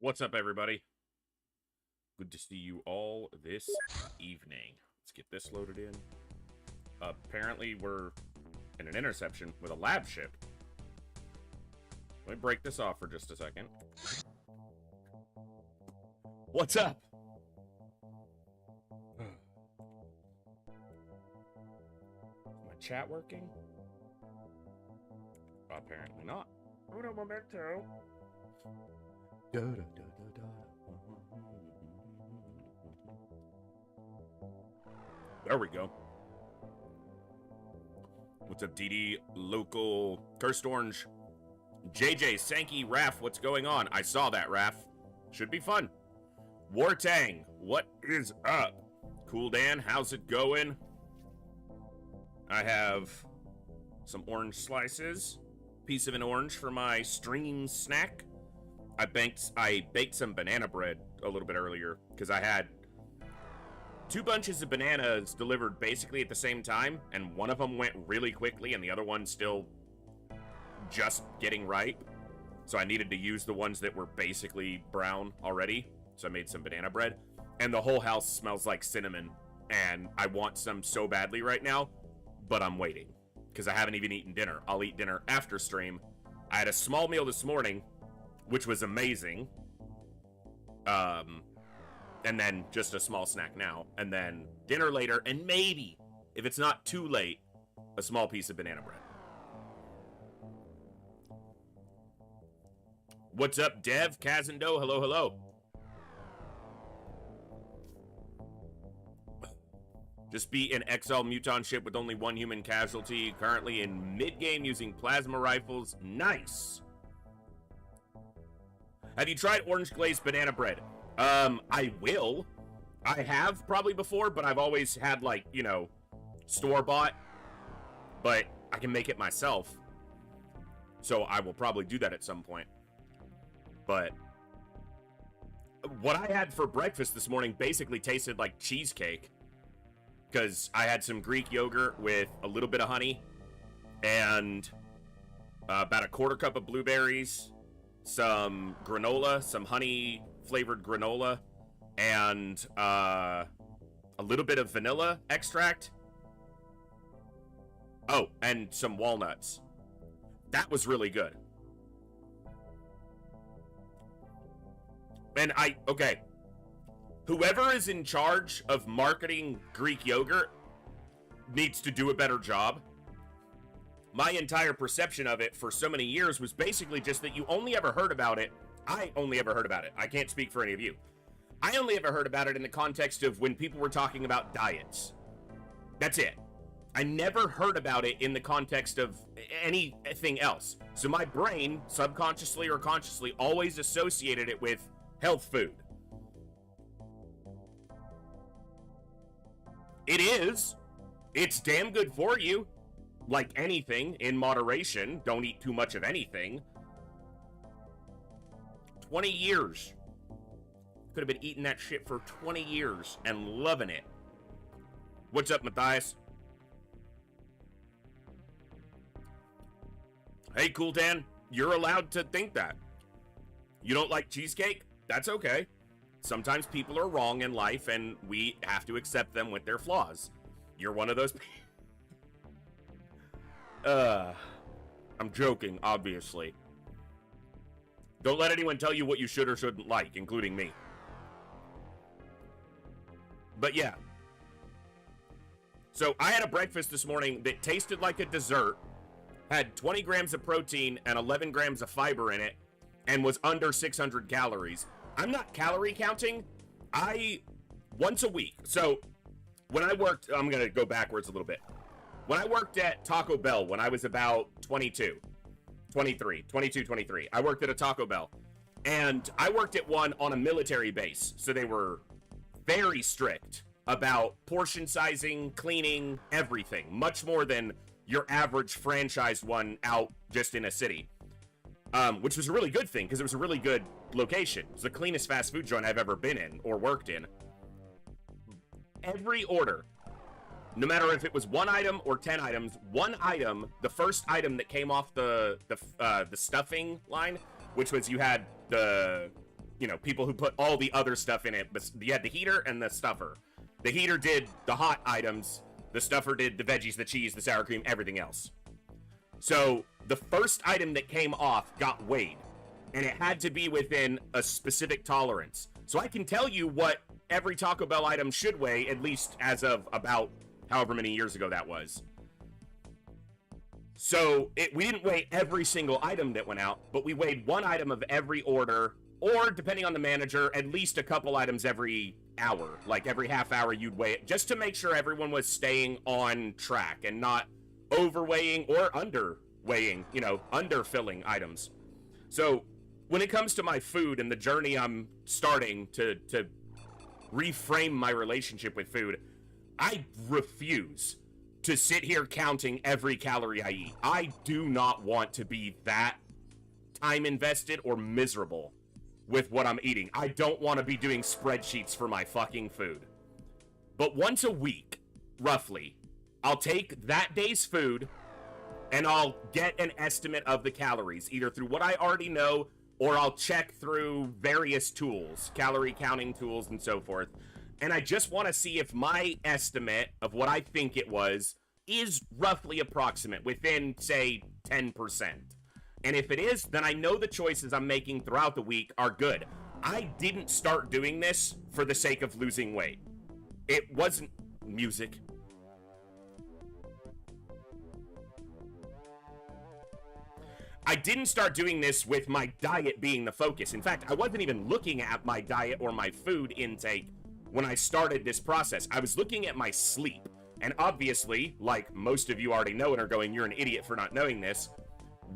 What's up, everybody? Good to see you all this evening. Let's get this loaded in. Apparently, we're in an interception with a lab ship. Let me break this off for just a second. What's up? Is my chat working? Apparently not. Uno momento. There we go. What's up, DD? Local Cursed Orange. JJ, Sankey, Raph, what's going on? I saw that, Raph. Should be fun. Wartang, what is up? Cool Dan, how's it going? I have some orange slices. Piece of an orange for my stream snack. I baked some banana bread a little bit earlier because I had 2 bunches of bananas delivered basically at the same time, and one of them went really quickly and the other one still just getting ripe. So I needed to use the ones that were basically brown already. So I made some banana bread, and the whole house smells like cinnamon, and I want some so badly right now, but I'm waiting because I haven't even eaten dinner. I'll eat dinner after stream. I had a small meal this morning, which was amazing. And then just a small snack now, and then dinner later, and maybe, if it's not too late, a small piece of banana bread. What's up, Dev? Kazando, hello, hello. Just beat an XL Muton ship with only 1 human casualty. Currently in mid-game using plasma rifles. Nice. Have you tried orange glazed banana bread? I will. I have probably before, but I've always had, like, you know, store-bought. But I can make it myself. So I will probably do that at some point. But what I had for breakfast this morning basically tasted like cheesecake. Because I had some Greek yogurt with a little bit of honey. And about a 1/4 cup of blueberries. Some granola, some honey-flavored granola. And a little bit of vanilla extract. Oh, and some walnuts. That was really good. And okay. Whoever is in charge of marketing Greek yogurt needs to do a better job. My entire perception of it for so many years was basically just that you only ever heard about it. I only ever heard about it. I can't speak for any of you. I only ever heard about it in the context of when people were talking about diets. That's it. I never heard about it in the context of anything else. So my brain, subconsciously or consciously, always associated it with health food. It is. It's damn good for you. Like anything, in moderation. Don't eat too much of anything. 20 years. Could have been eating that shit for 20 years and loving it. What's up, Matthias? Hey, Cool Dan, you're allowed to think that. You don't like cheesecake? That's okay. Sometimes people are wrong in life, and we have to accept them with their flaws. You're one of those people. I'm joking, obviously. Don't let anyone tell you what you should or shouldn't like, including me. But yeah. So I had a breakfast this morning that tasted like a dessert, had 20 grams of protein and 11 grams of fiber in it, and was under 600 calories. I'm not calorie counting. Once a week. So when I worked, I'm going to go backwards a little bit. When I worked at Taco Bell, when I was about 22, 23, I worked at a Taco Bell. And I worked at one on a military base. So they were very strict about portion sizing, cleaning, everything. Much more than your average franchised one out just in a city. Which was a really good thing, because it was a really good location. It was the cleanest fast food joint I've ever been in or worked in. Every order, no matter if it was 1 item or 10 items, 1 item, the first item that came off the stuffing line, which was you had the people who put all the other stuff in it. But you had the heater and the stuffer. The heater did the hot items. The stuffer did the veggies, the cheese, the sour cream, everything else. So the first item that came off got weighed, and it had to be within a specific tolerance. So I can tell you what every Taco Bell item should weigh, at least as of about however many years ago that was. So we didn't weigh every single item that went out, but we weighed one item of every order, or depending on the manager, at least a couple items every hour. Like every half hour you'd weigh it, just to make sure everyone was staying on track and not overweighing or underweighing, underfilling items. So when it comes to my food and the journey I'm starting to reframe my relationship with food, I refuse to sit here counting every calorie I eat. I do not want to be that time invested or miserable with what I'm eating. I don't want to be doing spreadsheets for my fucking food. But once a week, roughly, I'll take that day's food and I'll get an estimate of the calories, either through what I already know or I'll check through various tools, calorie counting tools and so forth. And I just want to see if my estimate of what I think it was is roughly approximate, within, say, 10%. And if it is, then I know the choices I'm making throughout the week are good. I didn't start doing this for the sake of losing weight. It wasn't music. I didn't start doing this with my diet being the focus. In fact, I wasn't even looking at my diet or my food intake when I started this process. I was looking at my sleep. And obviously, like most of you already know and are going, you're an idiot for not knowing this,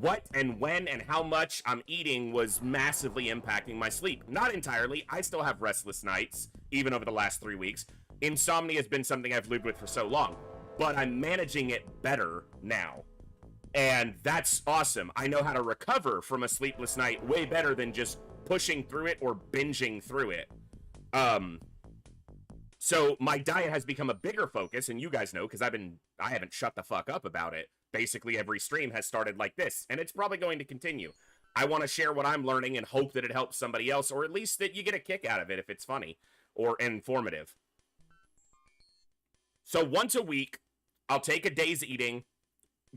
what and when and how much I'm eating was massively impacting my sleep. Not entirely. I still have restless nights, even over the last 3 weeks. Insomnia has been something I've lived with for so long, but I'm managing it better now. And that's awesome. I know how to recover from a sleepless night way better than just pushing through it or binging through it. So my diet has become a bigger focus, and you guys know, because I haven't shut the fuck up about it. Basically, every stream has started like this, and it's probably going to continue. I want to share what I'm learning and hope that it helps somebody else, or at least that you get a kick out of it if it's funny or informative. So once a week, I'll take a day's eating,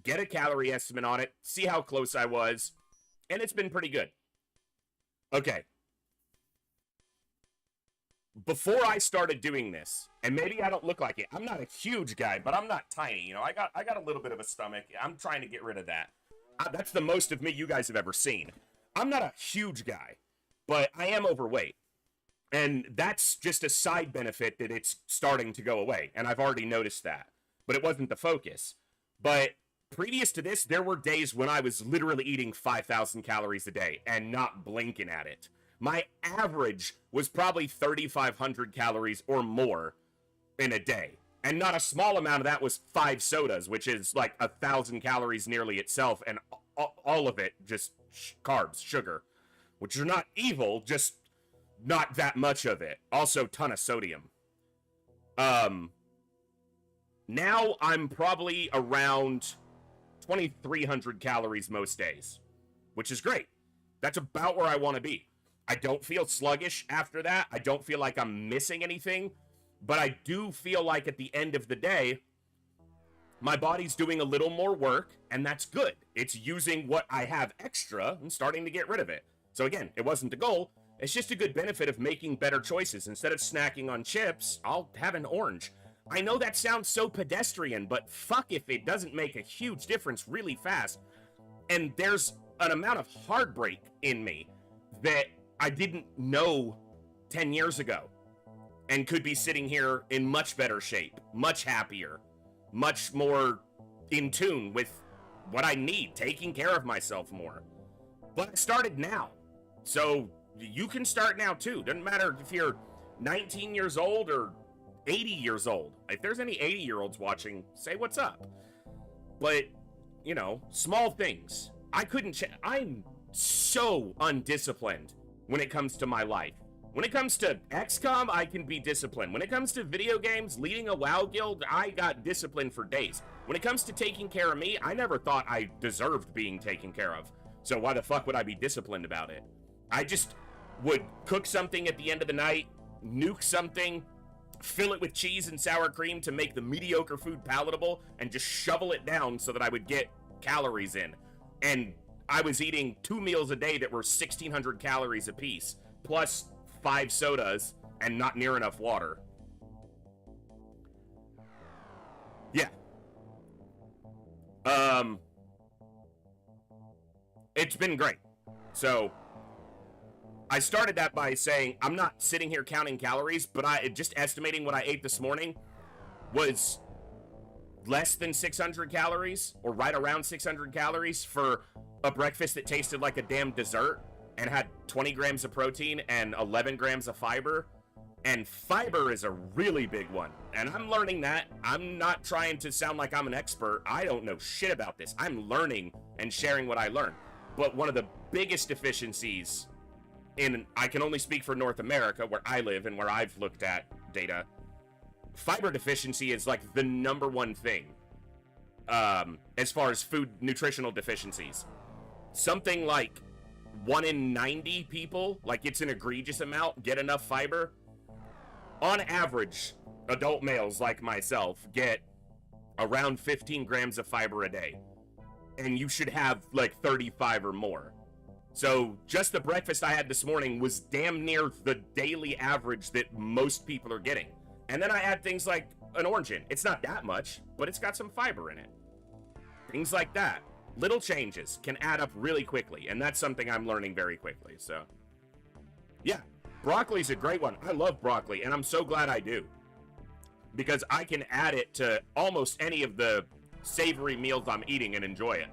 get a calorie estimate on it, see how close I was, and it's been pretty good. Okay. Before I started doing this, and maybe I don't look like it, I'm not a huge guy, but I'm not tiny. I got a little bit of a stomach. I'm trying to get rid of that. That's the most of me you guys have ever seen. I'm not a huge guy, but I am overweight. And that's just a side benefit that it's starting to go away. And I've already noticed that. But it wasn't the focus. But previous to this, there were days when I was literally eating 5,000 calories a day and not blinking at it. My average was probably 3,500 calories or more in a day. And not a small amount of that was 5 sodas, which is like 1,000 calories nearly itself. And all of it just carbs, sugar, which are not evil, just not that much of it. Also, ton of sodium. Now I'm probably around 2,300 calories most days, which is great. That's about where I want to be. I don't feel sluggish after that. I don't feel like I'm missing anything, but I do feel like at the end of the day, my body's doing a little more work, and that's good. It's using what I have extra and starting to get rid of it. So again, it wasn't the goal. It's just a good benefit of making better choices. Instead of snacking on chips, I'll have an orange. I know that sounds so pedestrian, but fuck if it doesn't make a huge difference really fast. And there's an amount of heartbreak in me that I didn't know 10 years ago and could be sitting here in much better shape, much happier, much more in tune with what I need, taking care of myself more. But I started now. So you can start now too. Doesn't matter if you're 19 years old or 80 years old. If there's any 80-year-olds watching, say what's up. But, small things. I'm so undisciplined when it comes to my life. When it comes to XCOM, I can be disciplined. When it comes to video games, leading a WoW guild, I got disciplined for days. When it comes to taking care of me, I never thought I deserved being taken care of. So why the fuck would I be disciplined about it? would cook something at the end of the night, nuke something, fill it with cheese and sour cream to make the mediocre food palatable, and just shovel it down so that I would get calories in. And I was eating 2 meals a day that were 1,600 calories apiece, plus 5 sodas and not near enough water. Yeah. It's been great. So I started that by saying I'm not sitting here counting calories, but just estimating what I ate this morning was less than 600 calories, or right around 600 calories for a breakfast that tasted like a damn dessert and had 20 grams of protein and 11 grams of fiber. And fiber is a really big one. And I'm learning that. I'm not trying to sound like I'm an expert. I don't know shit about this. I'm learning and sharing what I learned. But one of the biggest deficiencies I can only speak for North America, where I live and where I've looked at data, fiber deficiency is like the #1 thing as far as food nutritional deficiencies. Something like 1 in 90 people, like it's an egregious amount, get enough fiber. On average, adult males like myself get around 15 grams of fiber a day. And you should have like 35 or more. So just the breakfast I had this morning was damn near the daily average that most people are getting. And then I add things like an orange in. It's not that much, but it's got some fiber in it. Things like that. Little changes can add up really quickly, and that's something I'm learning very quickly. So yeah, broccoli's a great one. I love broccoli, and I'm so glad I do, because I can add it to almost any of the savory meals I'm eating and enjoy it.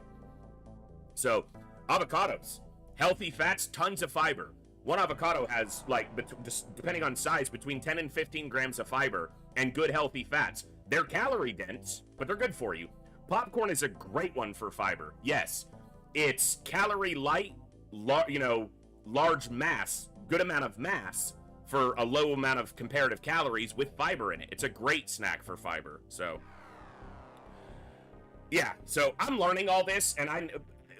So avocados, healthy fats, tons of fiber. One avocado has, like, just depending on size, between 10 and 15 grams of fiber and good healthy fats. They're calorie dense, but they're good for you. Popcorn is a great one for fiber. Yes, it's calorie light, large mass, good amount of mass for a low amount of comparative calories with fiber in it. It's a great snack for fiber. So yeah, so I'm learning all this, and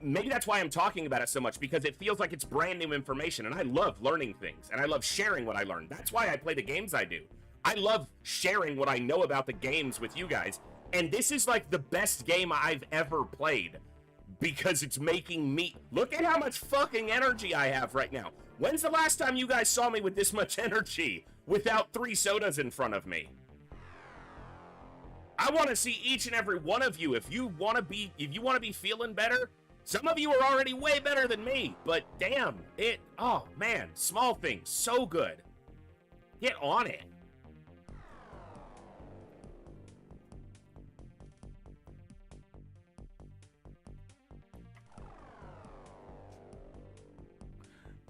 maybe that's why I'm talking about it so much, because it feels like it's brand new information, and I love learning things, and I love sharing what I learned. That's why I play the games I do. I love sharing what I know about the games with you guys, and this is like the best game I've ever played, because it's making me... Look at how much fucking energy I have right now. When's the last time you guys saw me with this much energy without 3 sodas in front of me? I want to see each and every one of you. If you want to be feeling better, some of you are already way better than me, but damn, oh man, small things, so good. Get on it.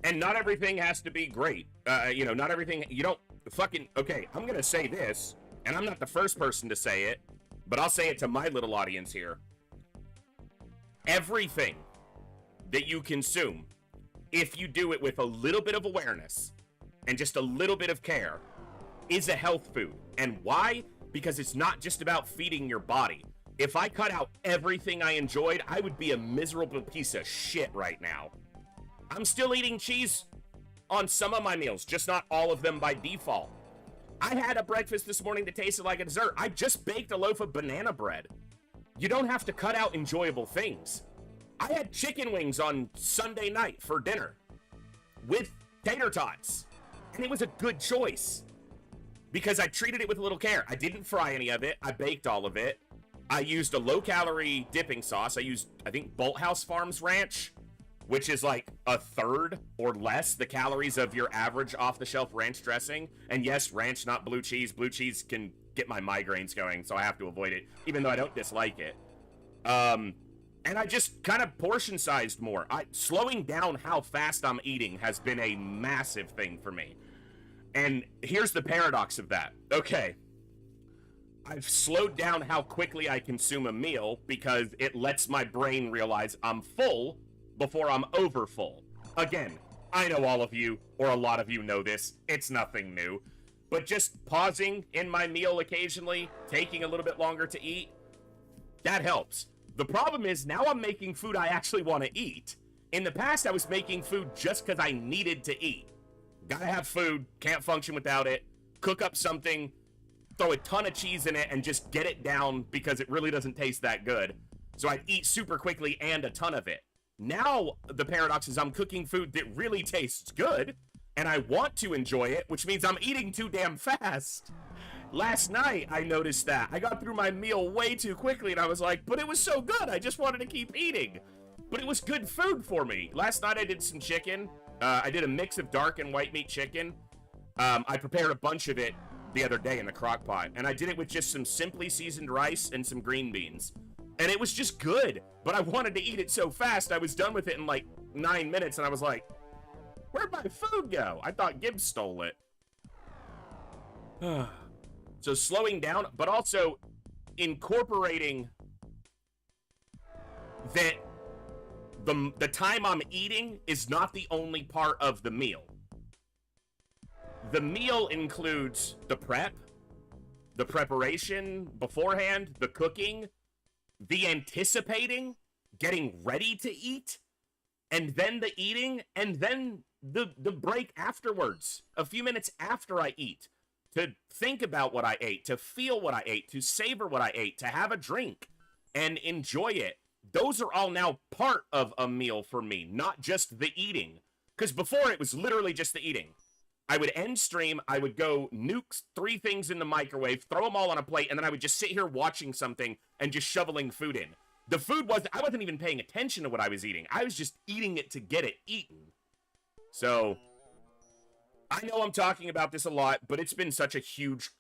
And not everything has to be great. Not everything, okay, I'm gonna say this, and I'm not the first person to say it, but I'll say it to my little audience here. Everything that you consume, if you do it with a little bit of awareness and just a little bit of care, is a health food. And why? Because it's not just about feeding your body. If I cut out everything I enjoyed, I would be a miserable piece of shit right now. I'm still eating cheese on some of my meals, just not all of them by default. I had a breakfast this morning that tasted like a dessert. I just baked a loaf of banana bread. You don't have to cut out enjoyable things. I had chicken wings on Sunday night for dinner with tater tots, and it was a good choice because I treated it with a little care. I didn't fry any of it. I baked all of it. I used a low-calorie dipping sauce. I used, I think, Bolthouse Farms Ranch, which is like a third or less the calories of your average off-the-shelf ranch dressing. And yes, ranch, not blue cheese. Blue cheese can get my migraines going, so I have to avoid it, even though I don't dislike it. And I just kind of portion-sized more. Slowing down how fast I'm eating has been a massive thing for me. And here's the paradox of that. Okay, I've slowed down how quickly I consume a meal because it lets my brain realize I'm full before I'm over full. Again, I know all of you, or a lot of you know this, it's nothing new, but just pausing in my meal occasionally, taking a little bit longer to eat, that helps. The problem is now I'm making food I actually want to eat. In the past, I was making food just because I needed to eat. Gotta have food, can't function without it. Cook up something, throw a ton of cheese in it, and just get it down because it really doesn't taste that good. So I'd eat super quickly and a ton of it. Now, the paradox is I'm cooking food that really tastes good, and I want to enjoy it, which means I'm eating too damn fast. Last night, I noticed that. I got through my meal way too quickly, and I was like, but it was so good, I just wanted to keep eating. But it was good food for me. Last night, I did some chicken. I did a mix of dark and white meat chicken. I prepared a bunch of it the other day in the crock pot, and I did it with just some simply seasoned rice and some green beans. And it was just good, but I wanted to eat it so fast, I was done with it in like 9 minutes, and I was like, where'd my food go? I thought Gibbs stole it. So slowing down, but also incorporating that the time I'm eating is not the only part of the meal. The meal includes the prep, the preparation beforehand, the cooking, the anticipating, getting ready to eat, and then the eating, and then the break afterwards, a few minutes after I eat, to think about what I ate, to feel what I ate, to savor what I ate, to have a drink and enjoy it. Those are all now part of a meal for me, not just the eating. Because before it was literally just the eating. I would end stream, I would go nuke 3 things in the microwave, throw them all on a plate, and then I would just sit here watching something and just shoveling food in. The food I wasn't even paying attention to what I was eating. I was just eating it to get it eaten. So I know I'm talking about this a lot, but it's been such a huge,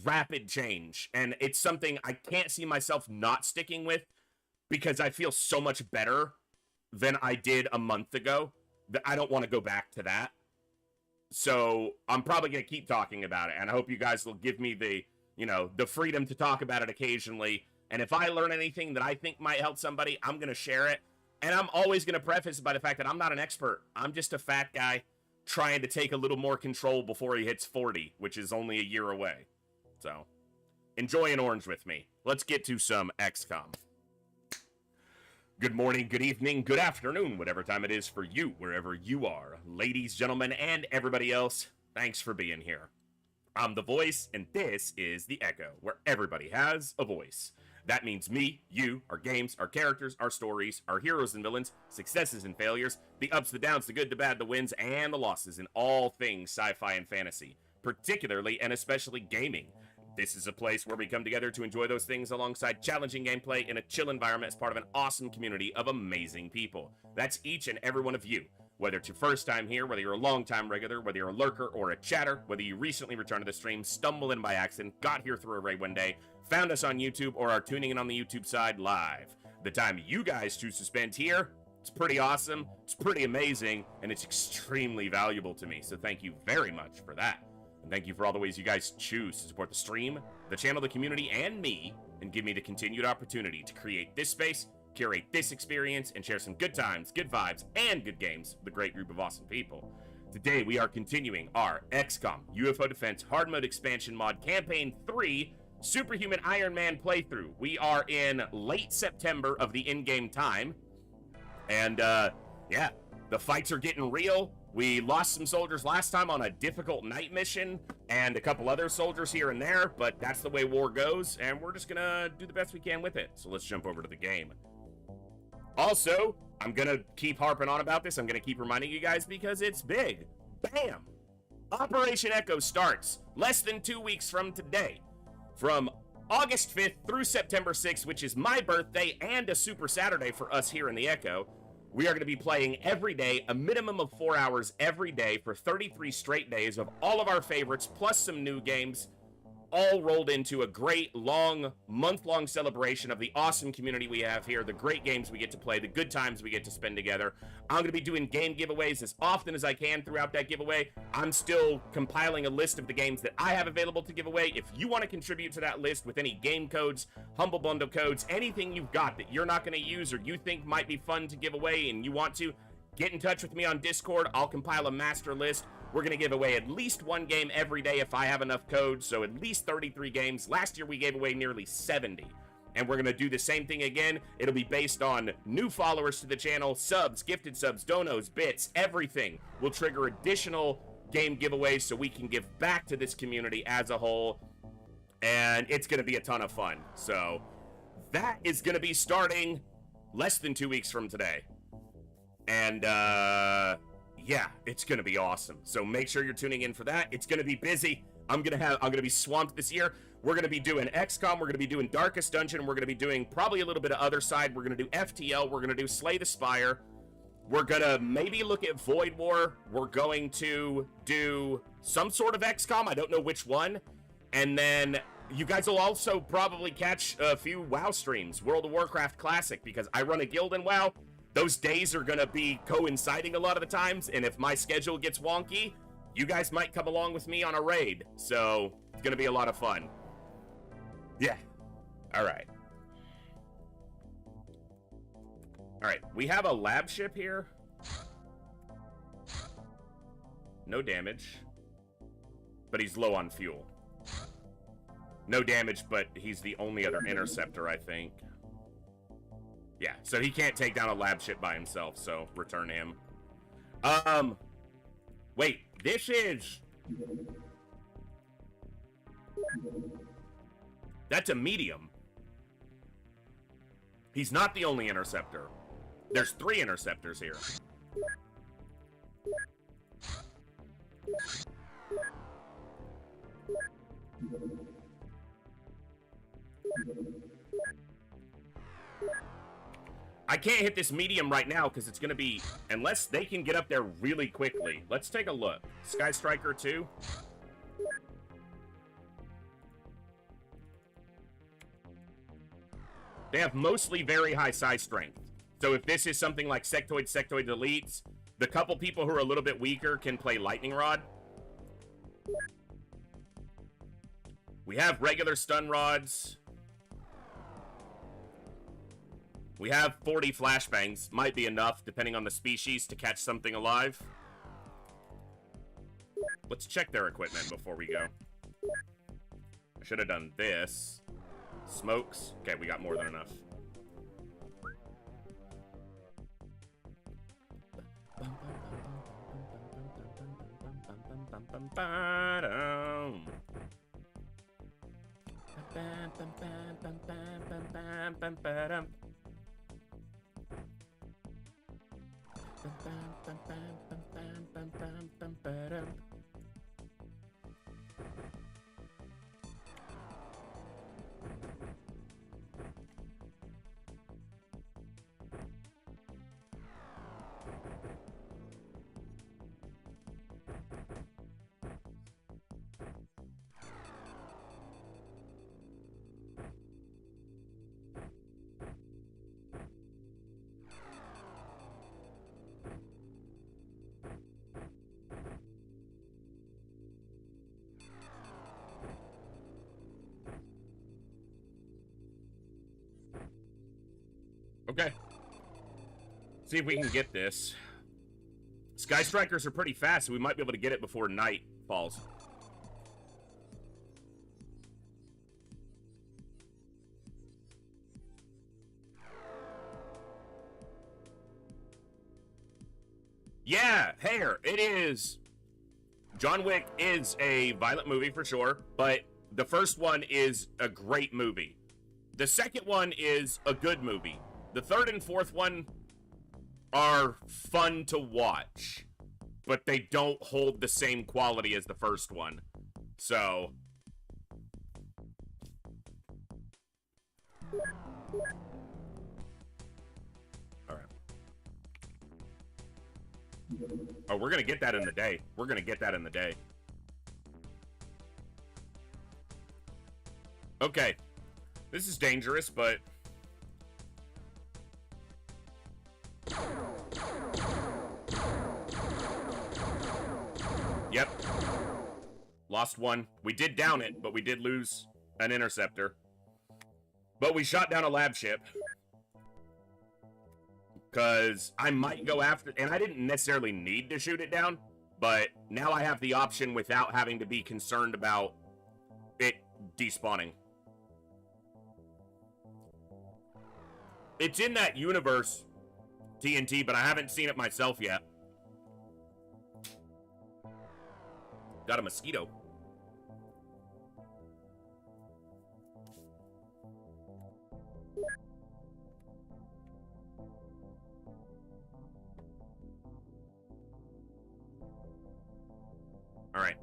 rapid change. And it's something I can't see myself not sticking with because I feel so much better than I did a month ago that I don't want to go back to that. So I'm probably going to keep talking about it. And I hope you guys will give me the, the freedom to talk about it occasionally. And if I learn anything that I think might help somebody, I'm going to share it. And I'm always going to preface it by the fact that I'm not an expert. I'm just a fat guy trying to take a little more control before he hits 40, which is only a year away. So, enjoy an orange with me. Let's get to some XCOM. Good morning, good evening, good afternoon, whatever time it is for you, wherever you are. Ladies, gentlemen, and everybody else, thanks for being here. I'm the voice, and this is the Echo, where everybody has a voice. That means me, you, our games, our characters, our stories, our heroes and villains, successes and failures, the ups, the downs, the good, the bad, the wins, and the losses in all things sci-fi and fantasy, particularly and especially gaming. This is a place where we come together to enjoy those things alongside challenging gameplay in a chill environment as part of an awesome community of amazing people. That's each and every one of you. Whether it's your first time here, whether you're a long-time regular, whether you're a lurker or a chatter, whether you recently returned to the stream, stumbled in by accident, got here through a raid one day, found us on YouTube, or are tuning in on the YouTube side live. The time you guys choose to spend here, it's pretty awesome, it's pretty amazing, and it's extremely valuable to me, so thank you very much for that. And thank you for all the ways you guys choose to support the stream, the channel, the community, and me, and give me the continued opportunity to create this space, curate this experience, and share some good times, good vibes, and good games with a great group of awesome people. Today, we are continuing our XCOM UFO Defense Hard Mode Expansion Mod Campaign 3 Superhuman Iron Man playthrough. We are in late September of the in-game time, and yeah, the fights are getting real. We lost some soldiers last time on a difficult night mission, and a couple other soldiers here and there, but that's the way war goes, and we're just gonna do the best we can with it. So let's jump over to the game. Also, I'm gonna keep harping on about this. I'm gonna keep reminding you guys because it's big. Bam! Operation Echo starts less than 2 weeks from today. From August 5th through September 6th, which is my birthday and a Super Saturday for us here in the Echo, we are going to be playing every day, a minimum of 4 hours every day for 33 straight days of all of our favorites, plus some new games, all rolled into a great, long, month-long celebration of the awesome community we have here, the great games we get to play, the good times we get to spend together. I'm going to be doing game giveaways as often as I can throughout that giveaway. I'm still compiling a list of the games that I have available to give away. If you want to contribute to that list with any game codes, Humble Bundle codes, anything you've got that you're not going to use or you think might be fun to give away and you want to, get in touch with me on Discord. I'll compile a master list. We're going to give away at least one game every day if I have enough codes, so at least 33 games. Last year we gave away nearly 70, and we're going to do the same thing again. It'll be based on new followers to the channel, subs, gifted subs, donos, bits, everything will trigger additional game giveaways so we can give back to this community as a whole. And it's going to be a ton of fun. So that is going to be starting less than 2 weeks from today. And yeah, it's going to be awesome. So make sure you're tuning in for that. It's going to be busy. I'm going to be swamped this year. We're going to be doing XCOM. We're going to be doing Darkest Dungeon. We're going to be doing probably a little bit of other side. We're going to do FTL. We're going to do Slay the Spire. We're going to maybe look at Void War. We're going to do some sort of XCOM. I don't know which one. And then you guys will also probably catch a few WoW streams, World of Warcraft Classic, because I run a guild in WoW. Those days are going to be coinciding a lot of the times, and if my schedule gets wonky, you guys might come along with me on a raid. So it's going to be a lot of fun. Yeah. All right. All right. We have a lab ship here. No damage. But he's low on fuel. No damage, but he's the only other interceptor, I think. Yeah, so he can't take down a lab ship by himself, so return him. Wait, this is... That's a medium. He's not the only interceptor. There's 3 interceptors here. I can't hit this medium right now because it's going to be... Unless they can get up there really quickly. Let's take a look. Sky Striker 2. They have mostly very high size strength. So if this is something like Sectoid Elites, the couple people who are a little bit weaker can play Lightning Rod. We have regular stun rods. We have 40 flashbangs. Might be enough, depending on the species, to catch something alive. Let's check their equipment before we go. I should have done this. Smokes. Okay, we got more than enough. Okay. See if we can get this. Sky Strikers are pretty fast, so we might be able to get it before night falls. Yeah, Hair, it is. John Wick is a violent movie for sure, but the first one is a great movie. The second one is a good movie. The third and fourth one are fun to watch, but they don't hold the same quality as the first one. So... Alright. Oh, we're gonna get that in the day. We're gonna get that in the day. Okay. This is dangerous, but... Yep. Lost one. We did down it, but we did lose an interceptor. But we shot down a lab ship. Because I might go after... And I didn't necessarily need to shoot it down. But now I have the option without having to be concerned about it despawning. It's in that universe, TNT, but I haven't seen it myself yet. Got a mosquito. All right.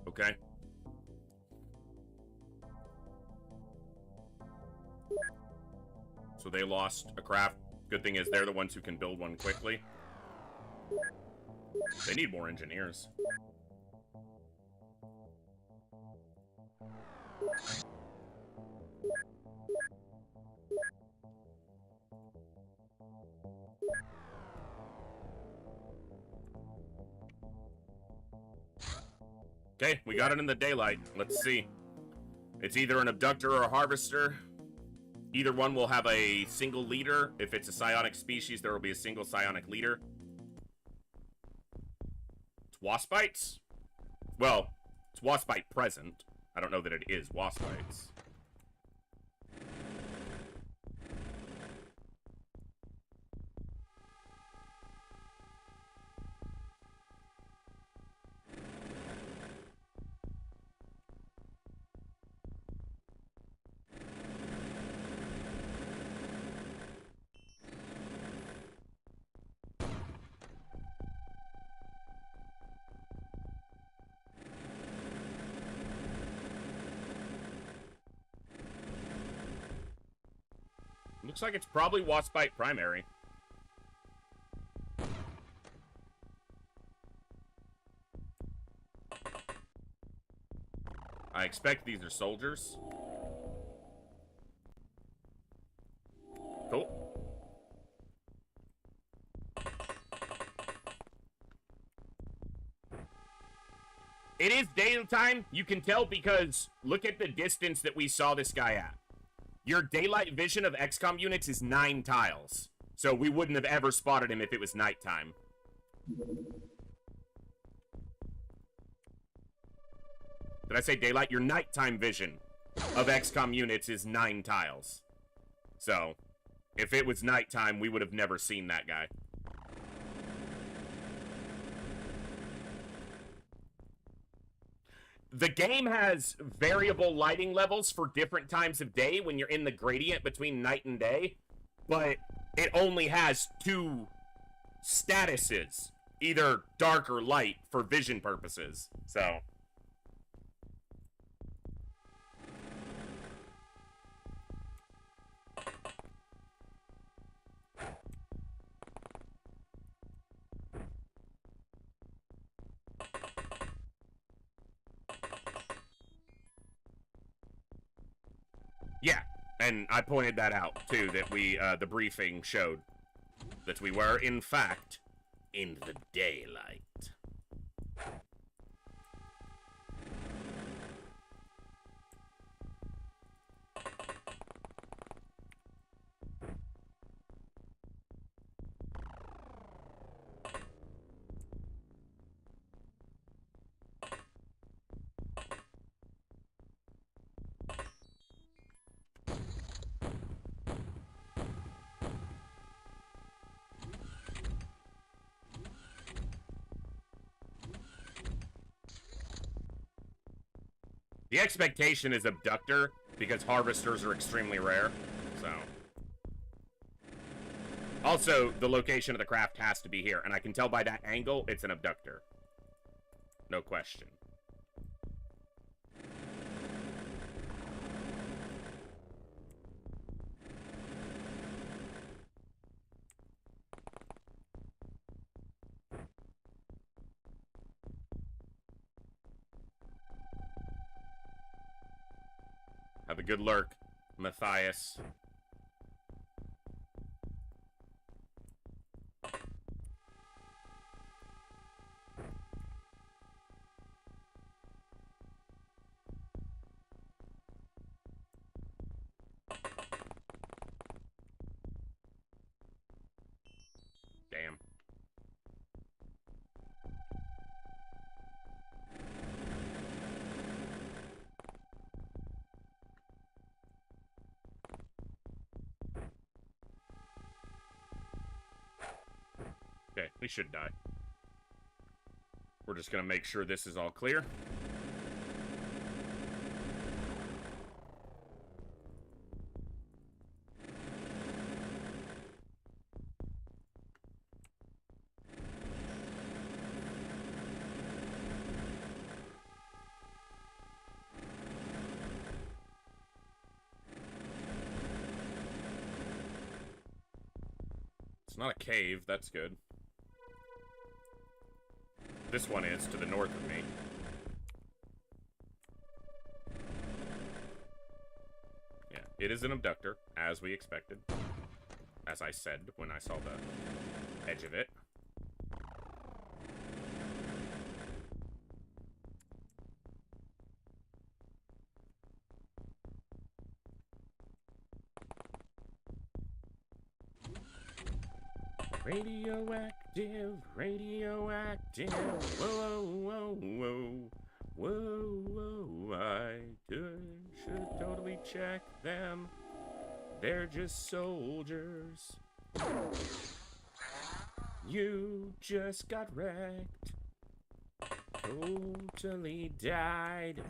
Okay. So they lost a craft. Good thing is they're the ones who can build one quickly. They need more engineers. Okay, we got it in the daylight. Let's see. It's either an abductor or a harvester. Either one will have a single leader. If it's a psionic species, there will be a single psionic leader. It's waspites? Well, it's waspite present. I don't know that it is waspites. Looks like it's probably waspite primary. I expect these are soldiers. Cool. It is daytime. You can tell because look at the distance that we saw this guy at. Your daylight vision of XCOM units is 9 tiles. So we wouldn't have ever spotted him if it was nighttime. Did I say daylight? Your nighttime vision of XCOM units is 9 tiles. So, if it was nighttime, we would have never seen that guy. The game has variable lighting levels for different times of day when you're in the gradient between night and day, but it only has 2 statuses, either dark or light, for vision purposes. So, yeah, and I pointed that out, too, that the briefing showed that we were, in fact, in the daylight. The expectation is abductor, because harvesters are extremely rare, so. Also, the location of the craft has to be here, and I can tell by that angle, it's an abductor. No question. Have a good lurk, Matthias. They should die. We're just gonna make sure this is all clear. It's not a cave, that's good. This one is to the north of me. Yeah, it is an abductor, as we expected. As I said when I saw the edge of it. Radioactive, radioactive, whoa, whoa, whoa, whoa, whoa, I should totally check them. They're just soldiers. You just got wrecked. Totally died.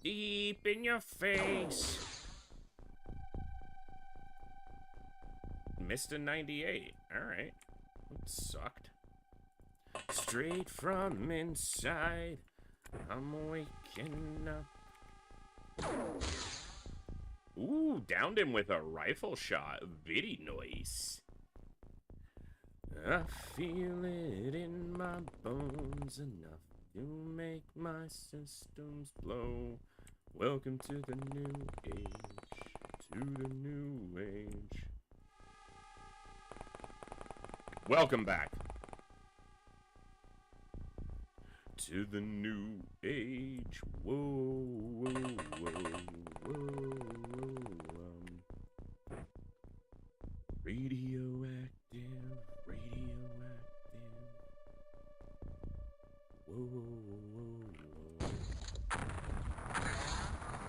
Deep in your face. Missed a 98. Alright. It sucked. Straight from inside. I'm waking up. Ooh, downed him with a rifle shot. Very nice. I feel it in my bones enough to make my systems blow. Welcome to the new age. To the new age. Welcome back to the new age. Whoa, whoa, whoa, whoa, whoa. Radioactive, radioactive. Whoa, whoa, whoa.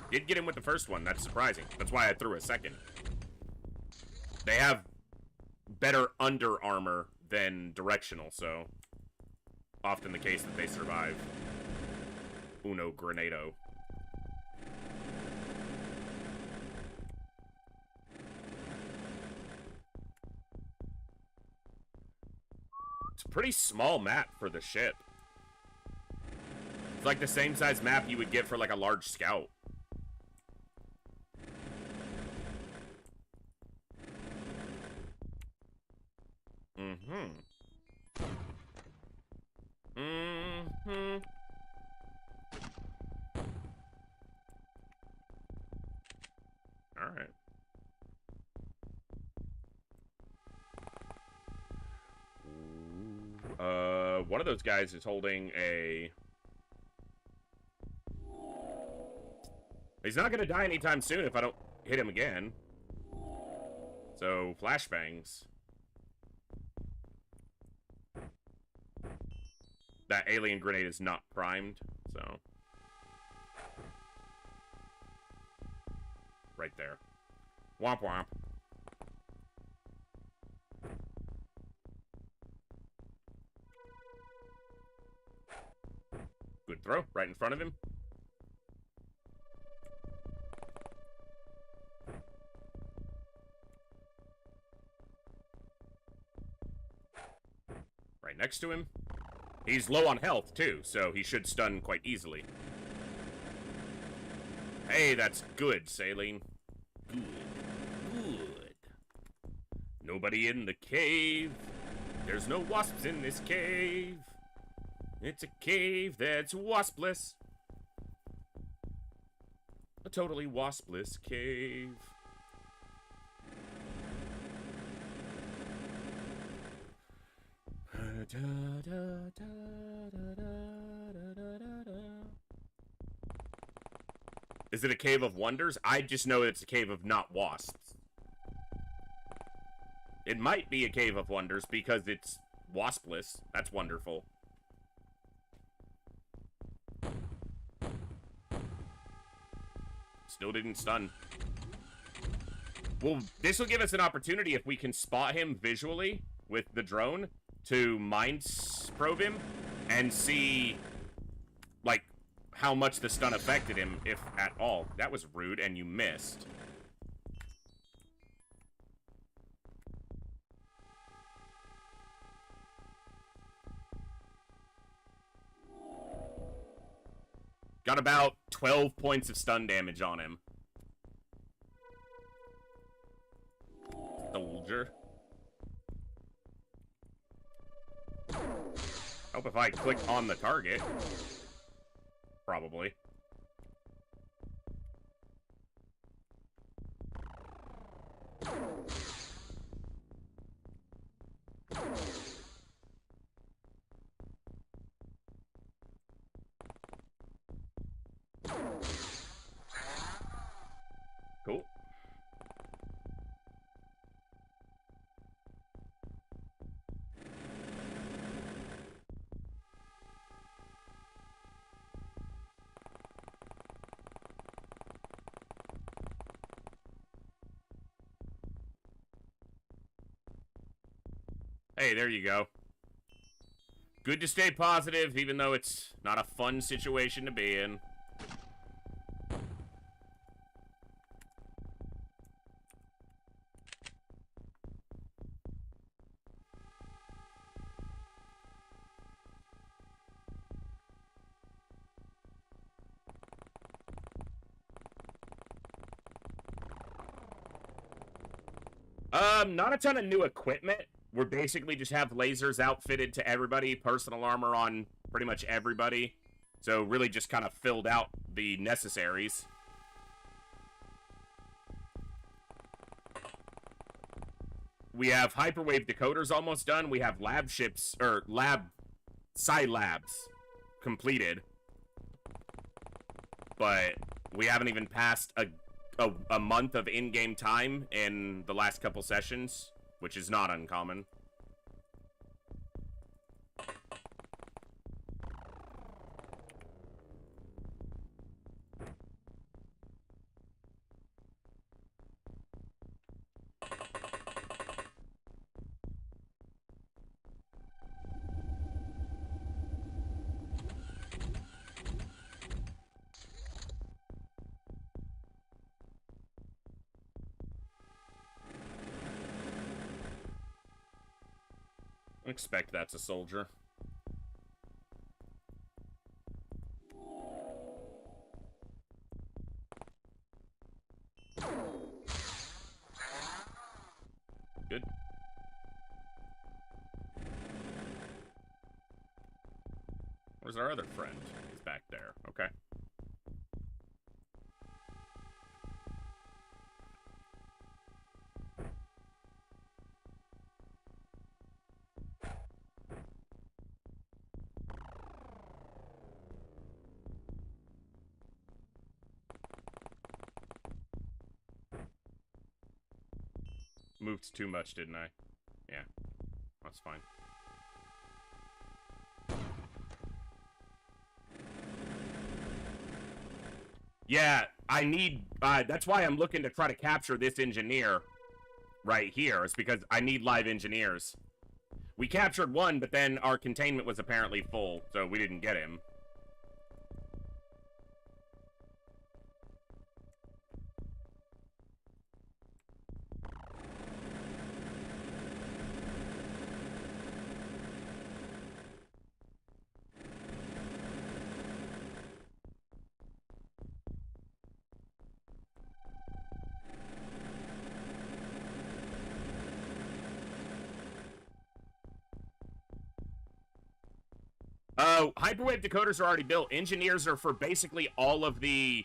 Did get him with the first one. That's surprising. That's why I threw a second. They have better under armor than directional, so often the case that they survive. Uno grenado. It's a pretty small map for the ship. It's like the same size map you would get for like a large scout. Alright. One of those guys is holding a... He's not gonna die anytime soon if I don't hit him again. So, flashbangs. That alien grenade is not primed, so... Right there. Womp womp. Good throw, right in front of him. Right next to him. He's low on health, too, so he should stun quite easily. Hey, that's good, Saline. Good. Good. Nobody in the cave. There's no wasps in this cave. It's a cave that's waspless. A totally waspless cave. Is it a cave of wonders? I just know it's a cave of not wasps. It might be a cave of wonders because it's waspless. That's wonderful. Still didn't stun. Well, this will give us an opportunity if we can spot him visually with the drone to probe him and see, like, how much the stun affected him, if at all. That was rude, and you missed. Got about 12 points of stun damage on him. Soldier. Hope if I click on the target. Probably. Cool. Hey, there you go. Good to stay positive, even though it's not a fun situation to be in. Not a ton of new equipment. We basically just have lasers outfitted to everybody, personal armor on pretty much everybody. So really just kind of filled out the necessaries. We have hyperwave decoders almost done. We have lab ships, or psi labs completed. But we haven't even passed a month of in-game time in the last couple sessions, which is not uncommon. Expect that's a soldier. Good. Where's our other friend? He's back there. Okay. Moved too much, didn't I? Yeah, that's fine. Yeah, I need, that's why I'm looking to try to capture this engineer right here, is because I need live engineers. We captured one, but then our containment was apparently full, so we didn't get him. Hyperwave decoders are already built. Engineers are for basically all of the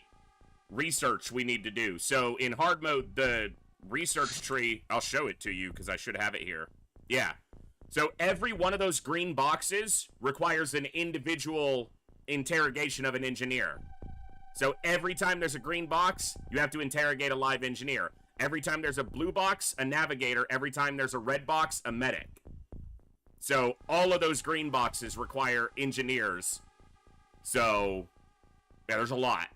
research we need to do. So in hard mode, the research tree, I'll show it to you because I should have it here. Yeah. So every one of those green boxes requires an individual interrogation of an engineer. So every time there's a green box, you have to interrogate a live engineer. Every time there's a blue box, a navigator. Every time there's a red box, a medic. So all of those green boxes require engineers. So, yeah, there's a lot.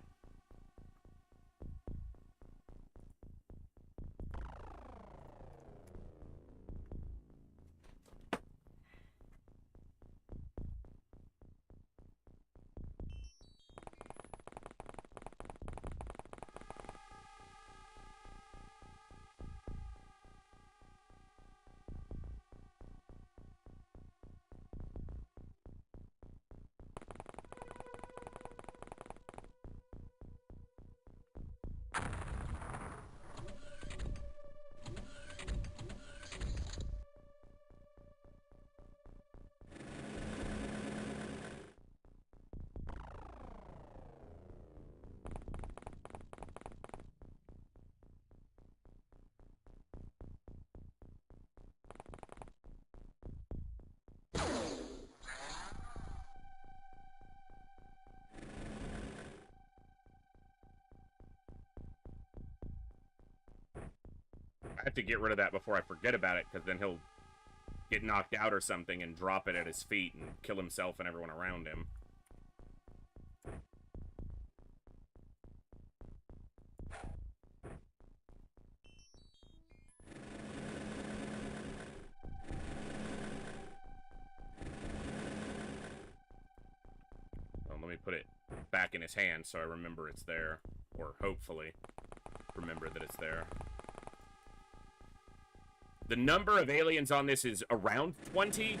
have to get rid of that before I forget about it, because then he'll get knocked out or something and drop it at his feet and kill himself and everyone around him. Well, let me put it back in his hand so I remember it's there. Or hopefully remember that it's there. The number of aliens on this is around 20-ish.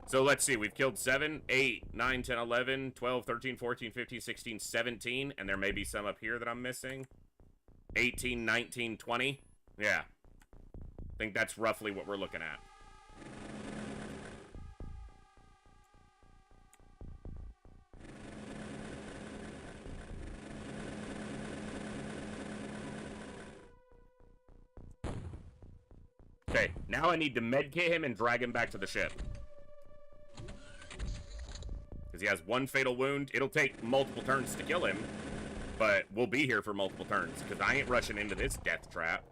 So let's see, we've killed 7, 8, 9, 10, 11, 12, 13, 14, 15, 16, 17, and there may be some up here that I'm missing. 18, 19, 20. Yeah. I think that's roughly what we're looking at. Okay, now I need to medkit him and drag him back to the ship. Because he has one fatal wound. It'll take multiple turns to kill him, but we'll be here for multiple turns, because I ain't rushing into this death trap.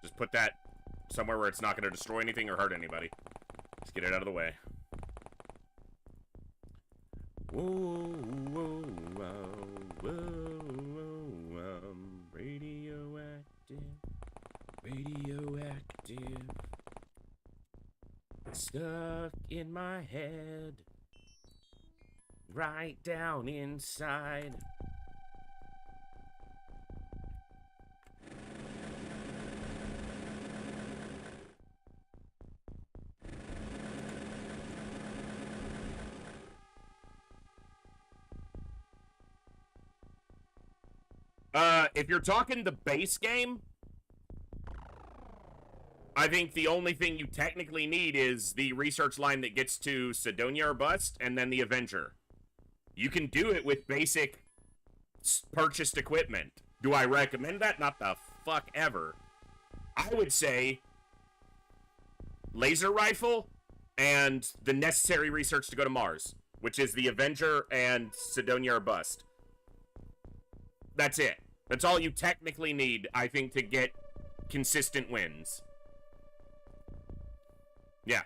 Just put that somewhere where it's not going to destroy anything or hurt anybody. Let's get it out of the way. Whoa, whoa, whoa, whoa, whoa, radioactive, radioactive, stuck in my head, right down inside. If you're talking the base game, I think the only thing you technically need is the research line that gets to Sidonia or Bust, and then the Avenger. You can do it with basic purchased equipment. Do I recommend that? Not the fuck ever. I would say laser rifle and the necessary research to go to Mars, which is the Avenger and Sidonia or Bust. That's it. That's all you technically need, I think, to get consistent wins. Yeah.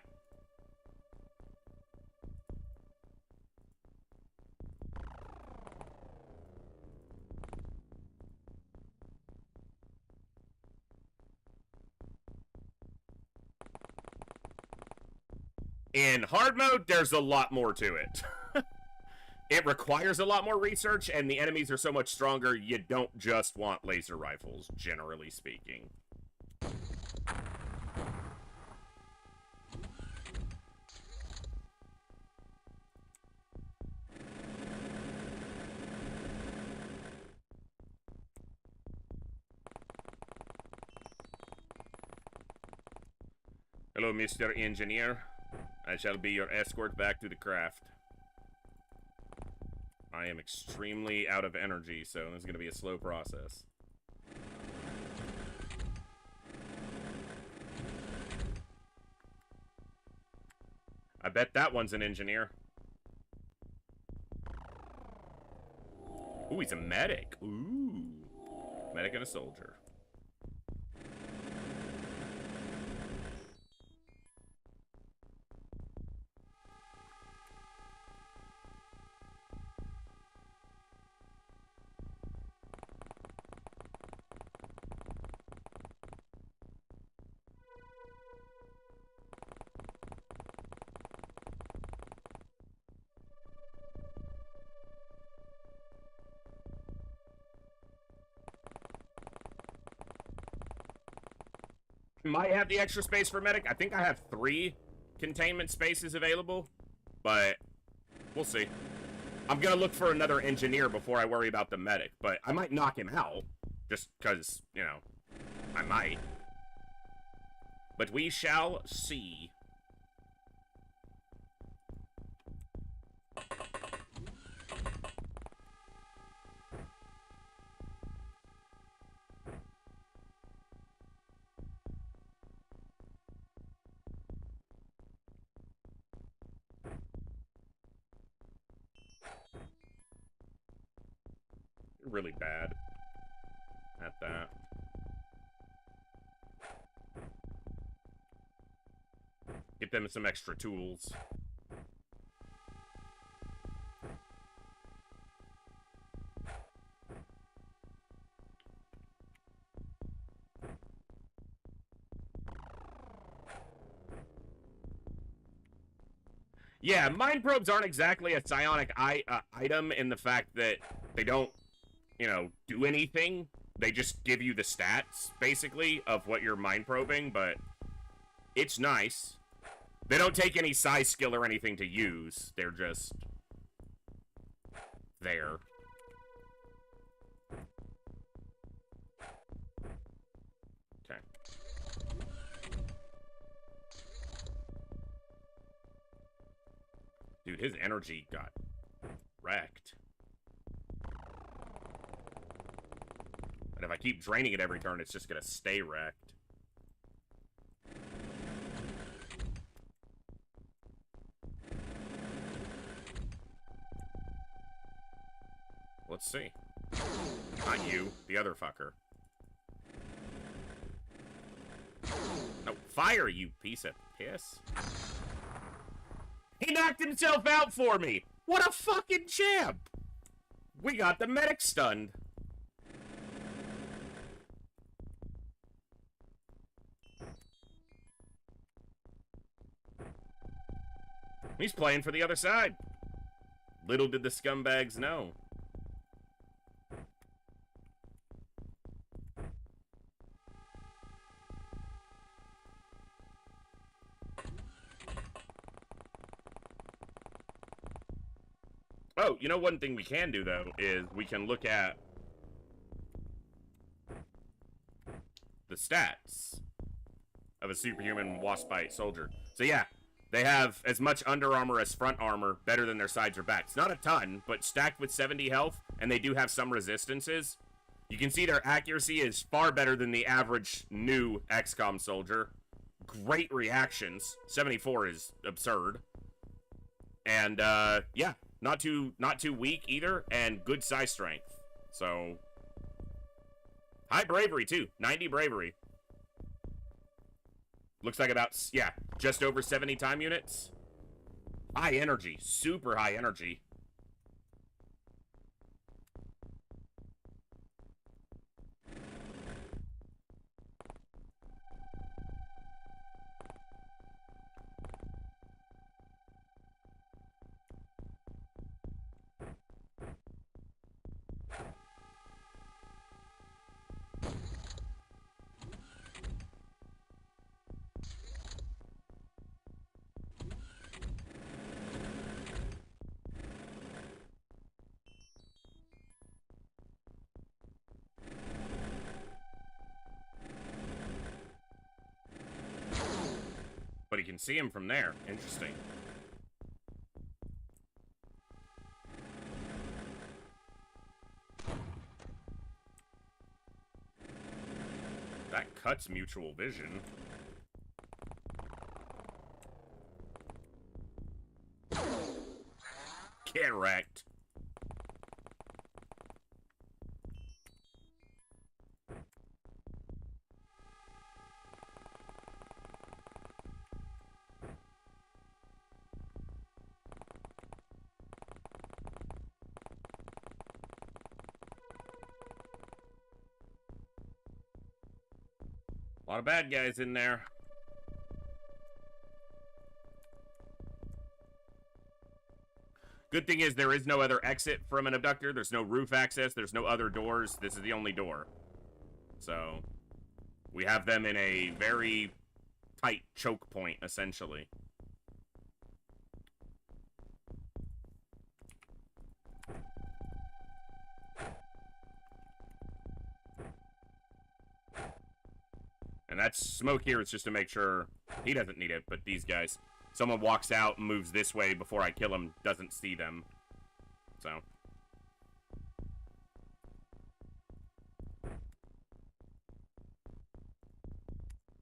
In hard mode, there's a lot more to it. It requires a lot more research, and the enemies are so much stronger, you don't just want laser rifles, generally speaking. Hello, Mr. Engineer. I shall be your escort back to the craft. I am extremely out of energy, so this is going to be a slow process. I bet that one's an engineer. Ooh, he's a medic. Ooh. Medic and a soldier. Might have the extra space for medic. I think I have 3 containment spaces available, but we'll see. I'm gonna look for another engineer before I worry about the medic, but I might knock him out, just because, you know, I might. But we shall see. really bad at that. Get them some extra tools. Yeah, mind probes aren't exactly a psionic item in the fact that they don't, you know, do anything. They just give you the stats, basically, of what you're mind probing, but it's nice. They don't take any psi skill or anything to use. They're just there. Okay. Dude, his energy got wrecked. And if I keep draining it every turn, it's just gonna stay wrecked. Let's see. Not you, the other fucker. No, fire, you piece of piss. He knocked himself out for me! What a fucking champ! We got the medic stunned. He's playing for the other side. Little did the scumbags know. Oh, you know one thing we can do, though, is we can look at the stats of a superhuman waspite soldier. So yeah, they have as much under armor as front armor, better than their sides or backs. Not a ton, but stacked with 70 health, and they do have some resistances. You can see their accuracy is far better than the average new XCOM soldier. Great reactions. 74 is absurd. And, yeah. Not too weak either, and good size strength. So, high bravery too. 90 bravery. Looks like about, yeah, just over 70 time units. High energy, super high energy. But he can see him from there. Interesting. That cuts mutual vision. Get wrecked. A lot of bad guys in there. Good thing is there is no other exit from an abductor. There's no roof access. There's no other doors. This is the only door. So, we have them in a very tight choke point, essentially. And that smoke here is just to make sure he doesn't need it, but these guys. Someone walks out and moves this way before I kill him, doesn't see them. So.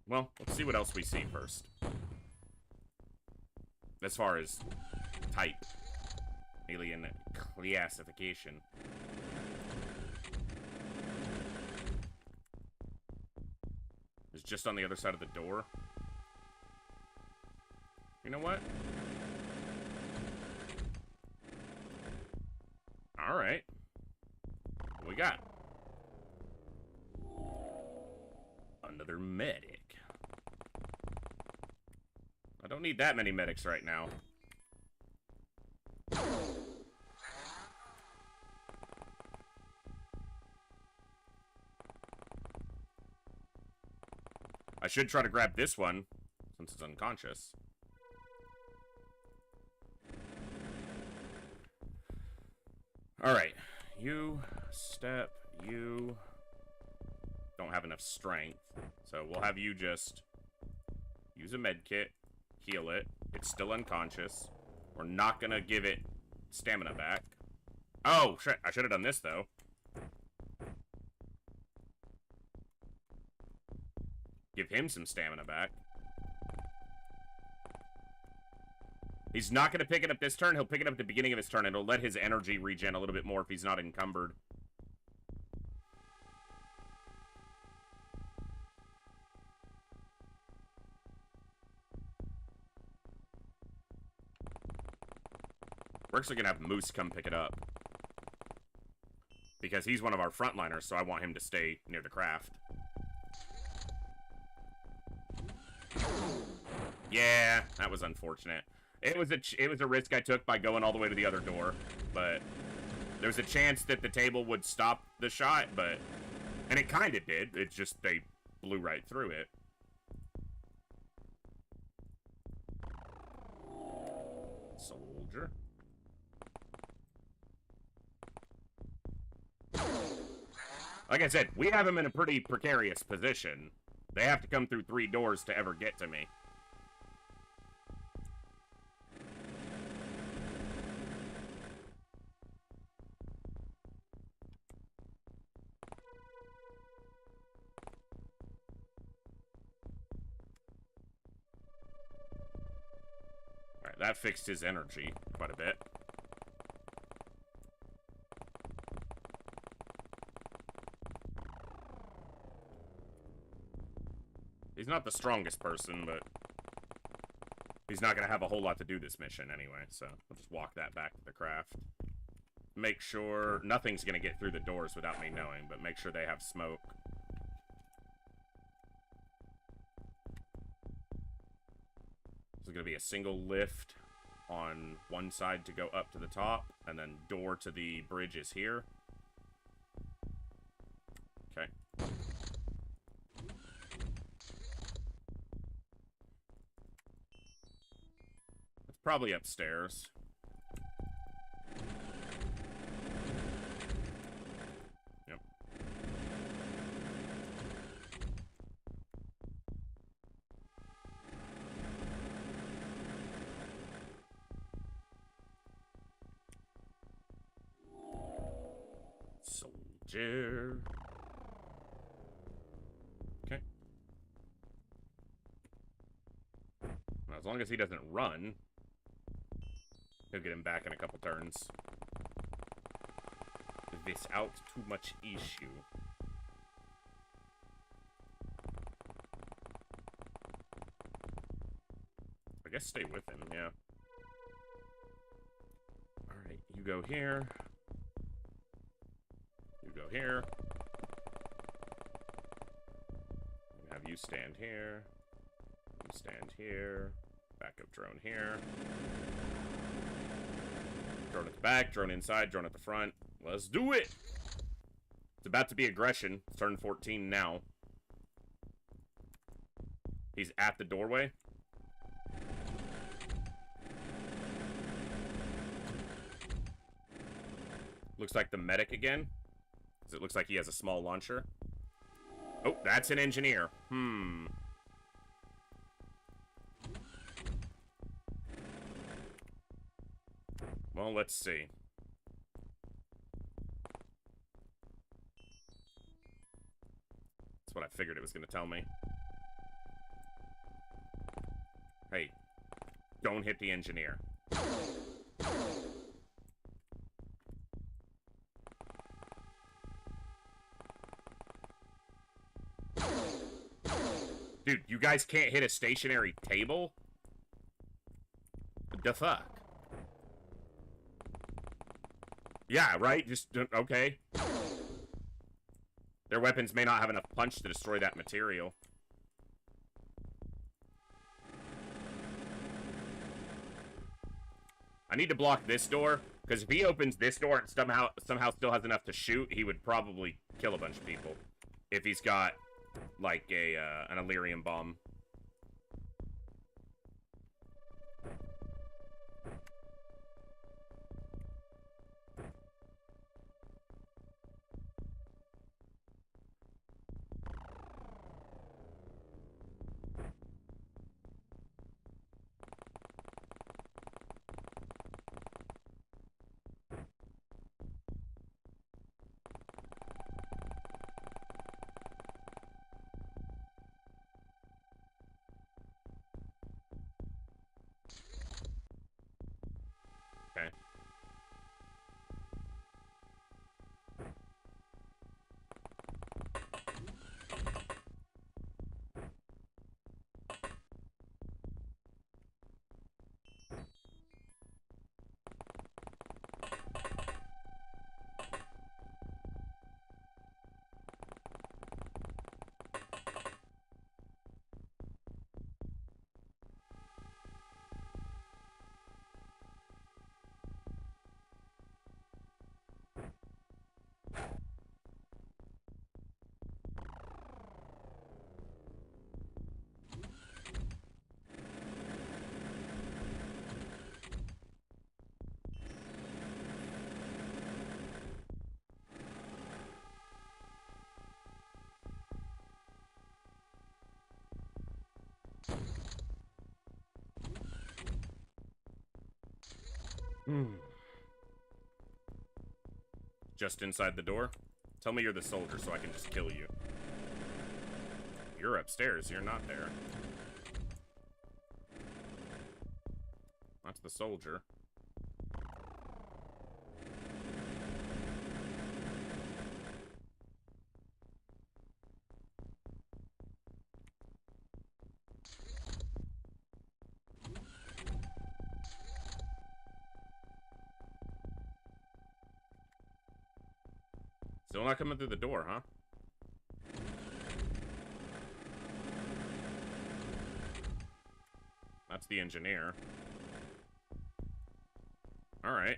Well, let's see what else we see first. As far as type. Alien classification. just on the other side of the door. You know what? Alright. What we got? Another medic. I don't need that many medics right now. I should try to grab this one, since it's unconscious. Alright. You, step, you... don't have enough strength. So we'll have you just use a med kit, heal it. It's still unconscious. We're not gonna give it stamina back. Oh, shit. I should have done this, though. Give him some stamina back. He's not going to pick it up this turn. He'll pick it up at the beginning of his turn, and it'll let his energy regen a little bit more if he's not encumbered. We're actually going to have Moose come pick it up. Because he's one of our frontliners, so I want him to stay near the craft. Yeah, that was unfortunate. It was a risk I took by going all the way to the other door, but there was a chance that the table would stop the shot, and it kind of did. It's just they blew right through it. Soldier. Like I said, we have him in a pretty precarious position. They have to come through 3 doors to ever get to me. Alright, that fixed his energy quite a bit. He's not the strongest person, but he's not going to have a whole lot to do this mission anyway, so we'll just walk that back to the craft. Make sure nothing's going to get through the doors without me knowing, but make sure they have smoke. There's going to be a single lift on one side to go up to the top, and then door to the bridge is here. Okay. Probably upstairs. Yep. Soldier. Okay. Well, as long as he doesn't run, he'll get him back in a couple turns. Without too much issue. I guess stay with him, yeah. Alright, you go here. You go here. Have you stand here. You stand here. Backup drone here. Drone at the back, drone inside, drone at the front. Let's do it! It's about to be aggression. It's turn 14 now. He's at the doorway. Looks like the medic again. It looks like he has a small launcher. Oh, that's an engineer. Well, let's see. That's what I figured it was going to tell me. Hey, don't hit the engineer. Dude, you guys can't hit a stationary table? The fuck? Yeah, right? Just, okay. Their weapons may not have enough punch to destroy that material. I need to block this door, because if he opens this door and somehow still has enough to shoot, he would probably kill a bunch of people. If he's got, like, an Illyrium bomb. Okay. Just inside the door? Tell me you're the soldier so I can just kill you. You're upstairs, you're not there. That's the soldier. Still not coming through the door, huh? That's the engineer. Alright.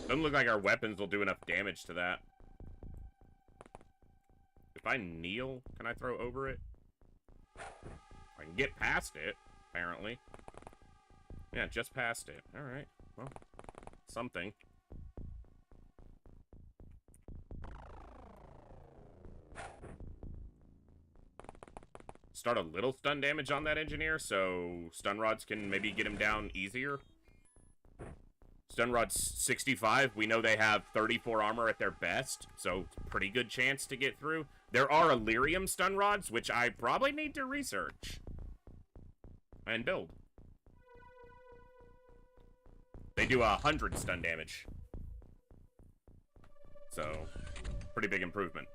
Doesn't look like our weapons will do enough damage to that. If I kneel, can I throw over it? I can get past it, apparently. Yeah, just past it. Alright, well, something. Start a little stun damage on that engineer, so stun rods can maybe get him down easier. Stun rod's 65. We know they have 34 armor at their best, so pretty good chance to get through. There are Illyrium stun rods, which I probably need to research and build. They do 100 stun damage. So, pretty big improvement.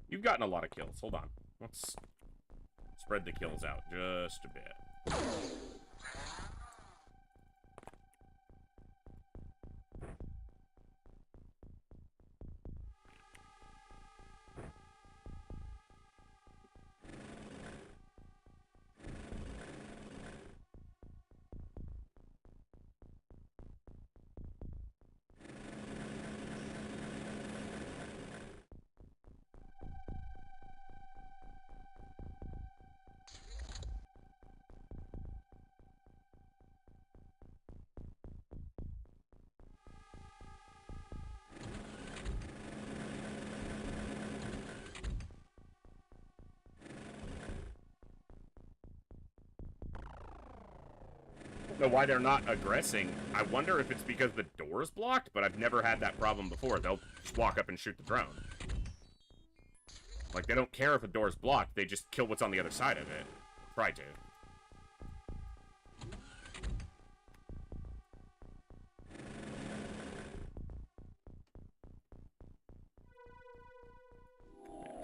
You've gotten a lot of kills. Hold on. Let's spread the kills out just a bit. know why they're not aggressing. I wonder if it's because the door is blocked, but I've never had that problem before. They'll just walk up and shoot the drone. Like, they don't care if a door's blocked, they just kill what's on the other side of it. Try to.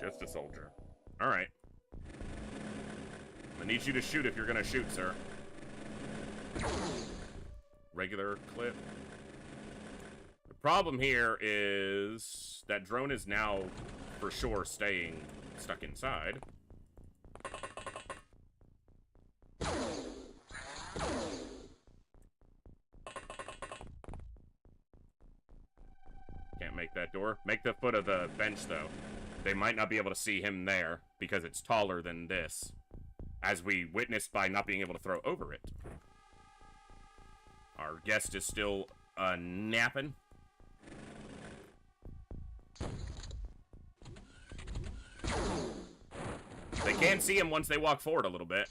Just a soldier. Alright. I need you to shoot if you're gonna shoot, sir. Regular clip. The problem here is that drone is now for sure staying stuck inside. Can't make that door. Make the foot of the bench, though. They might not be able to see him there because it's taller than this, as we witnessed by not being able to throw over it. Our guest is still napping. They can see him once they walk forward a little bit.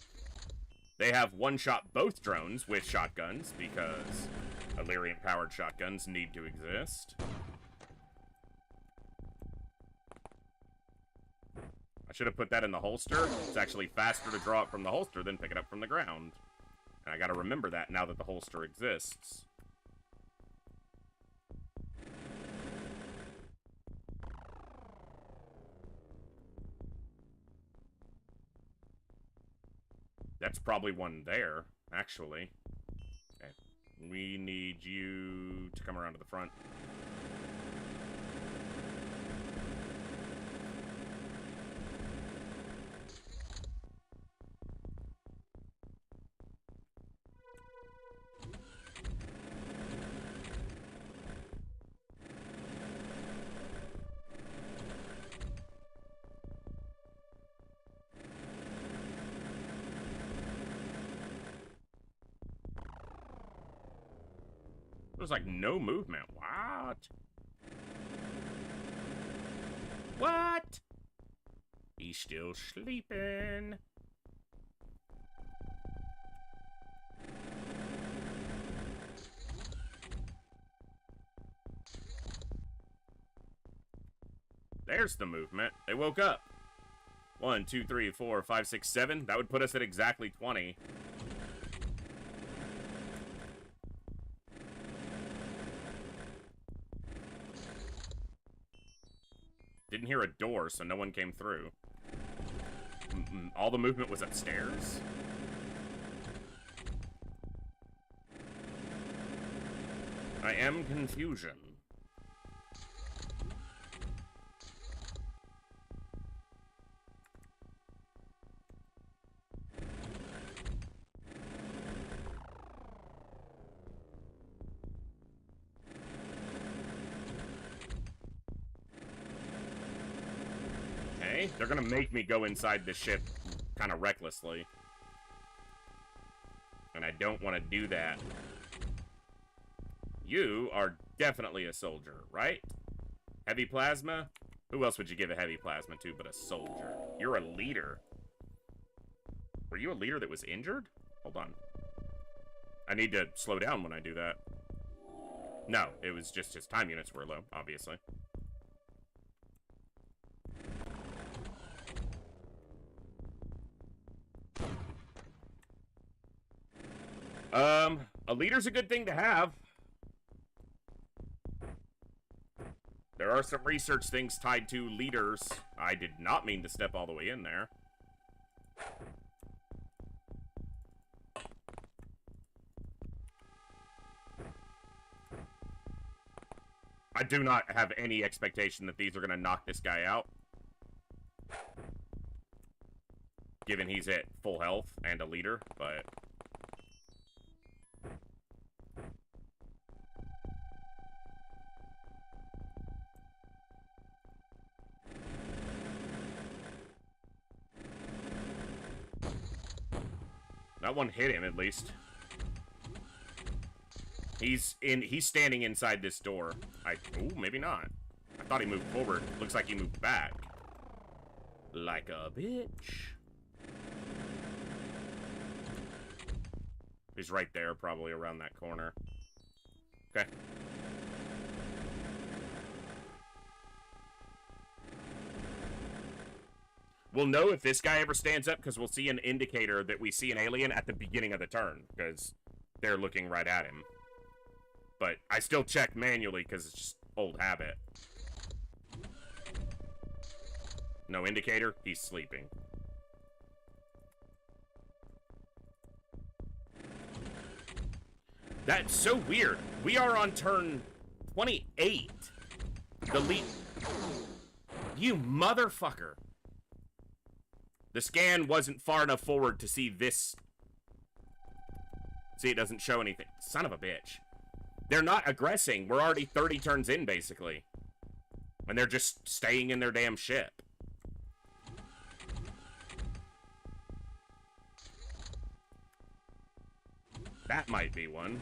They have one-shot both drones with shotguns because Illyrian-powered shotguns need to exist. I should have put that in the holster. It's actually faster to draw it from the holster than pick it up from the ground. And I gotta remember that now that the holster exists. That's probably one there, actually. Okay. We need you to come around to the front. There's like no movement. What? What? He's still sleeping. There's the movement. They woke up. 1, 2, 3, 4, 5, 6, 7. That would put us at exactly 20. Didn't hear a door, so no one came through. All the movement was upstairs. I am confusion. They're gonna make me go inside the ship kind of recklessly. And I don't want to do that. You are definitely a soldier, right? Heavy plasma? Who else would you give a heavy plasma to but a soldier? You're a leader. Were you a leader that was injured? Hold on. I need to slow down when I do that. No, it was just his time units were low, obviously. A leader's a good thing to have. There are some research things tied to leaders. I did not mean to step all the way in there. I do not have any expectation that these are going to knock this guy out. Given he's at full health and a leader, but... that one hit him, at least. He's standing inside this door. Oh, maybe not. I thought he moved forward. Looks like he moved back. Like a bitch. He's right there, probably around that corner. Okay. We'll know if this guy ever stands up because we'll see an indicator that we see an alien at the beginning of the turn because they're looking right at him. But I still check manually because it's just old habit. No indicator. He's sleeping. That's so weird. We are on turn 28. The lead... You motherfucker. The scan wasn't far enough forward to see this. See, it doesn't show anything. Son of a bitch. They're not aggressing. We're already 30 turns in, basically. And they're just staying in their damn ship. That might be one.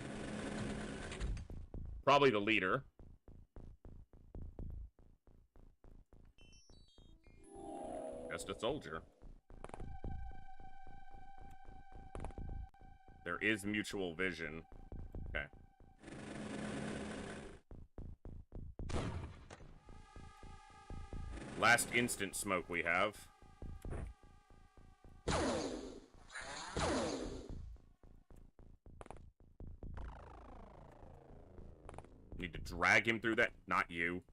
Probably the leader. Just a soldier. There is mutual vision. Okay. Last instant smoke we have. Need to drag him through that. Not you.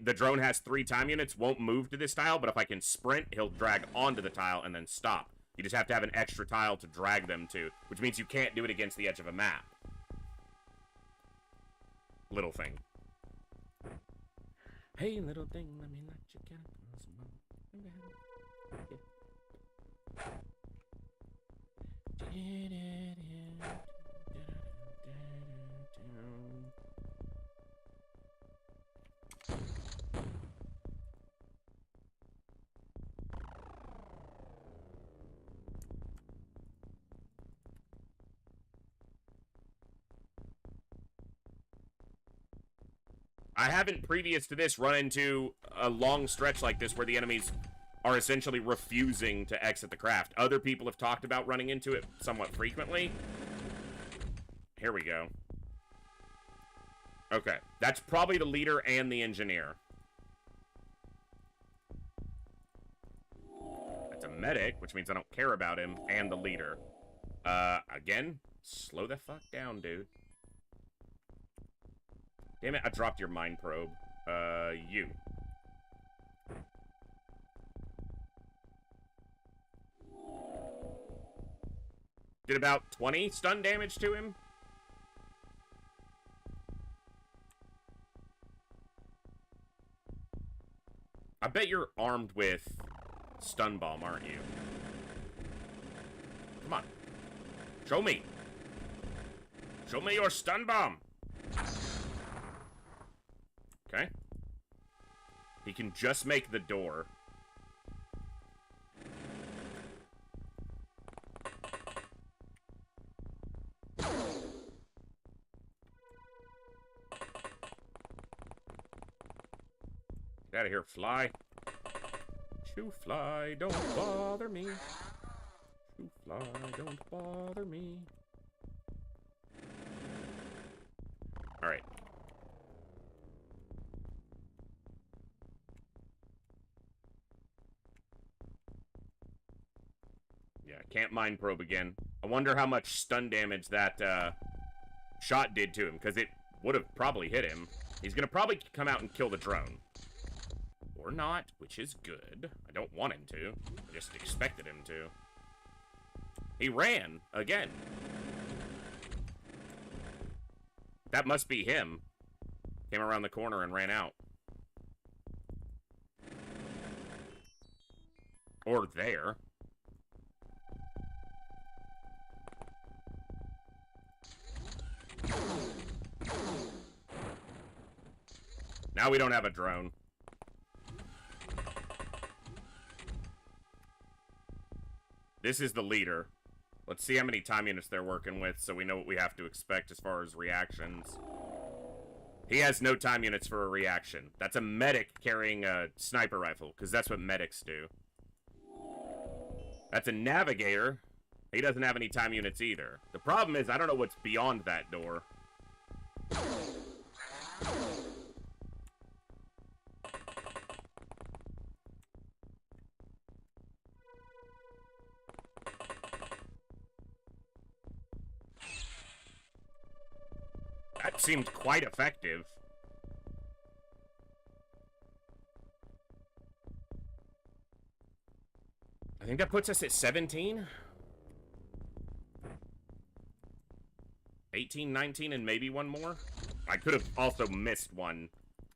The drone has 3 time units, won't move to this tile, but if I can sprint, he'll drag onto the tile and then stop. You just have to have an extra tile to drag them to, which means you can't do it against the edge of a map. Little thing. Hey, little thing, let me let you get I haven't, previous to this, run into a long stretch like this where the enemies are essentially refusing to exit the craft. Other people have talked about running into it somewhat frequently. Here we go. Okay, that's probably the leader and the engineer. That's a medic, which means I don't care about him, and the leader. Again, slow the fuck down, dude. Damn it, I dropped your mind probe. You. Did about 20 stun damage to him. I bet you're armed with stun bomb, aren't you? Come on. Show me. Show me your stun bomb. Okay. He can just make the door. Get out of here, fly. Shoo fly, don't bother me. Shoo fly, don't bother me. Alright. Yeah, can't mind probe again. I wonder how much stun damage that shot did to him, because it would have probably hit him. He's gonna probably come out and kill the drone. Or not, which is good. I don't want him to. I just expected him to. He ran again. That must be him. Came around the corner and ran out. Or there. Now we don't have a drone. This is the leader. Let's see how many time units they're working with so we know what we have to expect as far as reactions. He has no time units for a reaction. That's a medic carrying a sniper rifle, because that's what medics do. That's a navigator. He doesn't have any time units either. The problem is, I don't know what's beyond that door. That seemed quite effective. I think that puts us at 17. 18, 19, and maybe one more. I could have also missed one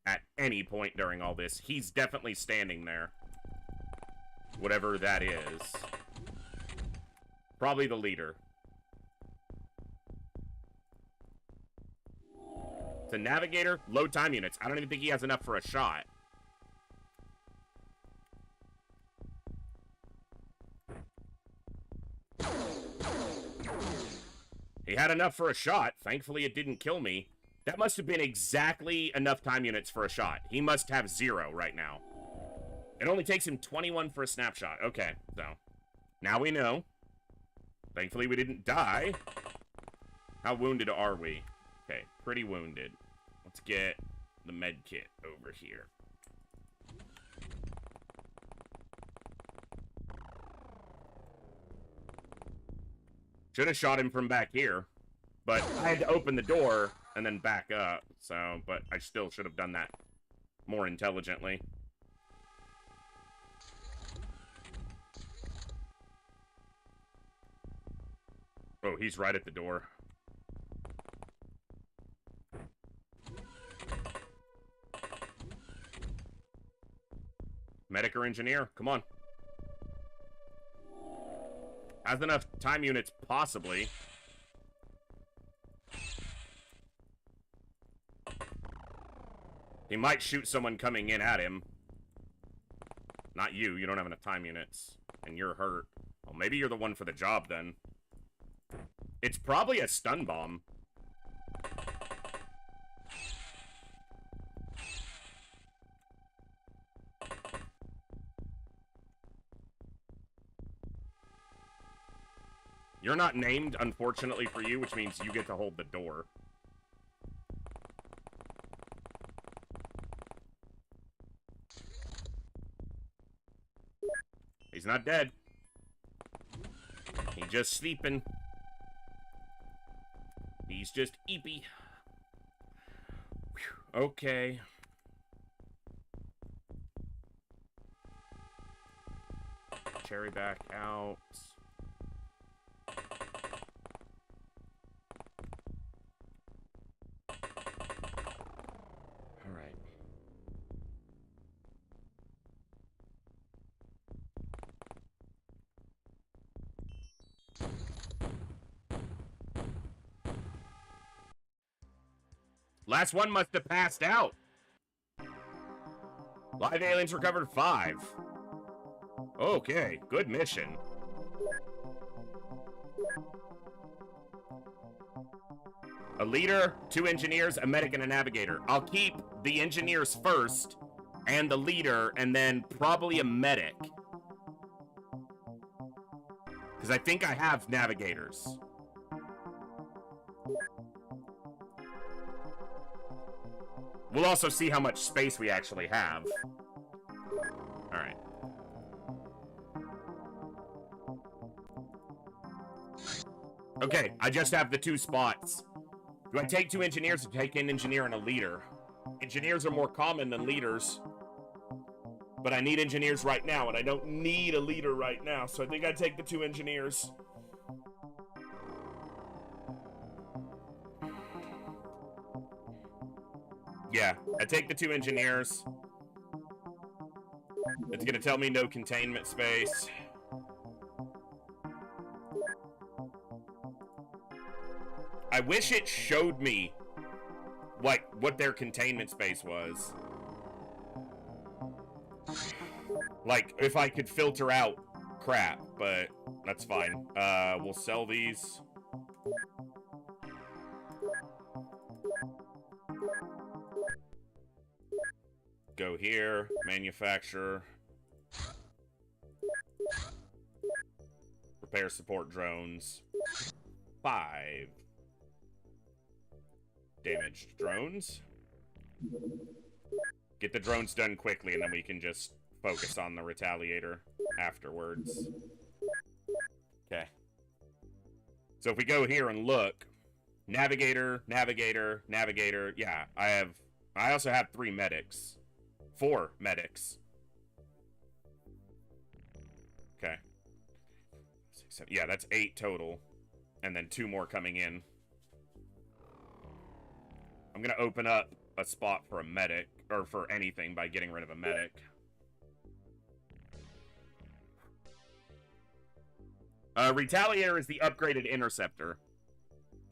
at any point during all this. He's definitely standing there. Whatever that is. Probably the leader. The navigator, low time units. I don't even think he has enough for a shot. He had enough for a shot. Thankfully, it didn't kill me. That must have been exactly enough time units for a shot. He must have 0 right now. It only takes him 21 for a snapshot. Okay, so now we know. Thankfully, we didn't die. How wounded are we? Okay, pretty wounded. Let's get the med kit over here. Should have shot him from back here, but I had to open the door and then back up, so, but I still should have done that more intelligently. Oh, he's right at the door. Medic or engineer, come on. Has enough time units, possibly. He might shoot someone coming in at him. Not you, you don't have enough time units. And you're hurt. Well, maybe you're the one for the job, then. It's probably a stun bomb. You're not named, unfortunately for you, which means you get to hold the door. He's not dead. He's just sleeping. He's just eepy. Whew. Okay. Cherry back out. Last one must have passed out. Live aliens recovered 5. Okay, good mission. A leader, 2 engineers, a medic, and a navigator. I'll keep the engineers first, and the leader, and then probably a medic. Because I think I have navigators. We'll also see how much space we actually have. Alright. Okay, I just have the 2 spots. Do I take 2 engineers or take an engineer and a leader? Engineers are more common than leaders. But I need engineers right now, and I don't need a leader right now, so I think I'd take the 2 engineers. Yeah, I take the 2 engineers. It's gonna tell me no containment space. I wish it showed me, like, what their containment space was. Like, if I could filter out crap, but that's fine. We'll sell these. Go here, manufacture. Repair support drones. 5. Damaged drones. Get the drones done quickly, and then we can just focus on the Retaliator afterwards. Okay. So if we go here and look, Navigator, Navigator, Navigator. Yeah, I also have 3 medics. 4 medics. Okay. 6, 7. Yeah, that's 8 total. And then 2 more coming in. I'm gonna open up a spot for a medic, or for anything, by getting rid of a medic. Retaliator is the upgraded Interceptor.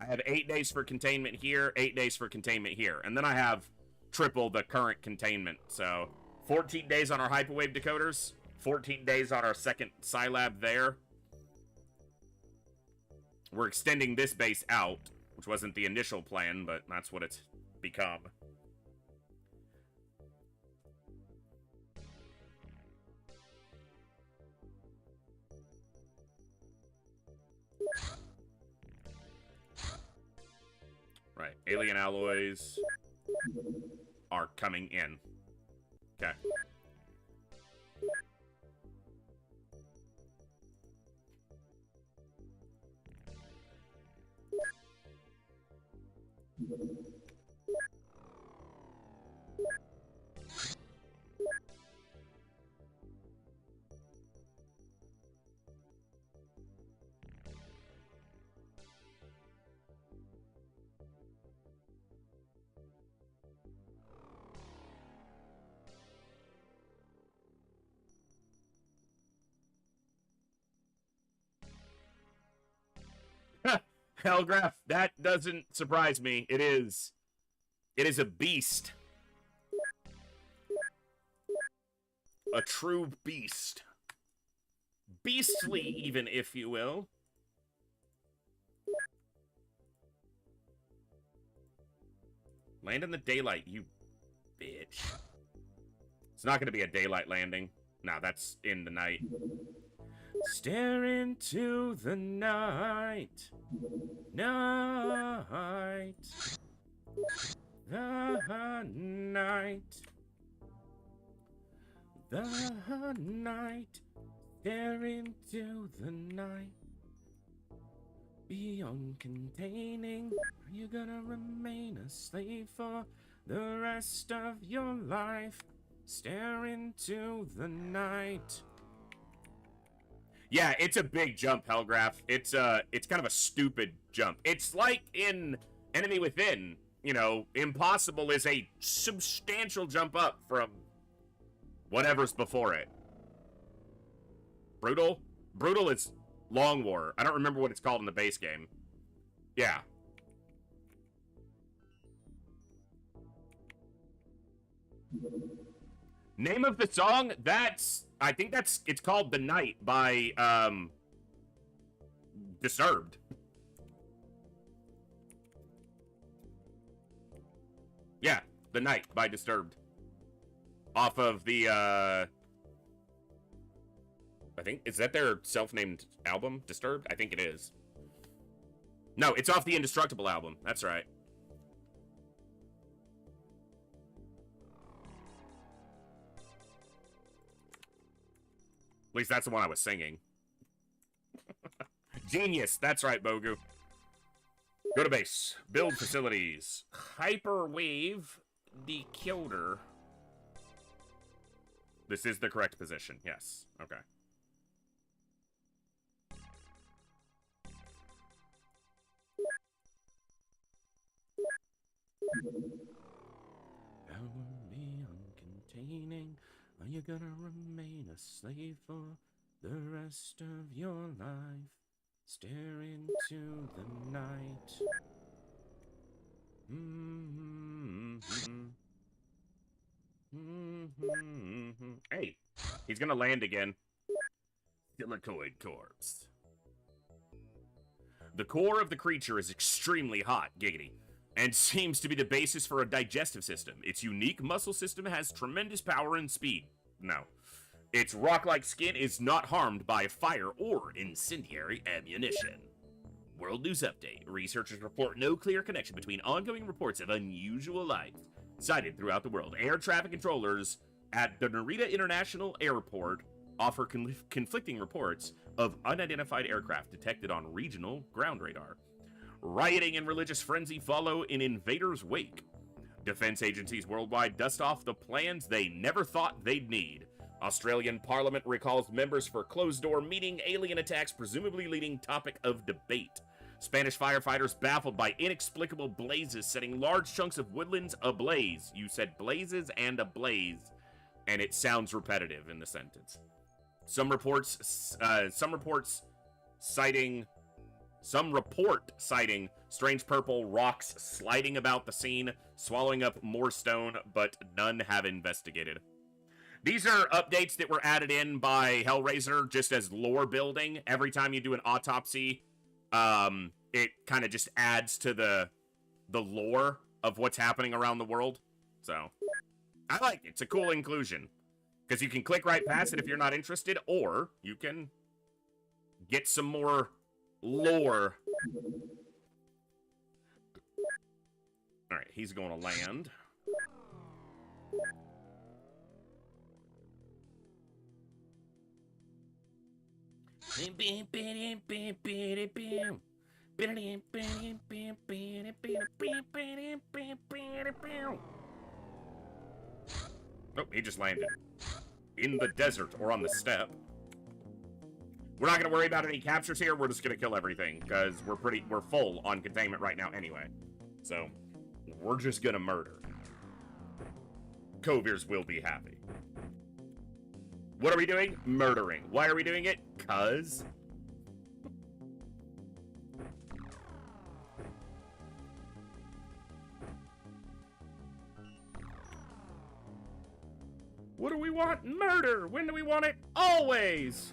I have 8 days for containment here, 8 days for containment here. And then I have triple the current containment. So, 14 days on our Hyperwave decoders, 14 days on our second Scilab there. We're extending this base out, which wasn't the initial plan, but that's what it's become. Right, alien alloys are coming in. Okay. Hellgraph, that doesn't surprise me. It is a beast. A true beast. Beastly, even, if you will. Land in the daylight, you bitch. It's not going to be a daylight landing. No, that's in the night. Stare into the night. Night. The night. The night. Stare into the night. Beyond containing, are you gonna remain a slave for the rest of your life? Stare into the night. Yeah, it's a big jump, Hellgraph. It's kind of a stupid jump. It's like in Enemy Within, you know, Impossible is a substantial jump up from whatever's before it. Brutal? Brutal is Long War. I don't remember what it's called in the base game. Yeah. Name of the song? I think it's called The Night by, Disturbed. Yeah, The Night by Disturbed. Off of the, I think, is that their self-named album, Disturbed? I think it is. No, it's off the Indestructible album. That's right. At least that's the one I was singing. Genius. That's right, Bogu. Go to base. Build facilities. Hyperwave decoder. This is the correct position. Yes. Okay. Beyond containing. Are you gonna remain a slave for the rest of your life? Stare into the night. Hey, he's gonna land again. Silicoid corpse. The core of the creature is extremely hot, giggity, and seems to be the basis for a digestive system. Its unique muscle system has tremendous power and speed. No. Its rock-like skin is not harmed by fire or incendiary ammunition. World News Update. Researchers report no clear connection between ongoing reports of unusual life cited throughout the world. Air traffic controllers at the Narita International Airport offer conflicting reports of unidentified aircraft detected on regional ground radar. Rioting and religious frenzy follow in invaders' wake. Defense agencies worldwide dust off the plans they never thought they'd need. Australian Parliament recalls members for closed-door meeting. Alien attacks presumably leading topic of debate. Spanish firefighters baffled by inexplicable blazes setting large chunks of woodlands ablaze. You said blazes and ablaze, and it sounds repetitive in the sentence. Some report citing strange purple rocks sliding about the scene, swallowing up more stone, but none have investigated. These are updates that were added in by Hellraiser just as lore building. Every time you do an autopsy, it kind of just adds to the lore of what's happening around the world. So, I like it. It's a cool inclusion. Because you can click right past it if you're not interested, or you can get some more lore. Alright, he's going to land. Nope, he just landed. In the desert, or on the steppe. We're not going to worry about any captures here, we're just going to kill everything, because we're full on containment right now anyway. So, we're just going to murder. Coviers will be happy. What are we doing? Murdering. Why are we doing it? 'Cause... What do we want? Murder! When do we want it? Always!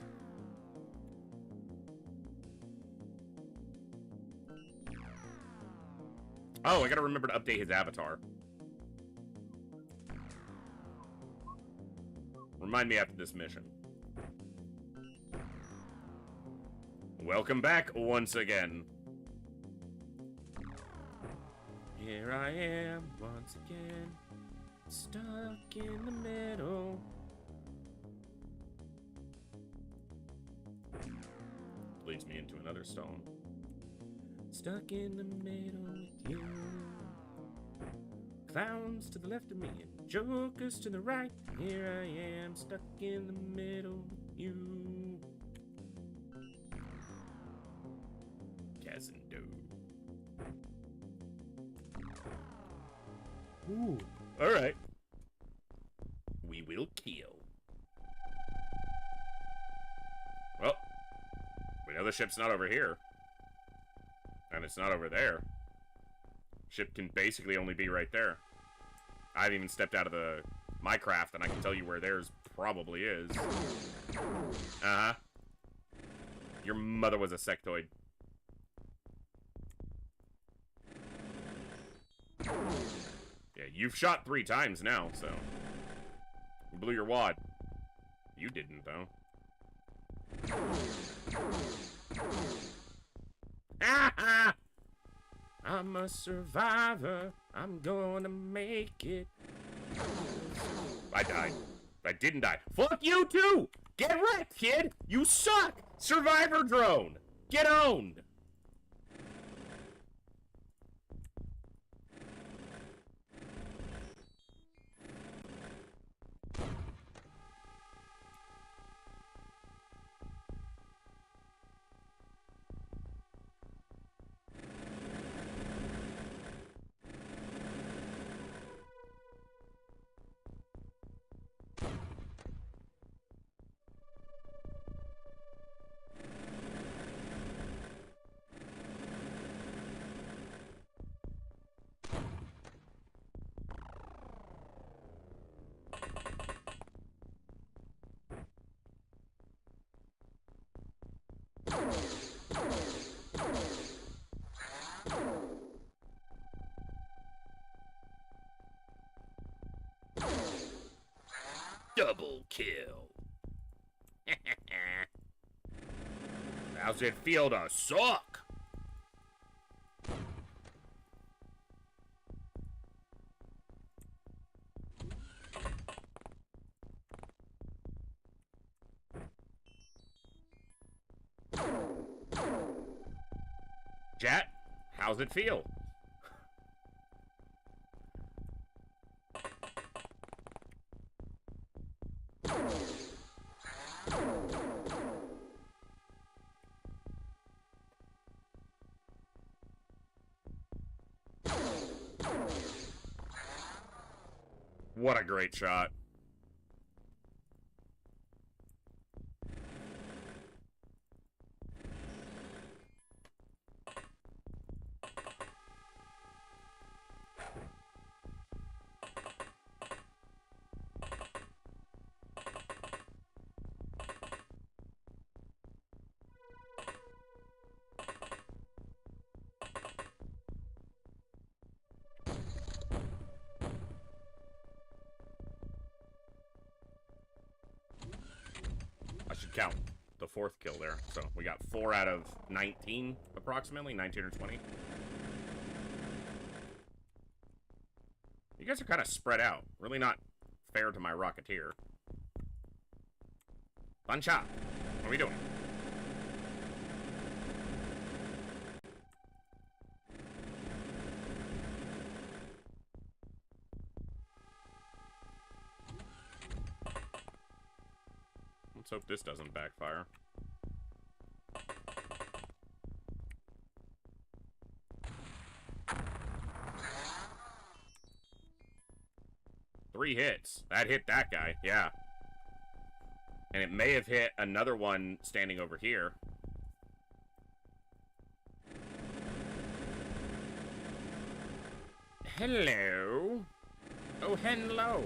Oh, I gotta remember to update his avatar. Remind me after this mission. Welcome back once again. Here I am once again. Stuck in the middle. Leads me into another stone. Stuck in the middle with you. Clowns to the left of me and jokers to the right. Here I am, stuck in the middle with you. Cassindo. Ooh, alright. We will kill. Well, we know the ship's not over here. And it's not over there. Ship can basically only be right there. I haven't even stepped out of my craft, and I can tell you where theirs probably is. Uh-huh. Your mother was a sectoid. Yeah, you've shot 3 times now, so... You blew your wad. You didn't, though. Ah! I'm a survivor. I'm gonna make it. I died. I didn't die. Fuck you, too! Get wrecked, kid! You suck! Survivor drone! Get owned! Double kill. How's it feel to suck? Chat, how's it feel? What a great shot. I should count the fourth kill there. So we got 4 out of 19, approximately. 19 or 20. You guys are kind of spread out. Really not fair to my Rocketeer. Fun shot. What are we doing? Let's hope this doesn't backfire. Three hits. That hit that guy, yeah. And it may have hit another one standing over here. Hello. Oh, hello.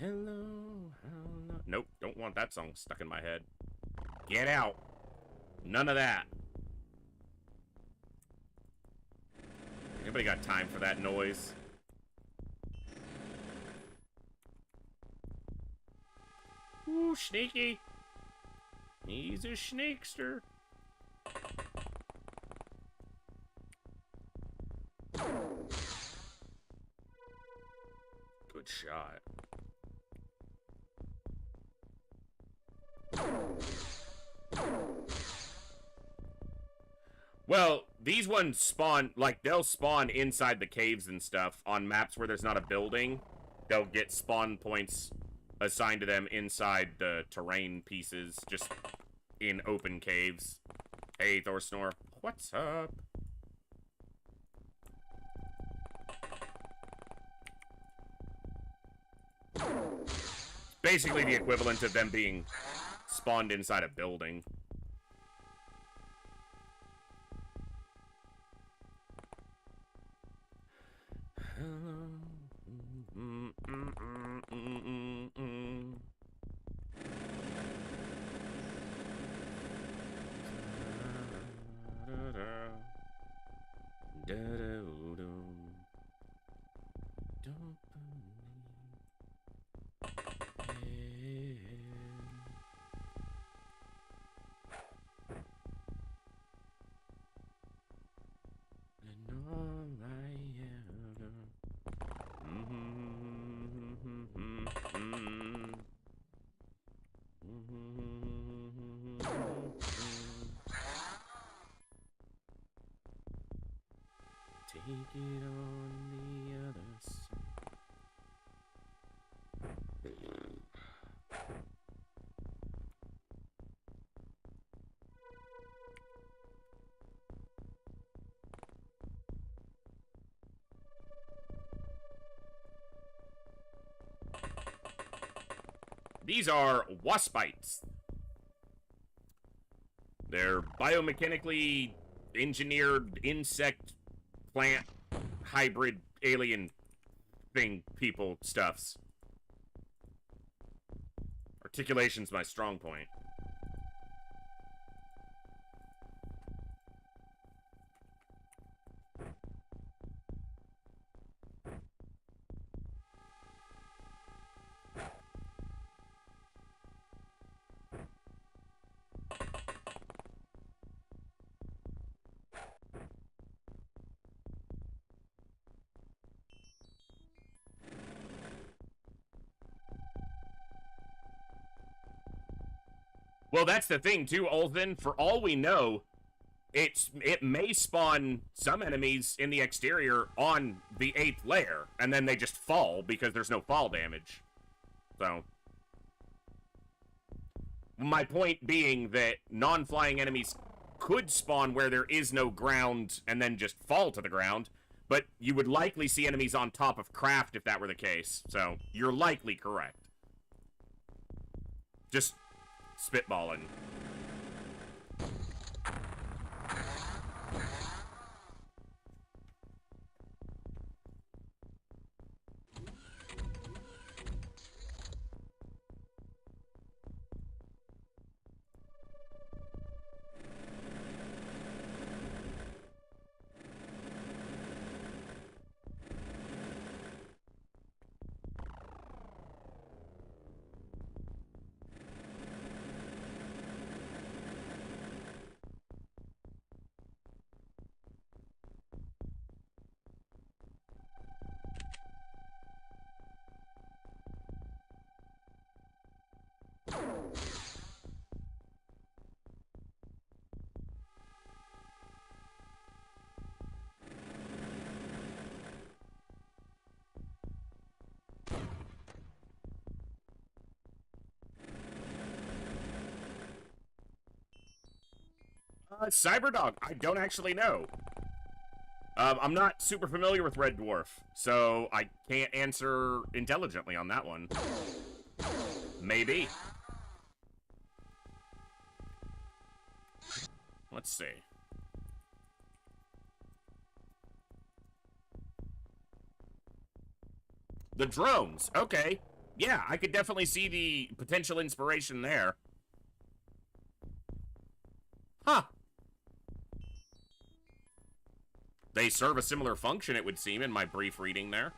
Hello. Nope, don't want that song stuck in my head. Get out. None of that. Anybody got time for that noise? Ooh, sneaky. He's a snakester. Good shot. Well, these ones spawn, like, they'll spawn inside the caves and stuff on maps where there's not a building. They'll get spawn points assigned to them inside the terrain pieces, just in open caves. Hey, Thorsnor. What's up? Basically the equivalent of them being spawned inside a building. Take it on the other side. These are waspites. They're biomechanically engineered insect plant hybrid alien thing people stuffs. Articulation's my strong point. Well, that's the thing, too, Olthen. For all we know, it may spawn some enemies in the exterior on the 8th layer, and then they just fall because there's no fall damage. So, my point being that non-flying enemies could spawn where there is no ground and then just fall to the ground, but you would likely see enemies on top of craft if that were the case. So, you're likely correct. Just spitballing. Cyberdog, I don't actually know. I'm not super familiar with Red Dwarf, so I can't answer intelligently on that one. Maybe. Let's see. The drones, okay. Yeah, I could definitely see the potential inspiration there. Huh. They serve a similar function, it would seem, in my brief reading there.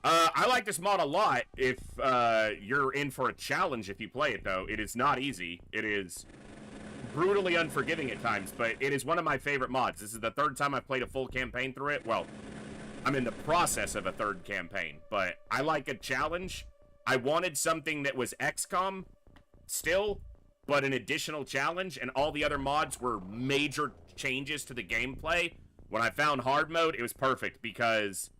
I like this mod a lot if you're in for a challenge if you play it, though. It is not easy. It is brutally unforgiving at times, but it is one of my favorite mods. This is the 3rd time I've played a full campaign through it. Well, I'm in the process of a 3rd campaign, but I like a challenge. I wanted something that was XCOM still, but an additional challenge, and all the other mods were major changes to the gameplay. When I found hard mode, it was perfect because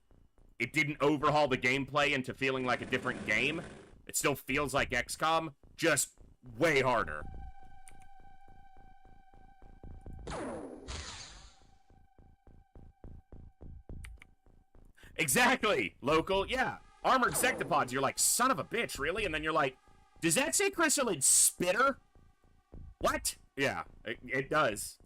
it didn't overhaul the gameplay into feeling like a different game. It still feels like XCOM, just way harder. Exactly, local, yeah. Armored sectopods, you're like, son of a bitch, really? And then you're like, does that say Chrysalid Spitter? What? Yeah, it does.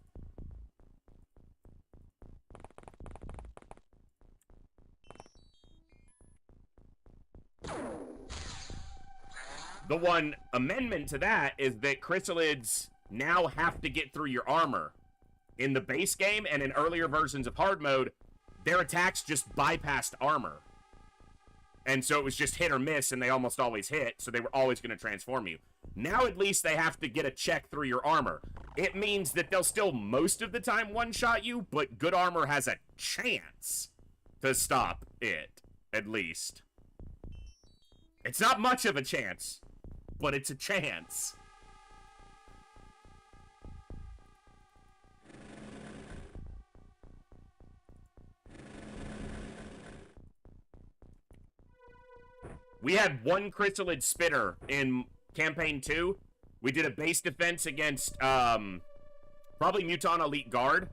The one amendment to that is that chrysalids now have to get through your armor. In the base game and in earlier versions of hard mode, their attacks just bypassed armor. And so it was just hit or miss, and they almost always hit, so they were always going to transform you. Now at least they have to get a check through your armor. It means that they'll still most of the time one-shot you, but good armor has a chance to stop it, at least. It's not much of a chance, but it's a chance. We had one Chrysalid Spitter in Campaign 2. We did a base defense against, probably Muton Elite Guard.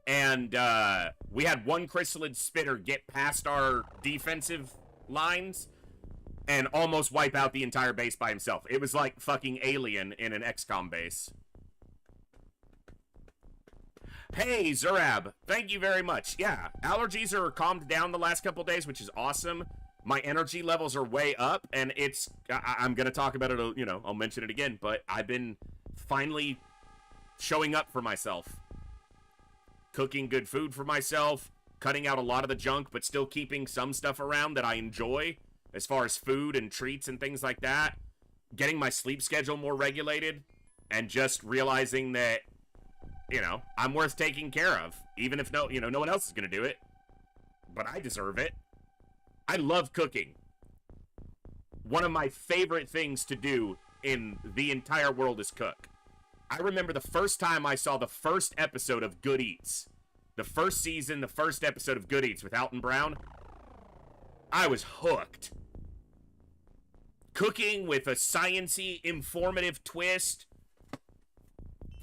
And, we had one Chrysalid Spitter get past our defensive lines and almost wipe out the entire base by himself. It was like fucking Alien in an XCOM base. Hey, Zurab, thank you very much. Yeah, allergies are calmed down the last couple days, which is awesome. My energy levels are way up, and I'm going to talk about it, you know, I'll mention it again, but I've been finally showing up for myself. Cooking good food for myself, cutting out a lot of the junk, but still keeping some stuff around that I enjoy, as far as food and treats and things like that. Getting my sleep schedule more regulated, and just realizing that, you know, I'm worth taking care of, even if no one else is going to do it. But I deserve it. I love cooking. one of my favorite things to do in the entire world is cook. I remember the first time I saw the first episode of Good Eats. The first season, the first episode of Good Eats with Alton Brown. I was hooked. Cooking with a sciencey, informative twist.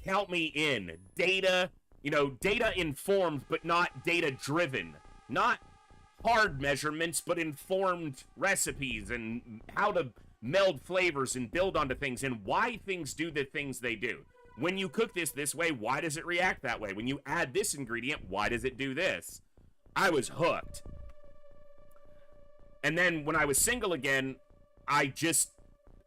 Count me in. Data, data informed, but not data driven. Not hard measurements, but informed recipes and how to meld flavors and build onto things and why things do the things they do. When you cook this way, why does it react that way? When you add this ingredient, why does it do this? I was hooked. And then when I was single again, I just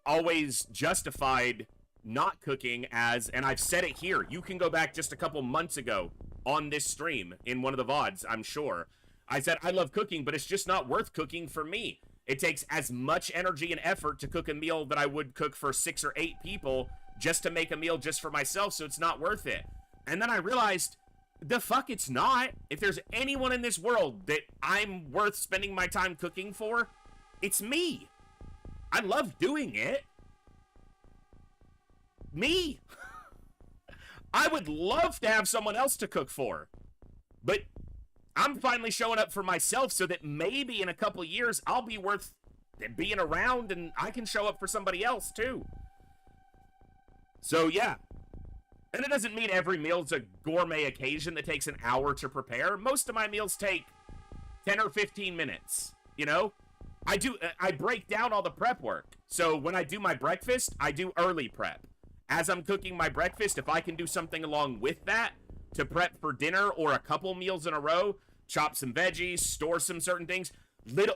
always justified not cooking as, and I've said it here, you can go back just a couple months ago on this stream in one of the VODs, I'm sure. I said, I love cooking, but it's just not worth cooking for me. It takes as much energy and effort to cook a meal that I would cook for 6 or 8 people just to make a meal just for myself, so it's not worth it. And then I realized, the fuck it's not. If there's anyone in this world that I'm worth spending my time cooking for, it's me. I love doing it. Me. I would love to have someone else to cook for. But I'm finally showing up for myself so that maybe in a couple years I'll be worth being around and I can show up for somebody else too. So yeah. And it doesn't mean every meal's a gourmet occasion that takes an hour to prepare. Most of my meals take 10 or 15 minutes, I break down all the prep work. So when I do my breakfast, I do early prep. As I'm cooking my breakfast, if I can do something along with that to prep for dinner or a couple meals in a row, chop some veggies, store some certain things,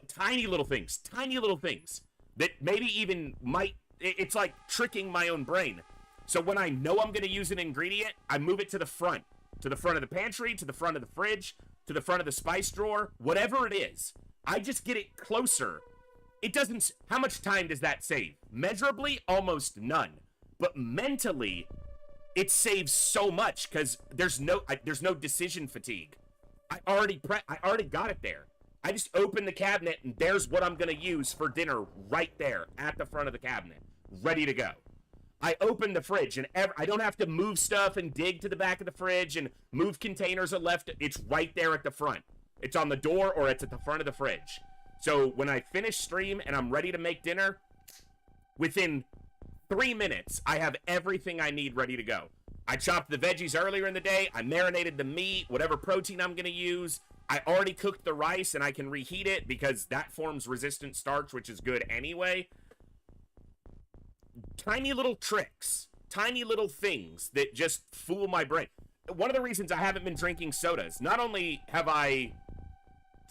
tiny little things that maybe even it's like tricking my own brain. So when I know I'm going to use an ingredient, I move it to the front of the pantry, to the front of the fridge, to the front of the spice drawer, whatever it is. I just get it closer. It doesn't, how much time does that save? Measurably, almost none. But mentally, it saves so much because there's no decision fatigue. I already got it there. I just open the cabinet and there's what I'm going to use for dinner right there at the front of the cabinet, ready to go. I open the fridge and I don't have to move stuff and dig to the back of the fridge and move containers that left. It's right there at the front. It's on the door or it's at the front of the fridge. So when I finish stream and I'm ready to make dinner, within 3 minutes, I have everything I need ready to go. I chopped the veggies earlier in the day. I marinated the meat, whatever protein I'm going to use. I already cooked the rice and I can reheat it because that forms resistant starch, which is good anyway. Tiny little tricks, tiny little things that just fool my brain. One of the reasons I haven't been drinking sodas, not only have I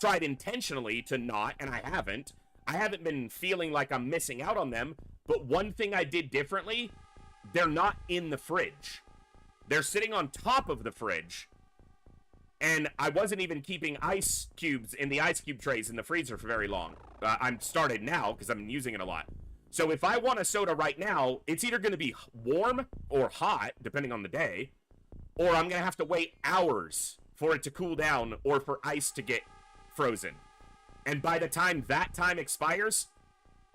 tried intentionally to not, and I haven't been feeling like I'm missing out on them, but one thing I did differently, they're not in the fridge. They're sitting on top of the fridge, and I wasn't even keeping ice cubes in the ice cube trays in the freezer for very long. I'm started now because I'm using it a lot. So if I want a soda right now, it's either going to be warm or hot, depending on the day, or I'm going to have to wait hours for it to cool down or for ice to get frozen. And by the time that time expires,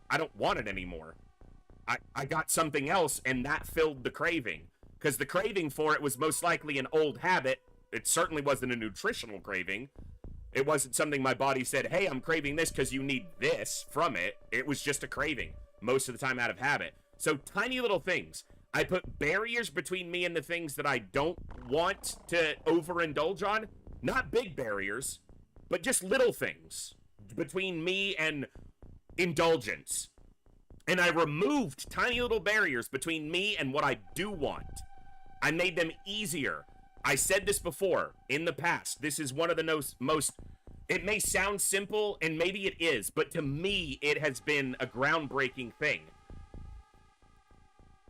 I don't want it anymore. I got something else, and that filled the craving. Because the craving for it was most likely an old habit. It certainly wasn't a nutritional craving. It wasn't something my body said, hey, I'm craving this because you need this from it. It was just a craving, most of the time out of habit. So tiny little things. I put barriers between me and the things that I don't want to overindulge on. Not big barriers, but just little things between me and indulgence. And I removed tiny little barriers between me and what I do want. I made them easier. I said this before, in the past. This is one of the most, it may sound simple, and maybe it is, but to me, it has been a groundbreaking thing.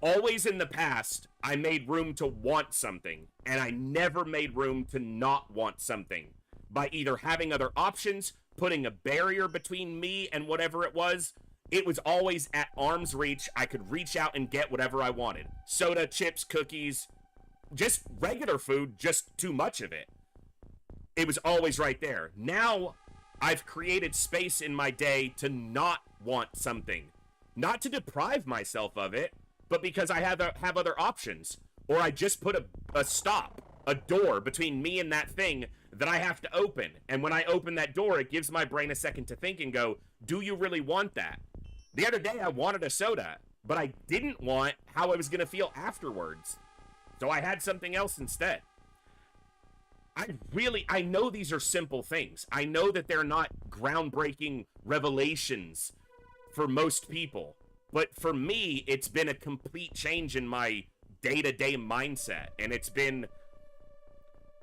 Always in the past, I made room to want something, and I never made room to not want something. By either having other options, putting a barrier between me and whatever it was always at arm's reach. I could reach out and get whatever I wanted. Soda, chips, cookies, just regular food, just too much of it. It was always right there. Now, I've created space in my day to not want something. not to deprive myself of it, but because I have other options. Or I just put a door between me and that thing that I have to open. And when I open that door, it gives my brain a second to think and go, do you really want that? The other day, I wanted a soda, but I didn't want how I was going to feel afterwards. So I had something else instead. I know these are simple things. I know that they're not groundbreaking revelations for most people. But for me, it's been a complete change in my day-to-day mindset. And it's been,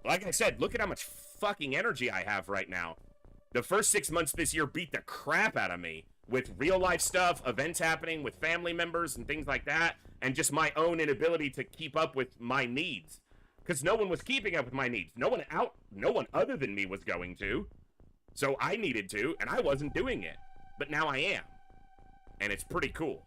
like I said, look at how much fucking energy I have right now. The first 6 months this year beat the crap out of me with real-life stuff, events happening with family members and things like that, and just my own inability to keep up with my needs. Because no one was keeping up with my needs. No one other than me was going to. So I needed to, and I wasn't doing it. But now I am. And it's pretty cool.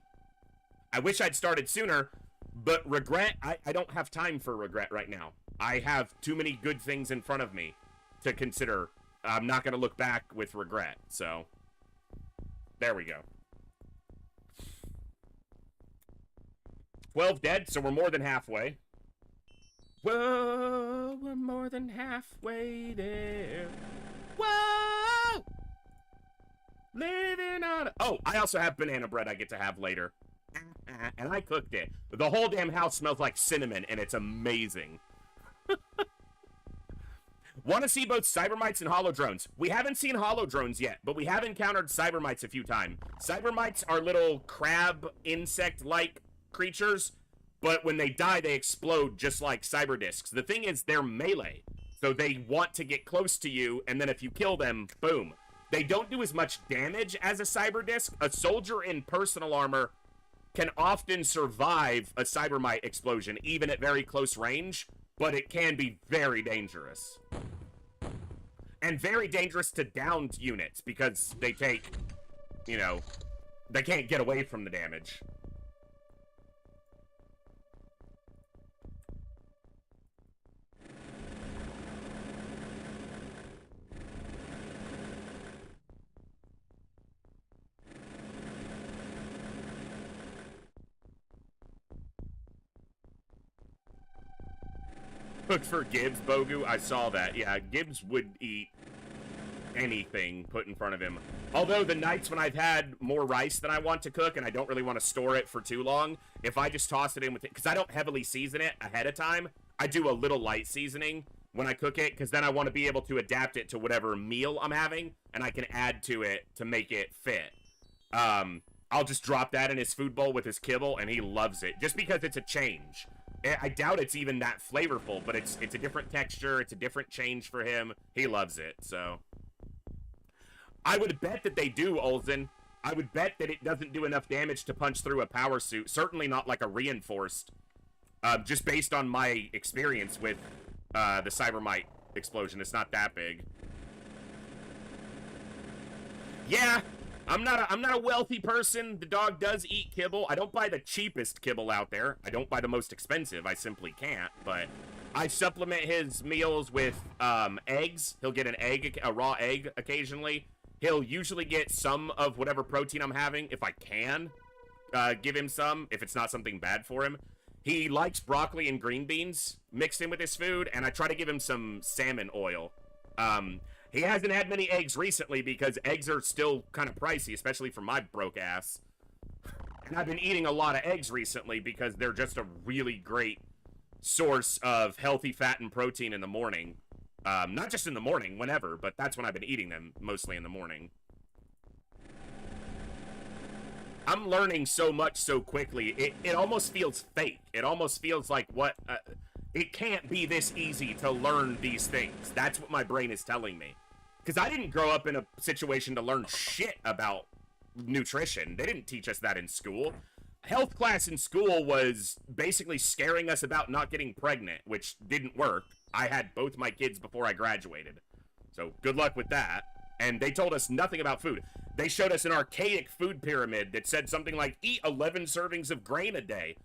I wish I'd started sooner, but regret, I don't have time for regret right now. I have too many good things in front of me to consider. I'm not going to look back with regret. So, there we go. 12 dead, so we're more than halfway. Whoa, we're more than halfway there. Whoa! Living on... Oh, I also have banana bread I get to have later. And I cooked it. The whole damn house smells like cinnamon, and it's amazing. Want to see both cybermites and holodrones. We haven't seen holodrones yet, but we have encountered cybermites a few times. Cybermites are little crab insect-like creatures, but when they die, they explode just like cyber discs. The thing is, they're melee, so they want to get close to you, and then if you kill them, boom. They don't do as much damage as a cyber disc. A soldier in personal armor can often survive a cybermite explosion, even at very close range, but it can be very dangerous. And very dangerous to downed units, because they take, you know, they can't get away from the damage. Cooked for Gibbs, Bogu. I saw that. Yeah, Gibbs would eat anything put in front of him. Although the nights when I've had more rice than I want to cook and I don't really want to store it for too long, if I just toss it in with it, because I don't heavily season it ahead of time, I do a little light seasoning when I cook it, because then I want to be able to adapt it to whatever meal I'm having, and I can add to it to make it fit. I'll just drop that in his food bowl with his kibble, and he loves it, just because it's a change. I doubt it's even that flavorful, but it's a different texture. It's a different change for him. He loves it, so. I would bet that they do, Olsen. I would bet that it doesn't do enough damage to punch through a power suit. Certainly not like a reinforced. Just based on my experience with the Cybermite explosion. It's not that big. Yeah. I'm not a wealthy person. The dog does eat kibble. I don't buy the cheapest kibble out there. I don't buy the most expensive. I simply can't. But I supplement his meals with eggs. He'll get a raw egg occasionally. He'll usually get some of whatever protein I'm having if I can give him some, if it's not something bad for him. He likes broccoli and green beans mixed in with his food, and I try to give him some salmon oil. He hasn't had many eggs recently because eggs are still kind of pricey, especially for my broke ass. And I've been eating a lot of eggs recently because they're just a really great source of healthy fat and protein in the morning. Not just in the morning, whenever, but that's when I've been eating them, mostly in the morning. I'm learning so much so quickly, it almost feels fake. It almost feels like what... it can't be this easy to learn these things. That's what my brain is telling me. Because I didn't grow up in a situation to learn shit about nutrition. They didn't teach us that in school. Health class in school was basically scaring us about not getting pregnant, which didn't work. I had both my kids before I graduated. So good luck with that. And they told us nothing about food. They showed us an archaic food pyramid that said something like, eat 11 servings of grain a day.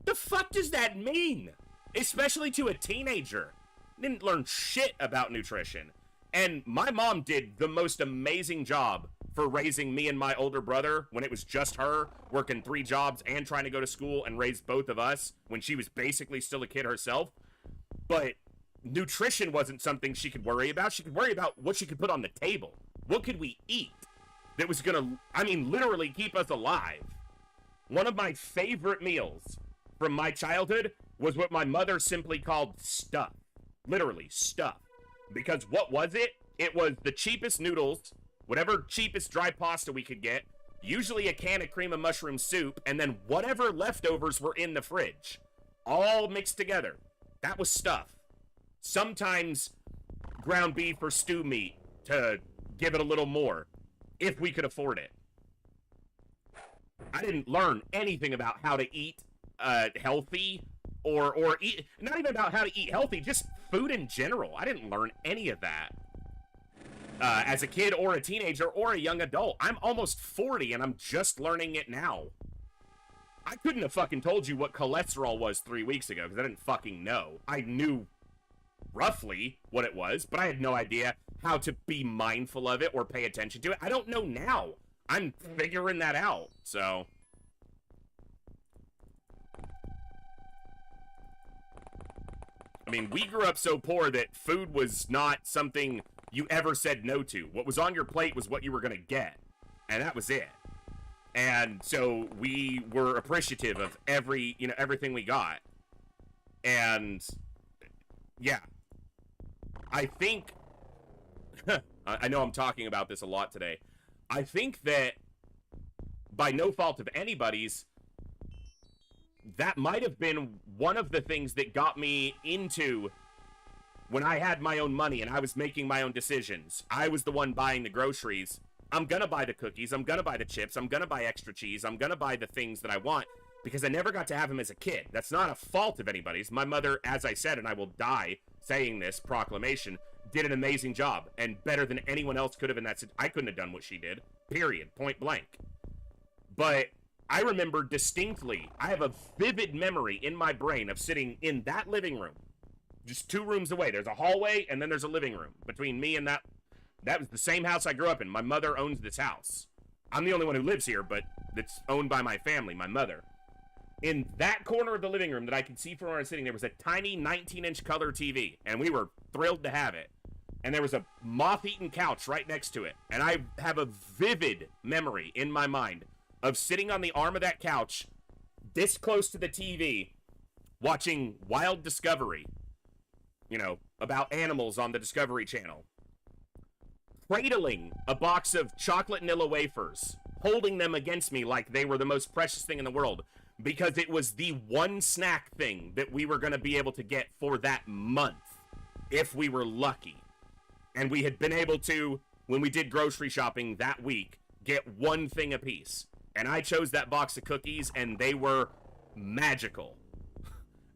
The fuck does that mean? Especially to a teenager. Didn't learn shit about nutrition. And my mom did the most amazing job for raising me and my older brother when it was just her working 3 jobs and trying to go to school and raise both of us when she was basically still a kid herself. But nutrition wasn't something she could worry about. She could worry about what she could put on the table. What could we eat that was gonna, literally keep us alive? One of my favorite meals from my childhood was what my mother simply called stuff. Literally, stuff. Because what was it? It was the cheapest noodles, whatever cheapest dry pasta we could get, usually a can of cream of mushroom soup, and then whatever leftovers were in the fridge. All mixed together. That was stuff. Sometimes ground beef or stew meat to give it a little more, if we could afford it. I didn't learn anything about how to eat healthy or eat, not even about how to eat healthy, just food in general. I didn't learn any of that as a kid or a teenager or a young adult. I'm almost 40 and I'm just learning it now. I couldn't have fucking told you what cholesterol was 3 weeks ago because I didn't fucking know. I knew roughly what it was, but I had no idea how to be mindful of it or pay attention to it. I don't know now. I'm figuring that out, so. I mean, we grew up so poor that food was not something you ever said no to. What was on your plate was what you were going to get, and that was it. And so we were appreciative of everything we got. And yeah, I think, I know I'm talking about this a lot today. I think that by no fault of anybody's, that might have been one of the things that got me into when I had my own money and I was making my own decisions. I was the one buying the groceries. I'm gonna buy the cookies, I'm gonna buy the chips, I'm gonna buy extra cheese, I'm gonna buy the things that I want because I never got to have them as a kid. That's not a fault of anybody's. My mother, as I said, and I will die saying this proclamation, did an amazing job and better than anyone else could have in that. I couldn't have done what she did, period, point blank. But I remember distinctly, I have a vivid memory in my brain of sitting in that living room, just 2 rooms away. There's a hallway and then there's a living room between me and that. That was the same house I grew up in. My mother owns this house. I'm the only one who lives here, but it's owned by my family, my mother. In that corner of the living room that I could see from where I was sitting, there was a tiny 19-inch color TV, and we were thrilled to have it. And there was a moth-eaten couch right next to it. And I have a vivid memory in my mind of sitting on the arm of that couch, this close to the TV, watching Wild Discovery, about animals on the Discovery Channel. Cradling a box of chocolate Nilla wafers, holding them against me like they were the most precious thing in the world, because it was the one snack thing that we were going to be able to get for that month, if we were lucky. And we had been able to, when we did grocery shopping that week, get one thing apiece. And I chose that box of cookies, and they were magical.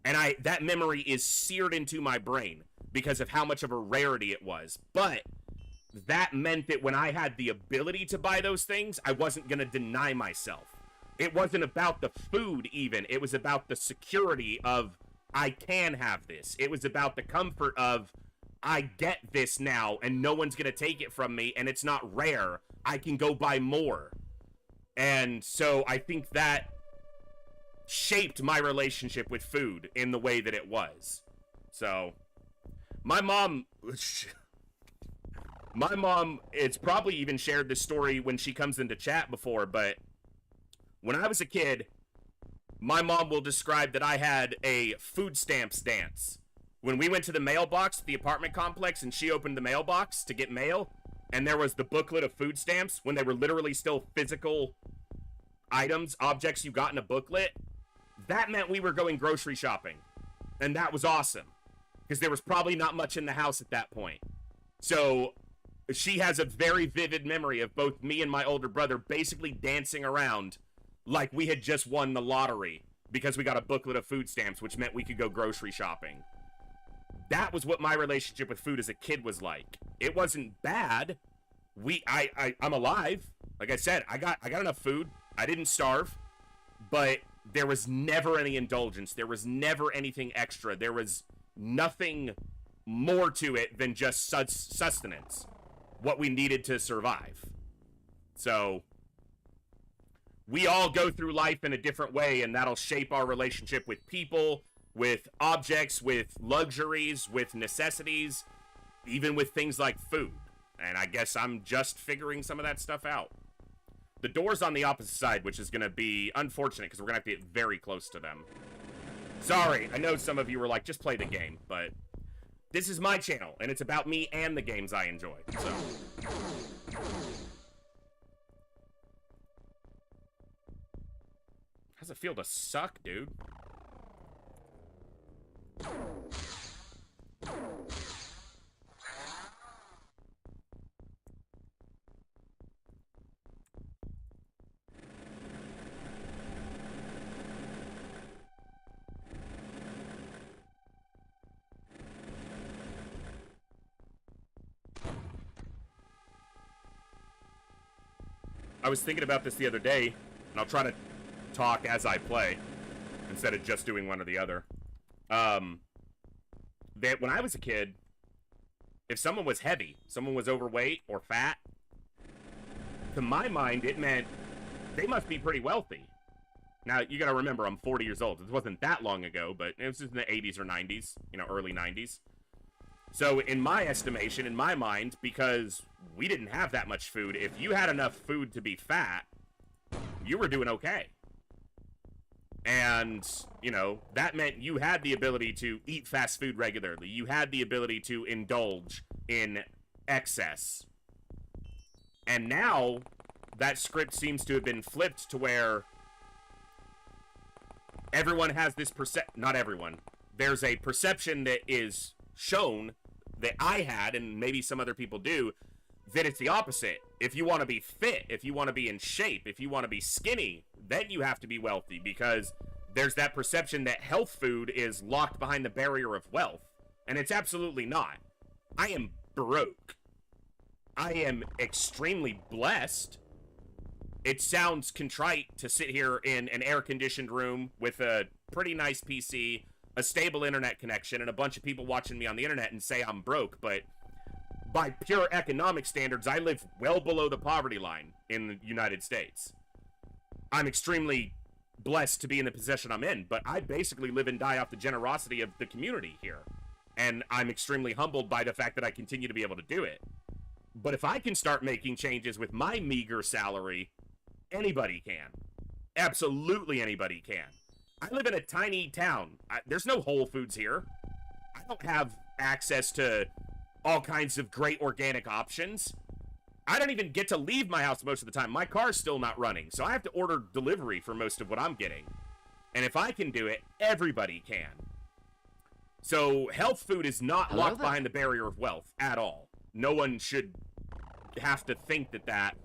And that memory is seared into my brain because of how much of a rarity it was. But that meant that when I had the ability to buy those things, I wasn't going to deny myself. It wasn't about the food even. It was about the security of, I can have this. It was about the comfort of, I get this now and no one's going to take it from me and it's not rare. I can go buy more. And so I think that shaped my relationship with food in the way that it was. So my mom, it's probably even shared this story when she comes into chat before, but when I was a kid, my mom will describe that I had a food stamps dance. When we went to the mailbox at the apartment complex and she opened the mailbox to get mail, and there was the booklet of food stamps when they were literally still physical items, objects you got in a booklet, that meant we were going grocery shopping. And that was awesome, because there was probably not much in the house at that point. So she has a very vivid memory of both me and my older brother basically dancing around like we had just won the lottery because we got a booklet of food stamps, which meant we could go grocery shopping. That was what my relationship with food as a kid was like. It wasn't bad. I'm alive. Like I said, I got enough food. I didn't starve, but there was never any indulgence. There was never anything extra. There was nothing more to it than just sustenance, what we needed to survive. So we all go through life in a different way, and that'll shape our relationship with people, with objects, with luxuries, with necessities, even with things like food. And I guess I'm just figuring some of that stuff out. The door's on the opposite side, which is going to be unfortunate because we're going to have to get very close to them. Sorry, I know some of you were like, just play the game, but this is my channel, and it's about me and the games I enjoy, so. How's it feel to suck, dude? I was thinking about this the other day, and I'll try to talk as I play instead of just doing one or the other. That when I was a kid, if someone was heavy, someone was overweight or fat, to my mind, it meant they must be pretty wealthy. Now, you gotta remember, I'm 40 years old. It wasn't that long ago, but it was just in the 80s or 90s, you know, early 90s. So, in my estimation, in my mind, because we didn't have that much food, if you had enough food to be fat, you were doing okay. And, you know, that meant you had the ability to eat fast food regularly. You had the ability to indulge in excess. And now, that script seems to have been flipped to where everyone has this not everyone. There's a perception that is shown that I had, and maybe some other people do, that it's the opposite. If you want to be fit, if you want to be in shape, if you want to be skinny, then you have to be wealthy, because there's that perception that health food is locked behind the barrier of wealth. And it's absolutely not. I am broke. I am extremely blessed. It sounds contrite to sit here in an air-conditioned room with a pretty nice PC, a stable internet connection, and a bunch of people watching me on the internet and say I'm broke, but by pure economic standards, I live well below the poverty line in the United States. I'm extremely blessed to be in the position I'm in, but I basically live and die off the generosity of the community here. And I'm extremely humbled by the fact that I continue to be able to do it. But if I can start making changes with my meager salary, anybody can. Absolutely anybody can. I live in a tiny town. There's no Whole Foods here. I don't have access to all kinds of great organic options. I don't even get to leave my house most of the time. My car's still not running, so I have to order delivery for most of what I'm getting. And if I can do it, everybody can. So health food is not locked behind the barrier of wealth at all. No one should have to think that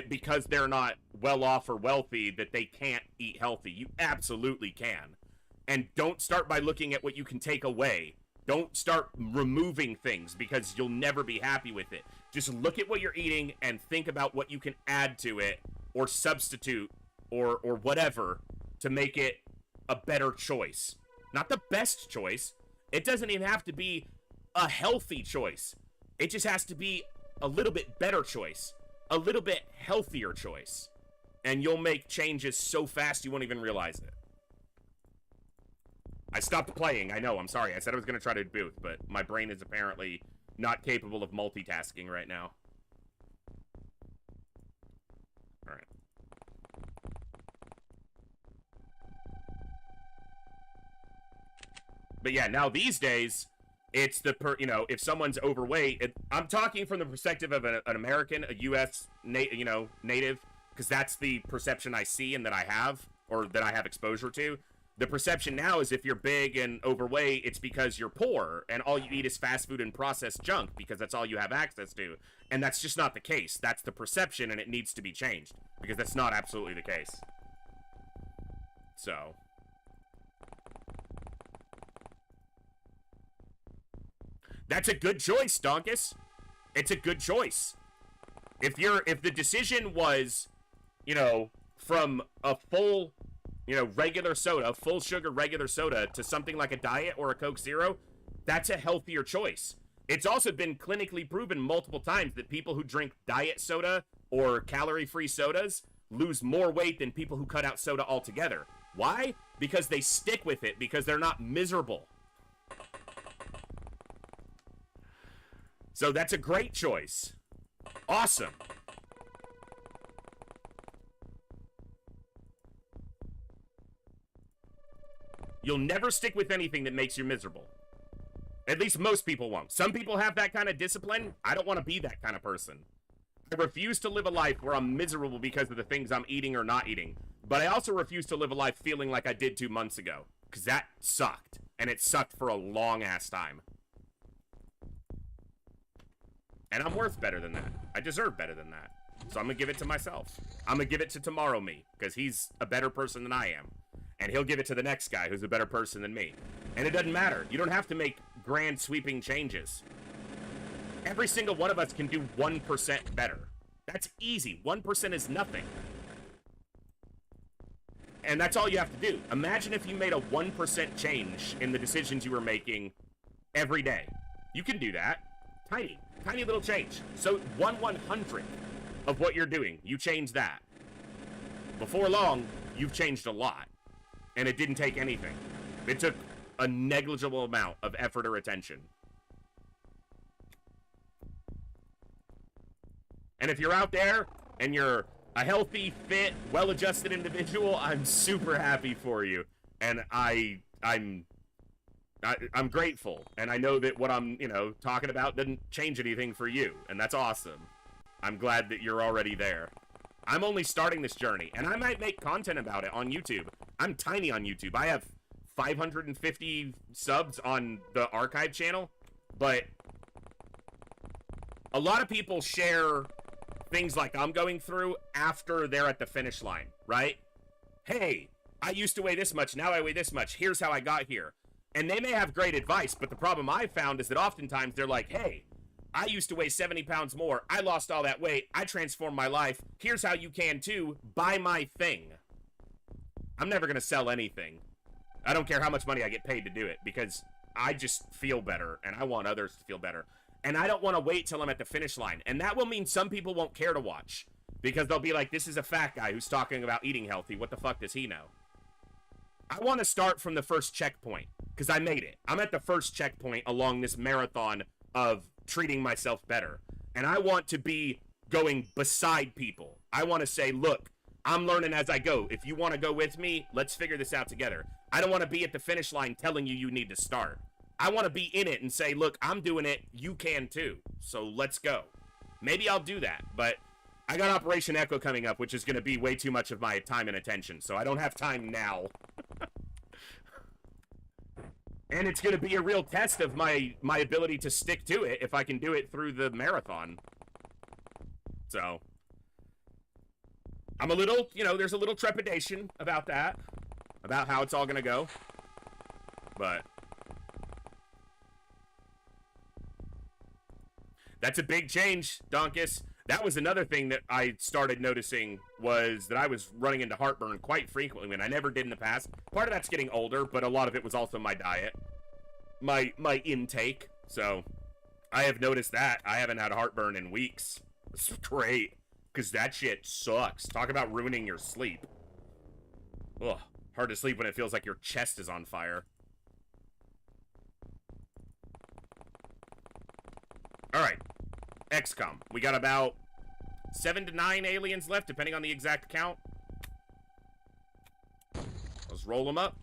because they're not well off or wealthy that they can't eat healthy. You absolutely can. And don't start by looking at what you can take away. Don't start removing things, because you'll never be happy with it. Just look at what you're eating and think about what you can add to it or substitute or whatever to make it a better choice. Not the best choice. It doesn't even have to be a healthy choice. It just has to be a little bit better choice. A little bit healthier choice. And you'll make changes so fast you won't even realize it. I stopped playing, I know, I'm sorry. I said I was going to try to boot, but my brain is apparently not capable of multitasking right now. Alright. But yeah, now these days, it's the, if someone's overweight, I'm talking from the perspective of an American, a U.S. native, because that's the perception I see and that I have, or that I have exposure to. The perception now is if you're big and overweight, it's because you're poor, and all you eat is fast food and processed junk, because that's all you have access to. And that's just not the case. That's the perception, and it needs to be changed, because that's not absolutely the case. So. That's a good choice, Donkus. It's a good choice. If the decision was, from a full, regular soda, full sugar regular soda, to something like a diet or a Coke Zero, that's a healthier choice. It's also been clinically proven multiple times that people who drink diet soda or calorie-free sodas lose more weight than people who cut out soda altogether. Why? Because they stick with it, because they're not miserable. So that's a great choice. Awesome. You'll never stick with anything that makes you miserable. At least most people won't. Some people have that kind of discipline. I don't want to be that kind of person. I refuse to live a life where I'm miserable because of the things I'm eating or not eating. But I also refuse to live a life feeling like I did 2 months ago. Because that sucked. And it sucked for a long-ass time. And I'm worth better than that. I deserve better than that. So I'm going to give it to myself. I'm going to give it to tomorrow me. Because he's a better person than I am. And he'll give it to the next guy who's a better person than me. And it doesn't matter. You don't have to make grand sweeping changes. Every single one of us can do 1% better. That's easy. 1% is nothing. And that's all you have to do. Imagine if you made a 1% change in the decisions you were making every day. You can do that. Tiny. Tiny little change. So 1/100th of what you're doing, you change that. Before long, you've changed a lot. And it didn't take anything. It took a negligible amount of effort or attention. And if you're out there and you're a healthy, fit, well-adjusted individual, I'm super happy for you. And I'm grateful. And I know that what I'm, talking about doesn't change anything for you. And that's awesome. I'm glad that you're already there. I'm only starting this journey, and I might make content about it on YouTube. I'm tiny on YouTube. I have 550 subs on the archive channel, but a lot of people share things like I'm going through after they're at the finish line, right? Hey, I used to weigh this much, now I weigh this much, here's how I got here. And they may have great advice, but the problem I've found is that oftentimes they're like, hey, I used to weigh 70 pounds more. I lost all that weight. I transformed my life. Here's how you can too. Buy my thing. I'm never going to sell anything. I don't care how much money I get paid to do it because I just feel better and I want others to feel better. And I don't want to wait till I'm at the finish line. And that will mean some people won't care to watch because they'll be like, this is a fat guy who's talking about eating healthy. What the fuck does he know? I want to start from the first checkpoint because I made it. I'm at the first checkpoint along this marathon of treating myself better. And I want to be going beside people. I want to say, look, I'm learning as I go. If you want to go with me, let's figure this out together. I don't want to be at the finish line telling you need to start. I want to be in it and say, look, I'm doing it. You can too. So let's go. Maybe I'll do that. But I got Operation Echo coming up, which is going to be way too much of my time and attention. So I don't have time now. And it's going to be a real test of my ability to stick to it if I can do it through the marathon. So, I'm a little, there's a little trepidation about that. About how it's all going to go. But that's a big change, Donkus. That was another thing that I started noticing was that I was running into heartburn quite frequently when I never did in the past. Part of that's getting older, but a lot of it was also my diet, my intake. So I have noticed that. I haven't had heartburn in weeks. It's great, because that shit sucks. Talk about ruining your sleep. Ugh, hard to sleep when it feels like your chest is on fire. All right. XCOM. We got about 7 to 9 aliens left, depending on the exact count. Let's roll them up.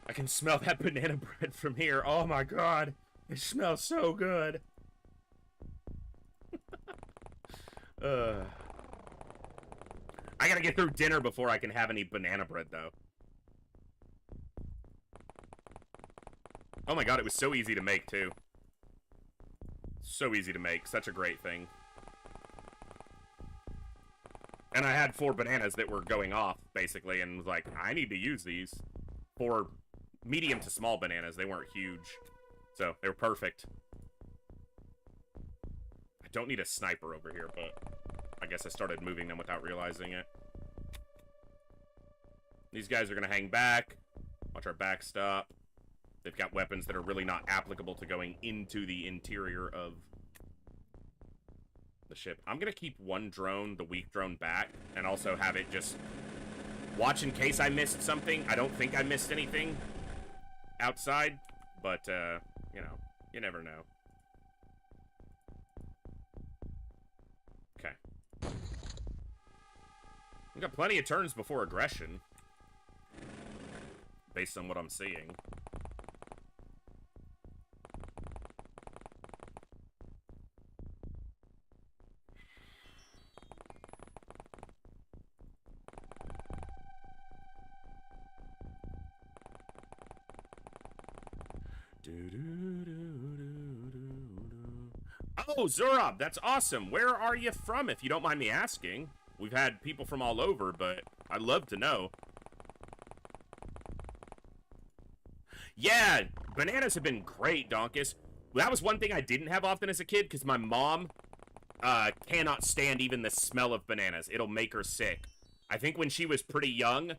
I can smell that banana bread from here. Oh my god. It smells so good. I gotta get through dinner before I can have any banana bread, though. Oh my god, it was so easy to make, too. So easy to make. Such a great thing. And I had 4 bananas that were going off, basically, and was like, I need to use these. 4 medium to small bananas. They weren't huge. So, they were perfect. I don't need a sniper over here, but I guess I started moving them without realizing it. These guys are going to hang back. Watch our backstop. They've got weapons that are really not applicable to going into the interior of the ship. I'm going to keep one drone, the weak drone, back, and also have it just watch in case I missed something. I don't think I missed anything outside, but, you know, you never know. Okay. We've got plenty of turns before aggression, based on what I'm seeing. Oh, Zurab, that's awesome. Where are you from, if you don't mind me asking? We've had people from all over, but I'd love to know. Yeah, bananas have been great, Donkus. That was one thing I didn't have often as a kid, because my mom cannot stand even the smell of bananas. It'll make her sick. I think when she was pretty young,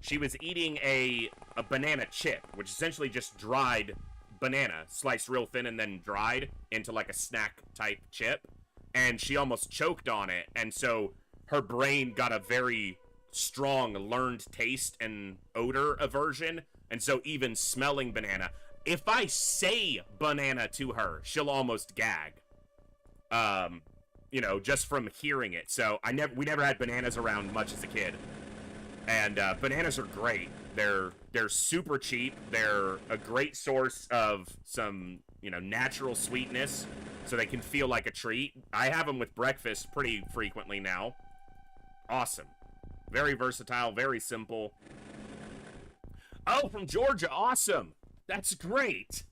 she was eating a banana chip, which is essentially just dried banana, sliced real thin and then dried into like a snack type chip, and she almost choked on it, and so her brain got a very strong learned taste and odor aversion, and so even smelling banana, if I say banana to her, she'll almost gag. You know, just from hearing it. So we never had bananas around much as a kid. And bananas are great. They're super cheap. They're a great source of some, you know, natural sweetness, so they can feel like a treat. I have them with breakfast pretty frequently now. Awesome. Very versatile, very simple. Oh, from Georgia. Awesome. That's great.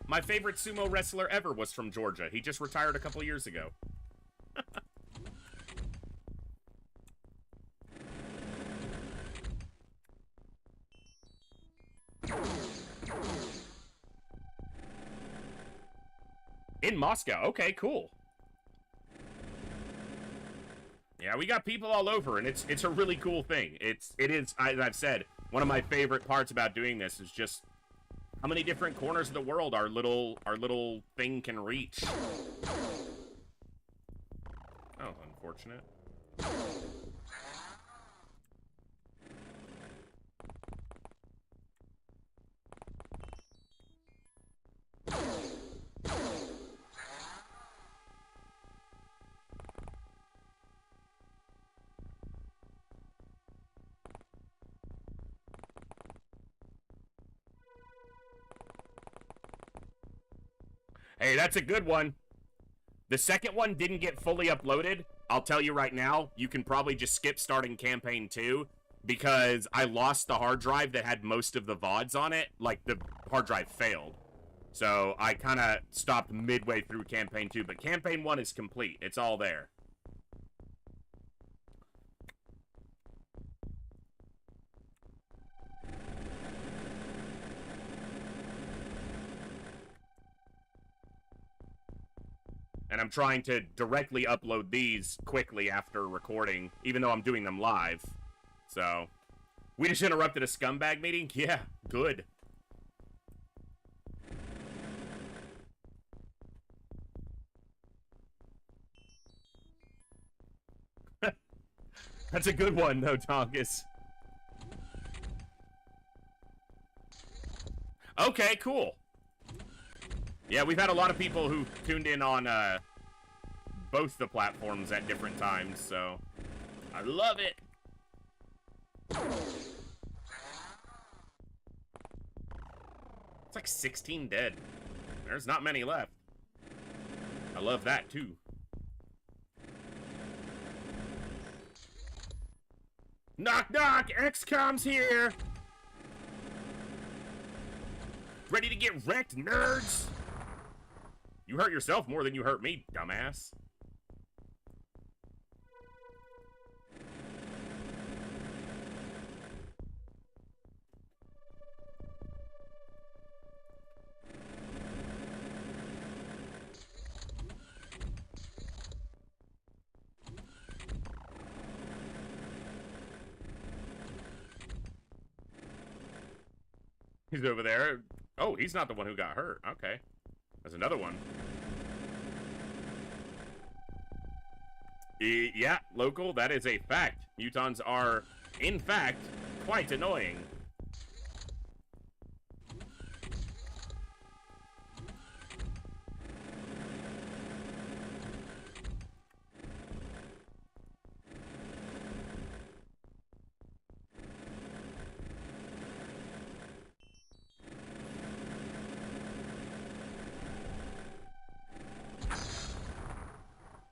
My favorite sumo wrestler ever was from Georgia. He just retired a couple years ago. In Moscow. Okay, cool. Yeah, we got people all over, and it's a really cool thing. It is, as I've said, one of my favorite parts about doing this is just how many different corners of the world our little thing can reach. Oh, unfortunate. Hey, that's a good one. The second one didn't get fully uploaded. I'll tell you right now, you can probably just skip starting campaign 2 because I lost the hard drive that had most of the VODs on it. Like, the hard drive failed. So I kind of stopped midway through campaign 2, but campaign 1 is complete. It's all there. And I'm trying to directly upload these quickly after recording, even though I'm doing them live. So, we just interrupted a scumbag meeting? Yeah, good. That's a good one, though, Tonkus. Okay, cool. Yeah, we've had a lot of people who tuned in on both the platforms at different times, so I love it. It's like 16 dead. There's not many left. I love that, too. Knock, knock! XCOM's here! Ready to get wrecked, nerds? You hurt yourself more than you hurt me, dumbass. He's over there. Oh, he's not the one who got hurt. Okay. There's another one. Yeah, local, that is a fact. Mutons are, in fact, quite annoying.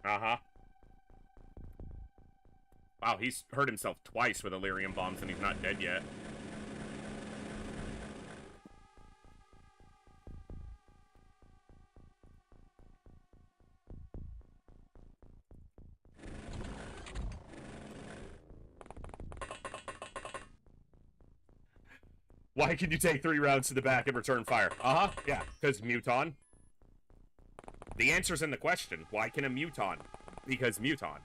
Uh-huh. Wow, he's hurt himself twice with Illyrium bombs and he's not dead yet. Why can you take 3 rounds to the back and return fire? Uh-huh, yeah, because Muton. The answer's in the question. Why can a Muton? Because Muton.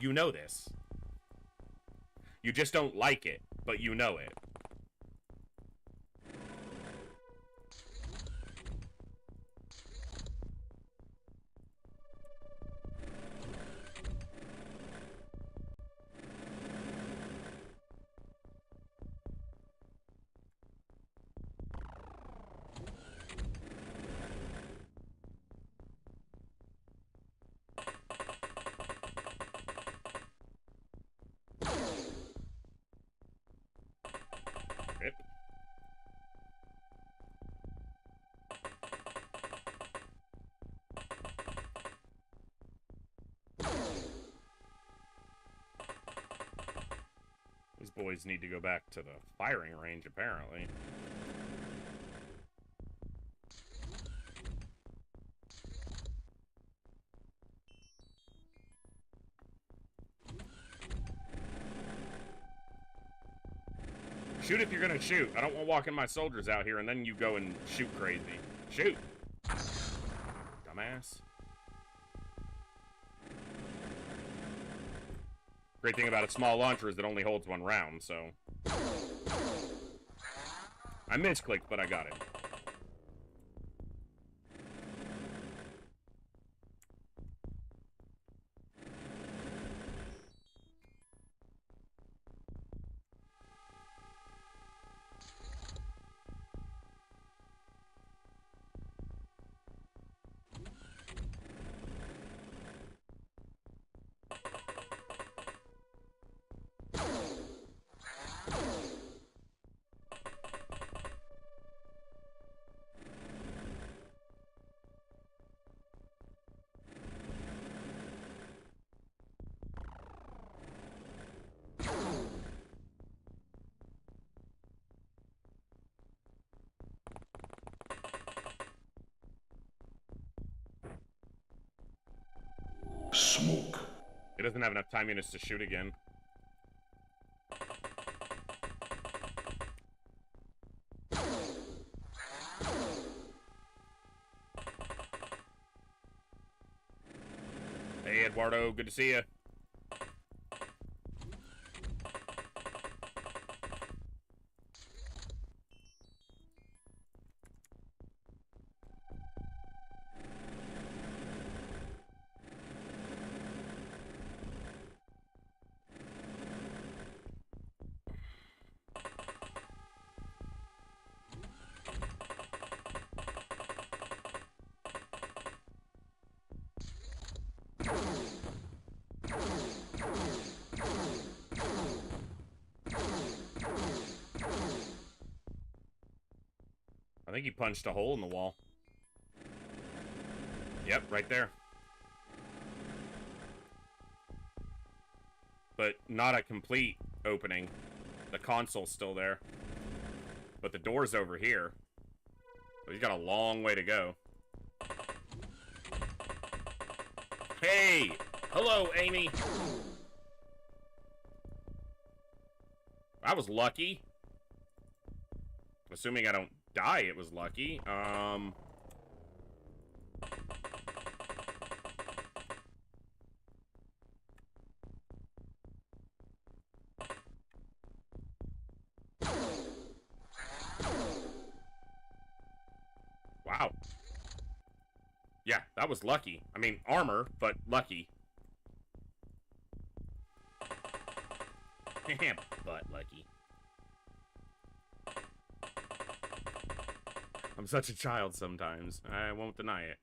You know this. You just don't like it, but you know it. Yep. These boys need to go back to the firing range, apparently. Shoot if you're gonna shoot. I don't want walking my soldiers out here and then you go and shoot crazy. Shoot! Dumbass. Great thing about a small launcher is it only holds 1 round, so... I misclicked, but I got it. Smoke. It doesn't have enough time units to shoot again. Hey, Eduardo, good to see you. I think he punched a hole in the wall. Yep, right there. But not a complete opening. The console's still there. But the door's over here. So he's got a long way to go. Hey! Hello, Amy! I was lucky. Assuming I don't die, it was lucky. Wow. Yeah, that was lucky. I mean, armor, but lucky. But lucky. I'm such a child sometimes. I won't deny it.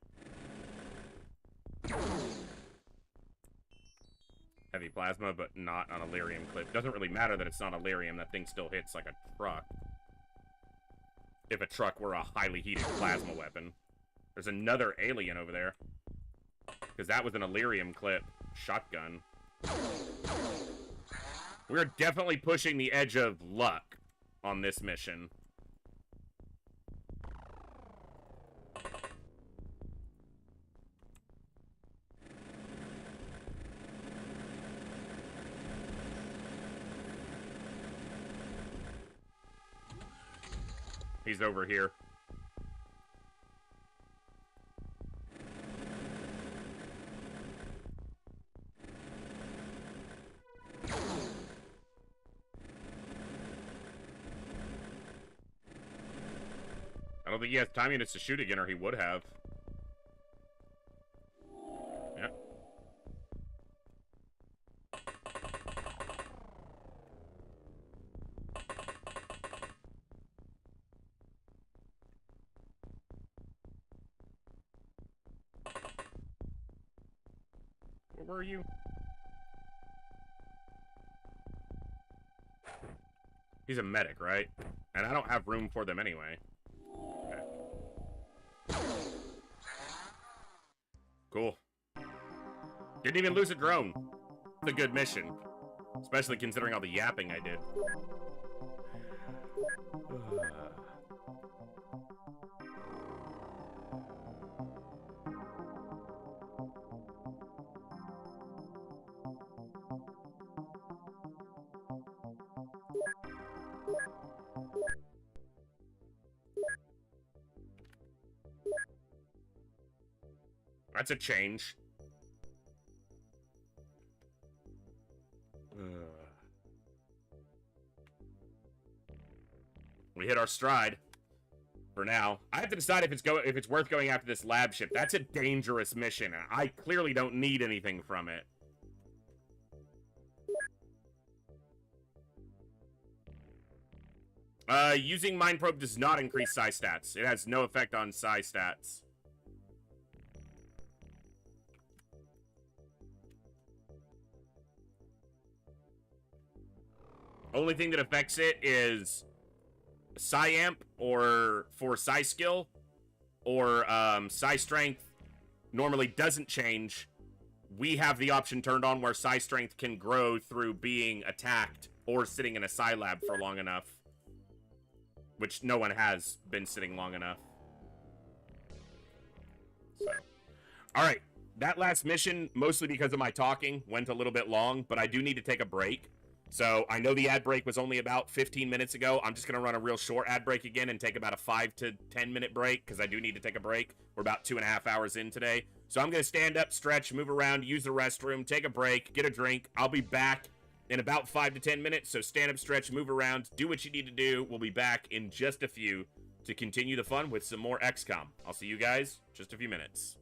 Heavy plasma, but not on a lyrium clip. Doesn't really matter that it's not a lyrium. That thing still hits like a truck. If a truck were a highly heated plasma weapon. There's another alien over there. Because that was an Illyrium clip shotgun. We're definitely pushing the edge of luck on this mission. He's over here. I don't think he has time units to shoot again, or he would have. Yeah. Where were you? He's a medic, right? And I don't have room for them anyway. Cool. Didn't even lose a drone. It's a good mission. Especially considering all the yapping I did. That's a change. We hit our stride. For now. I have to decide if it's worth going after this lab ship. That's a dangerous mission, and I clearly don't need anything from it. Using Mind Probe does not increase psi stats. It has no effect on psi stats. Only thing that affects it is psi amp, or for psi skill, or psi strength normally doesn't change. We have the option turned on where psi strength can grow through being attacked or sitting in a psi lab for long enough. Which no one has been sitting long enough. So. Alright. That last mission, mostly because of my talking, went a little bit long, but I do need to take a break. So, I know the ad break was only about 15 minutes ago. I'm just going to run a real short ad break again and take about a 5 to 10 minute break, because I do need to take a break. We're about 2.5 hours in today. So, I'm going to stand up, stretch, move around, use the restroom, take a break, get a drink. I'll be back in about 5 to 10 minutes. So, stand up, stretch, move around, do what you need to do. We'll be back in just a few to continue the fun with some more XCOM. I'll see you guys in just a few minutes.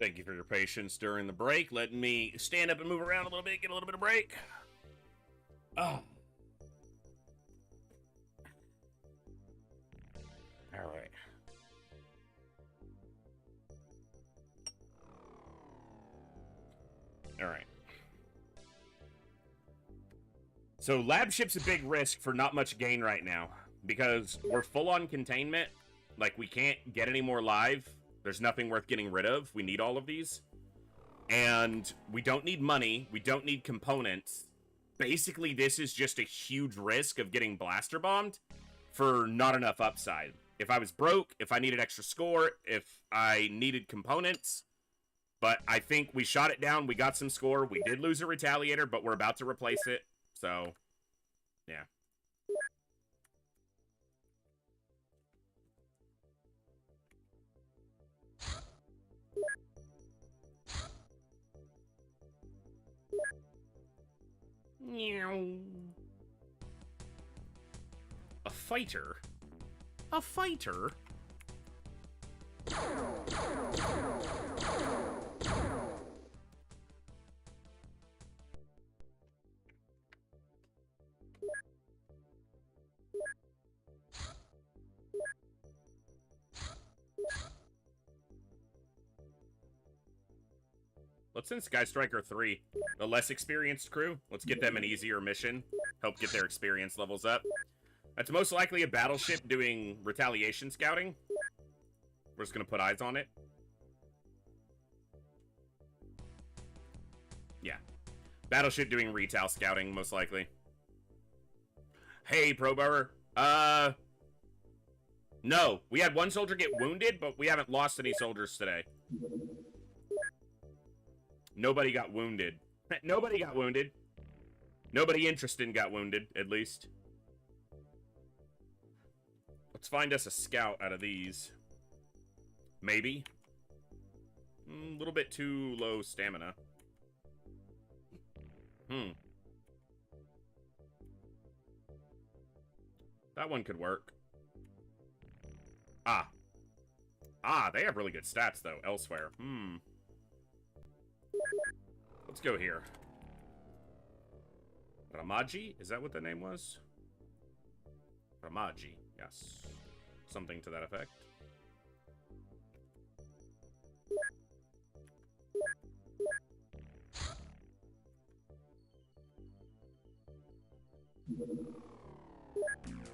Thank you for your patience during the break. Let me stand up and move around a little bit, get a little bit of break. Oh. All right. All right. So lab ship's a big risk for not much gain right now because we're full on containment. Like, we can't get any more live. There's nothing worth getting rid of. We need all of these. And we don't need money. We don't need components. Basically, this is just a huge risk of getting blaster bombed for not enough upside. If I was broke, if I needed extra score, if I needed components. But I think we shot it down. We got some score. We did lose a retaliator, but we're about to replace it. So, yeah. A fighter? A fighter? Let's send Sky Striker 3. The less experienced crew. Let's get them an easier mission. Help get their experience levels up. That's most likely a battleship doing retaliation scouting. We're just going to put eyes on it. Yeah. Battleship doing retail scouting, most likely. Hey, Probar. No. We had one soldier get wounded, but we haven't lost any soldiers today. Nobody got wounded. Nobody got wounded. Nobody interested got wounded, at least. Let's find us a scout out of these. Maybe. A little bit too low stamina. That one could work. Ah, they have really good stats, though, elsewhere. Let's go here. Ramaji? Is that what the name was? Ramaji, yes. Something to that effect.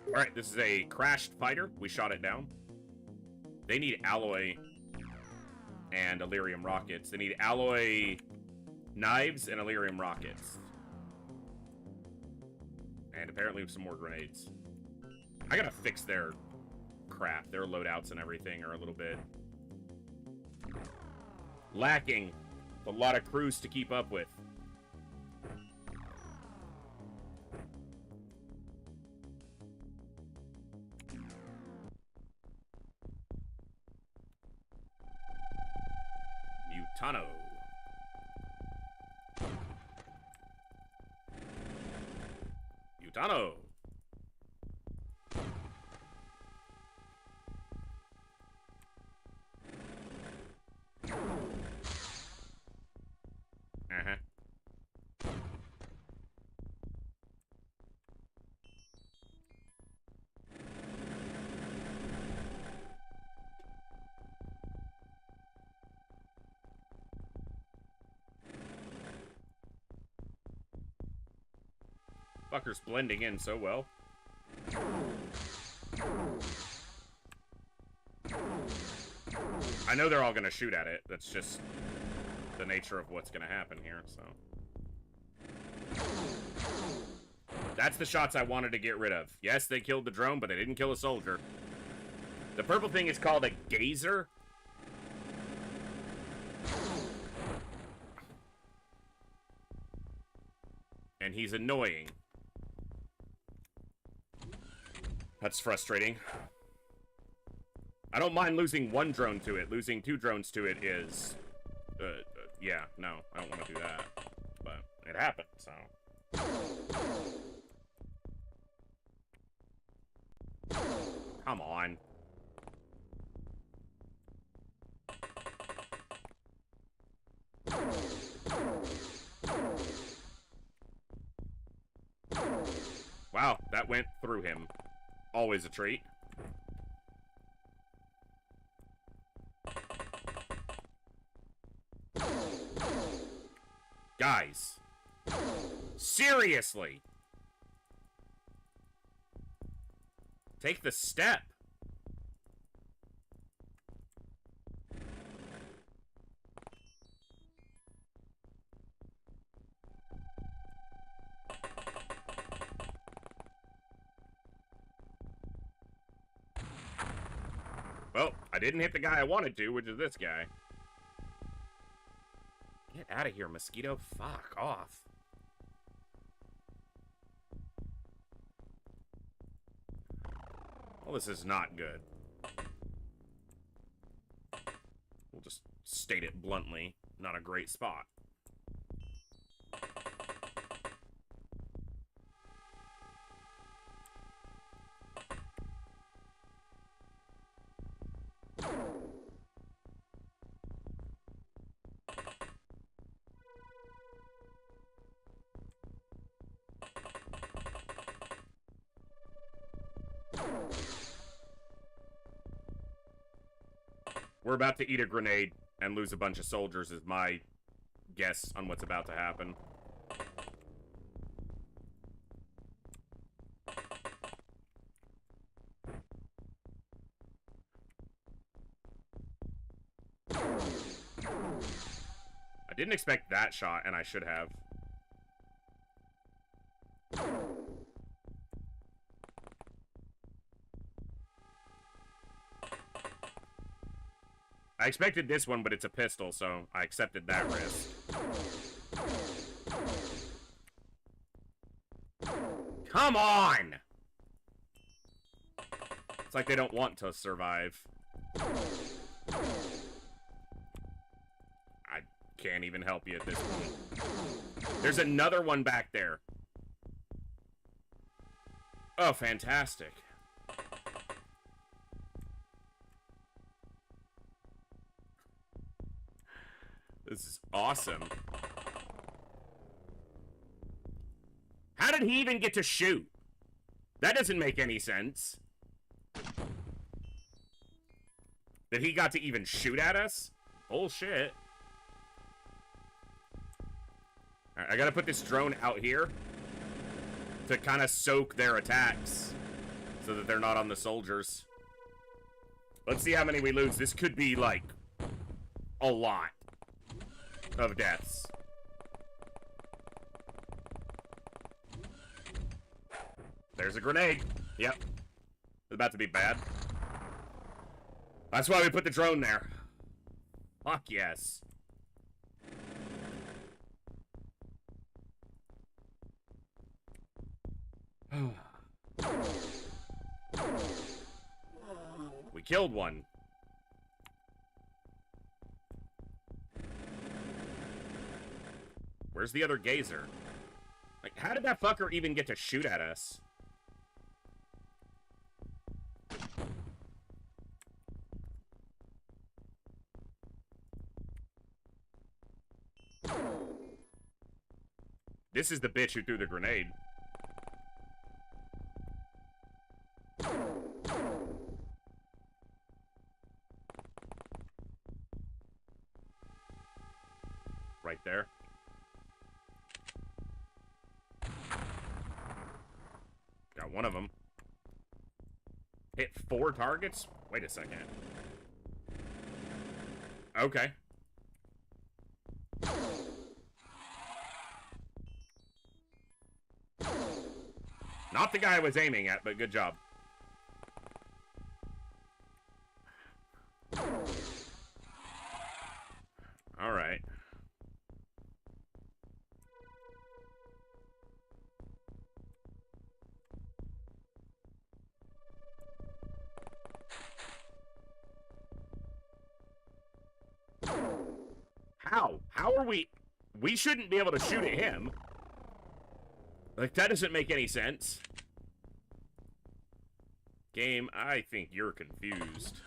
Alright, this is a crashed fighter. We shot it down. They need alloy and Illyrium rockets. They need alloy knives and Illyrium rockets. And apparently some more grenades. I gotta fix their crap. Their loadouts and everything are a little bit lacking. A lot of crews to keep up with. Mutano. Mutano. Fucker's blending in so well. I know they're all gonna shoot at it. That's just the nature of what's gonna happen here, so. That's the shots I wanted to get rid of. Yes, they killed the drone, but they didn't kill a soldier. The purple thing is called a gazer. And he's annoying. That's frustrating. I don't mind losing one drone to it. Losing 2 drones to it is... yeah, no, I don't want to do that. But it happened, so... Come on. Wow, that went through him. Always a treat. Guys. Seriously. Take the step. Well, I didn't hit the guy I wanted to, which is this guy. Get out of here, mosquito. Fuck off. Well, this is not good. We'll just state it bluntly. Not a great spot. We're about to eat a grenade and lose a bunch of soldiers is my guess on what's about to happen. I didn't expect that shot, and I should have. I expected this one, but it's a pistol, so I accepted that risk. Come on! It's like they don't want to survive. I can't even help you at this point. There's another one back there. Oh, fantastic. This is awesome. How did he even get to shoot? That doesn't make any sense. That he got to even shoot at us? Bullshit. Alright, I gotta put this drone out here to kind of soak their attacks so that they're not on the soldiers. Let's see how many we lose. This could be, like, a lot of deaths. There's a grenade. Yep. It's about to be bad. That's why we put the drone there. Fuck yes. We killed one. Where's the other gazer? Like, how did that fucker even get to shoot at us? This is the bitch who threw the grenade. Right there. one of them. Hit 4 targets? Wait a second. Okay. Not the guy I was aiming at, but good job. Alright. How? How are we... We shouldn't be able to shoot at him. Like, that doesn't make any sense. Game, I think you're confused.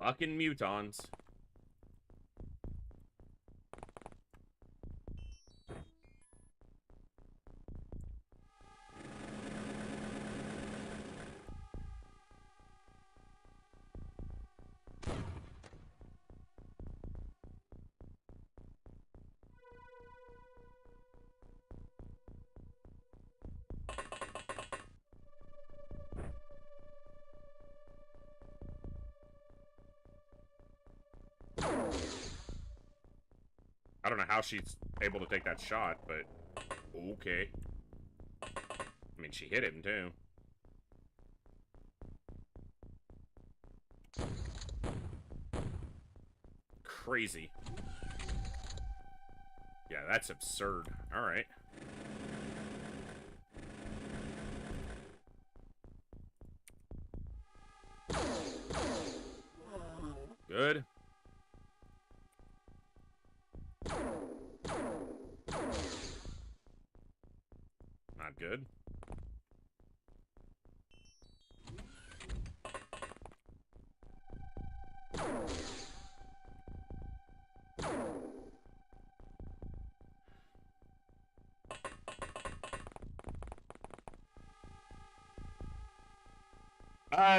Fucking mutons. I don't know how she's able to take that shot, but okay. I mean, she hit him, too. Crazy. Yeah, that's absurd. Alright. Good. Not good.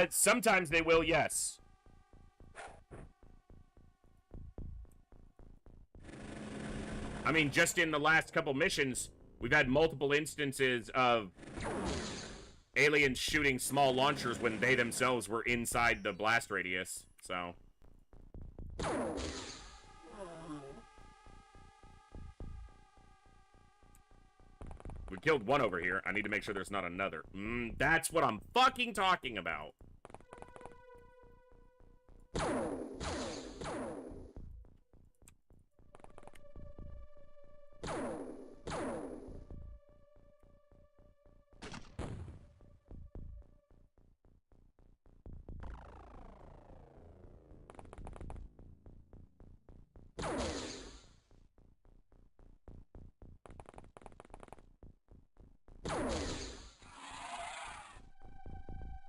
Sometimes they will, yes. I mean, just in the last couple missions, we've had multiple instances of aliens shooting small launchers when they themselves were inside the blast radius, so. We killed one over here. I need to make sure there's not another. That's what I'm fucking talking about.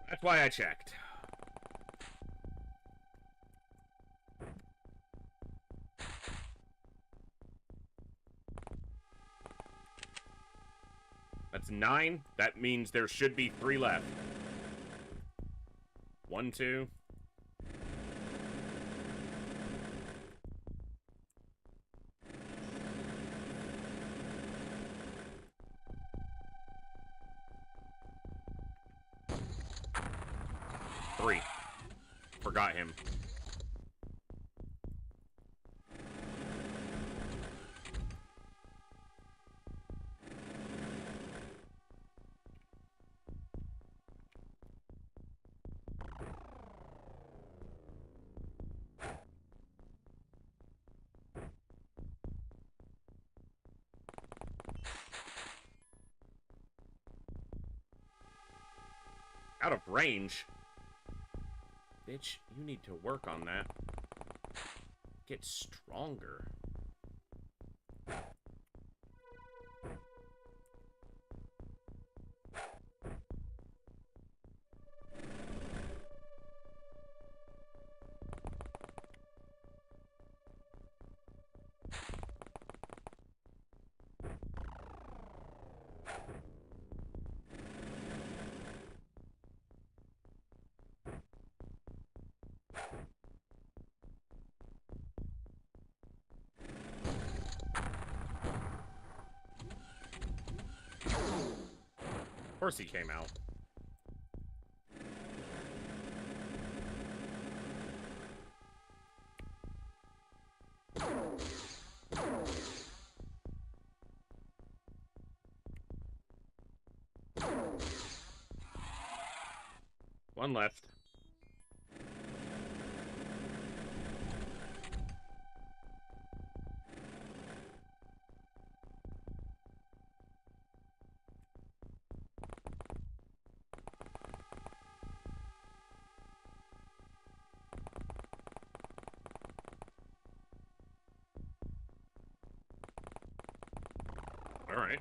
That's why I checked. That's 9. That means there should be 3 left. 1, 2. Forgot him. Out of range? Bitch, you need to work on that. Get stronger. Of course he came out. One left. All right.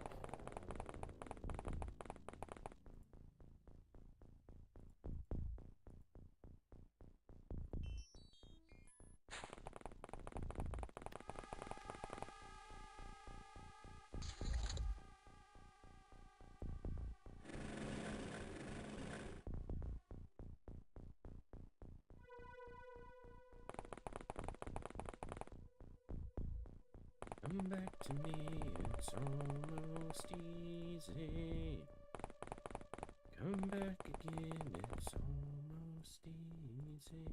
Come back to me, it's almost easy. Come back again, it's almost easy.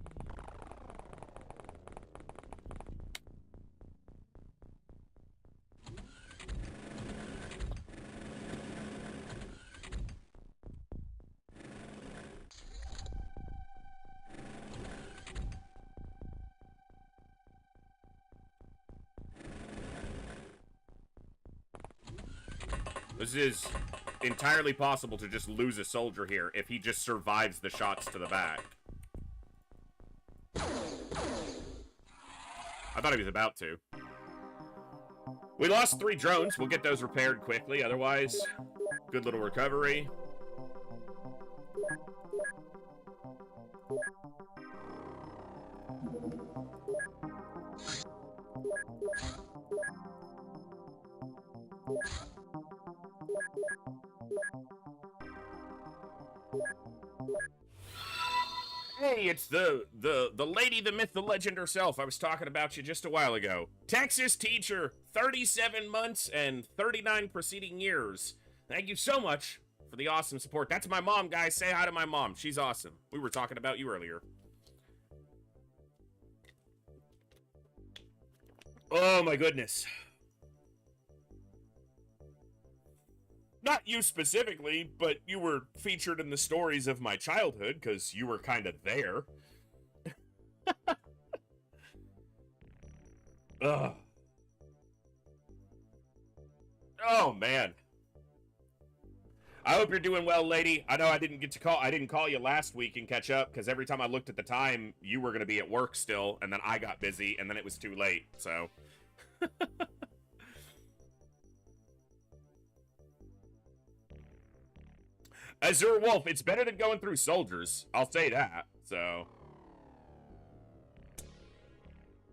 This is entirely possible to just lose a soldier here if he just survives the shots to the back. I thought he was about to. We lost 3 drones. We'll get those repaired quickly. Otherwise, good little recovery. Hey, it's the lady, the myth, the legend herself. I was talking about you just a while ago. Texas teacher, 37 months and 39 preceding years. Thank you so much for the awesome support. That's my mom, guys. Say hi to my mom. She's awesome. We were talking about you earlier. Oh, my goodness. Not you specifically, but you were featured in the stories of my childhood, because you were kind of there. Ugh. Oh, man. I hope you're doing well, lady. I know I didn't call you last week and catch up, because every time I looked at the time, you were going to be at work still, and then I got busy, and then it was too late, so... Azure Wolf, it's better than going through soldiers. I'll say that, so.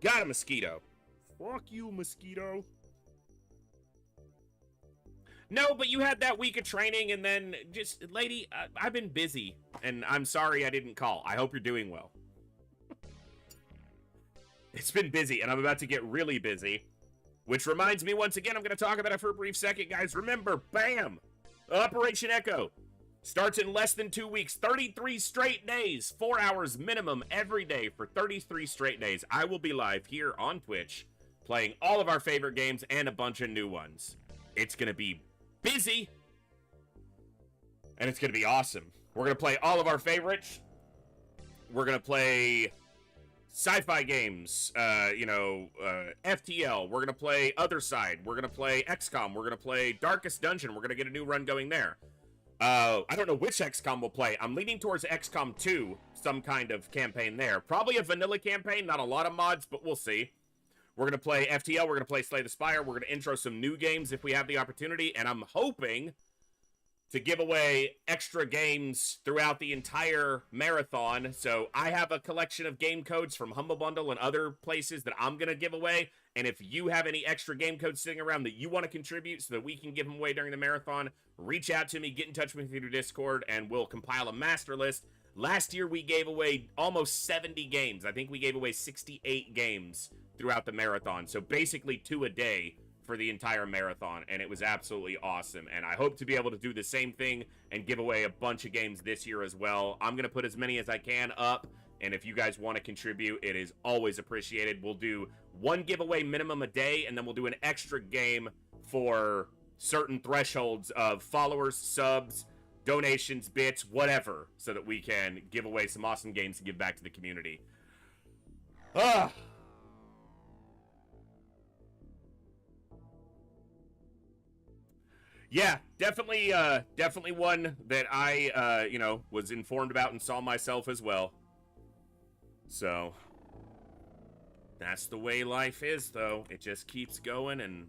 Got a mosquito. Fuck you, mosquito. No, but you had that week of training, and then just, lady, I've been busy, and I'm sorry I didn't call. I hope you're doing well. It's been busy, and I'm about to get really busy, which reminds me, once again, I'm going to talk about it for a brief second, guys. Remember, BAM! Operation Echo. Starts in less than 2 weeks, 33 straight days, 4 hours minimum every day for 33 straight days. I will be live here on Twitch, playing all of our favorite games and a bunch of new ones. It's going to be busy, and it's going to be awesome. We're going to play all of our favorites. We're going to play sci-fi games, FTL. We're going to play Other Side. We're going to play XCOM. We're going to play Darkest Dungeon. We're going to get a new run going there. I don't know which XCOM we'll play. I'm leaning towards XCOM 2, some kind of campaign there. Probably a vanilla campaign, not a lot of mods, but we'll see. We're going to play FTL, we're going to play Slay the Spire, we're going to intro some new games if we have the opportunity, and I'm hoping to give away extra games throughout the entire marathon. So I have a collection of game codes from Humble Bundle and other places that I'm going to give away. And if you have any extra game codes sitting around that you want to contribute so that we can give them away during the marathon, reach out to me, get in touch with me through Discord, and we'll compile a master list. Last year, we gave away almost 70 games. I think we gave away 68 games throughout the marathon. So basically 2 a day for the entire marathon, and it was absolutely awesome. And I hope to be able to do the same thing and give away a bunch of games this year as well. I'm going to put as many as I can up, and if you guys want to contribute, it is always appreciated. We'll do 1 giveaway minimum a day, and then we'll do an extra game for certain thresholds of followers, subs, donations, bits, whatever, so that we can give away some awesome games to give back to the community. Yeah, definitely one that I, was informed about and saw myself as well. So, that's the way life is, though. It just keeps going, and...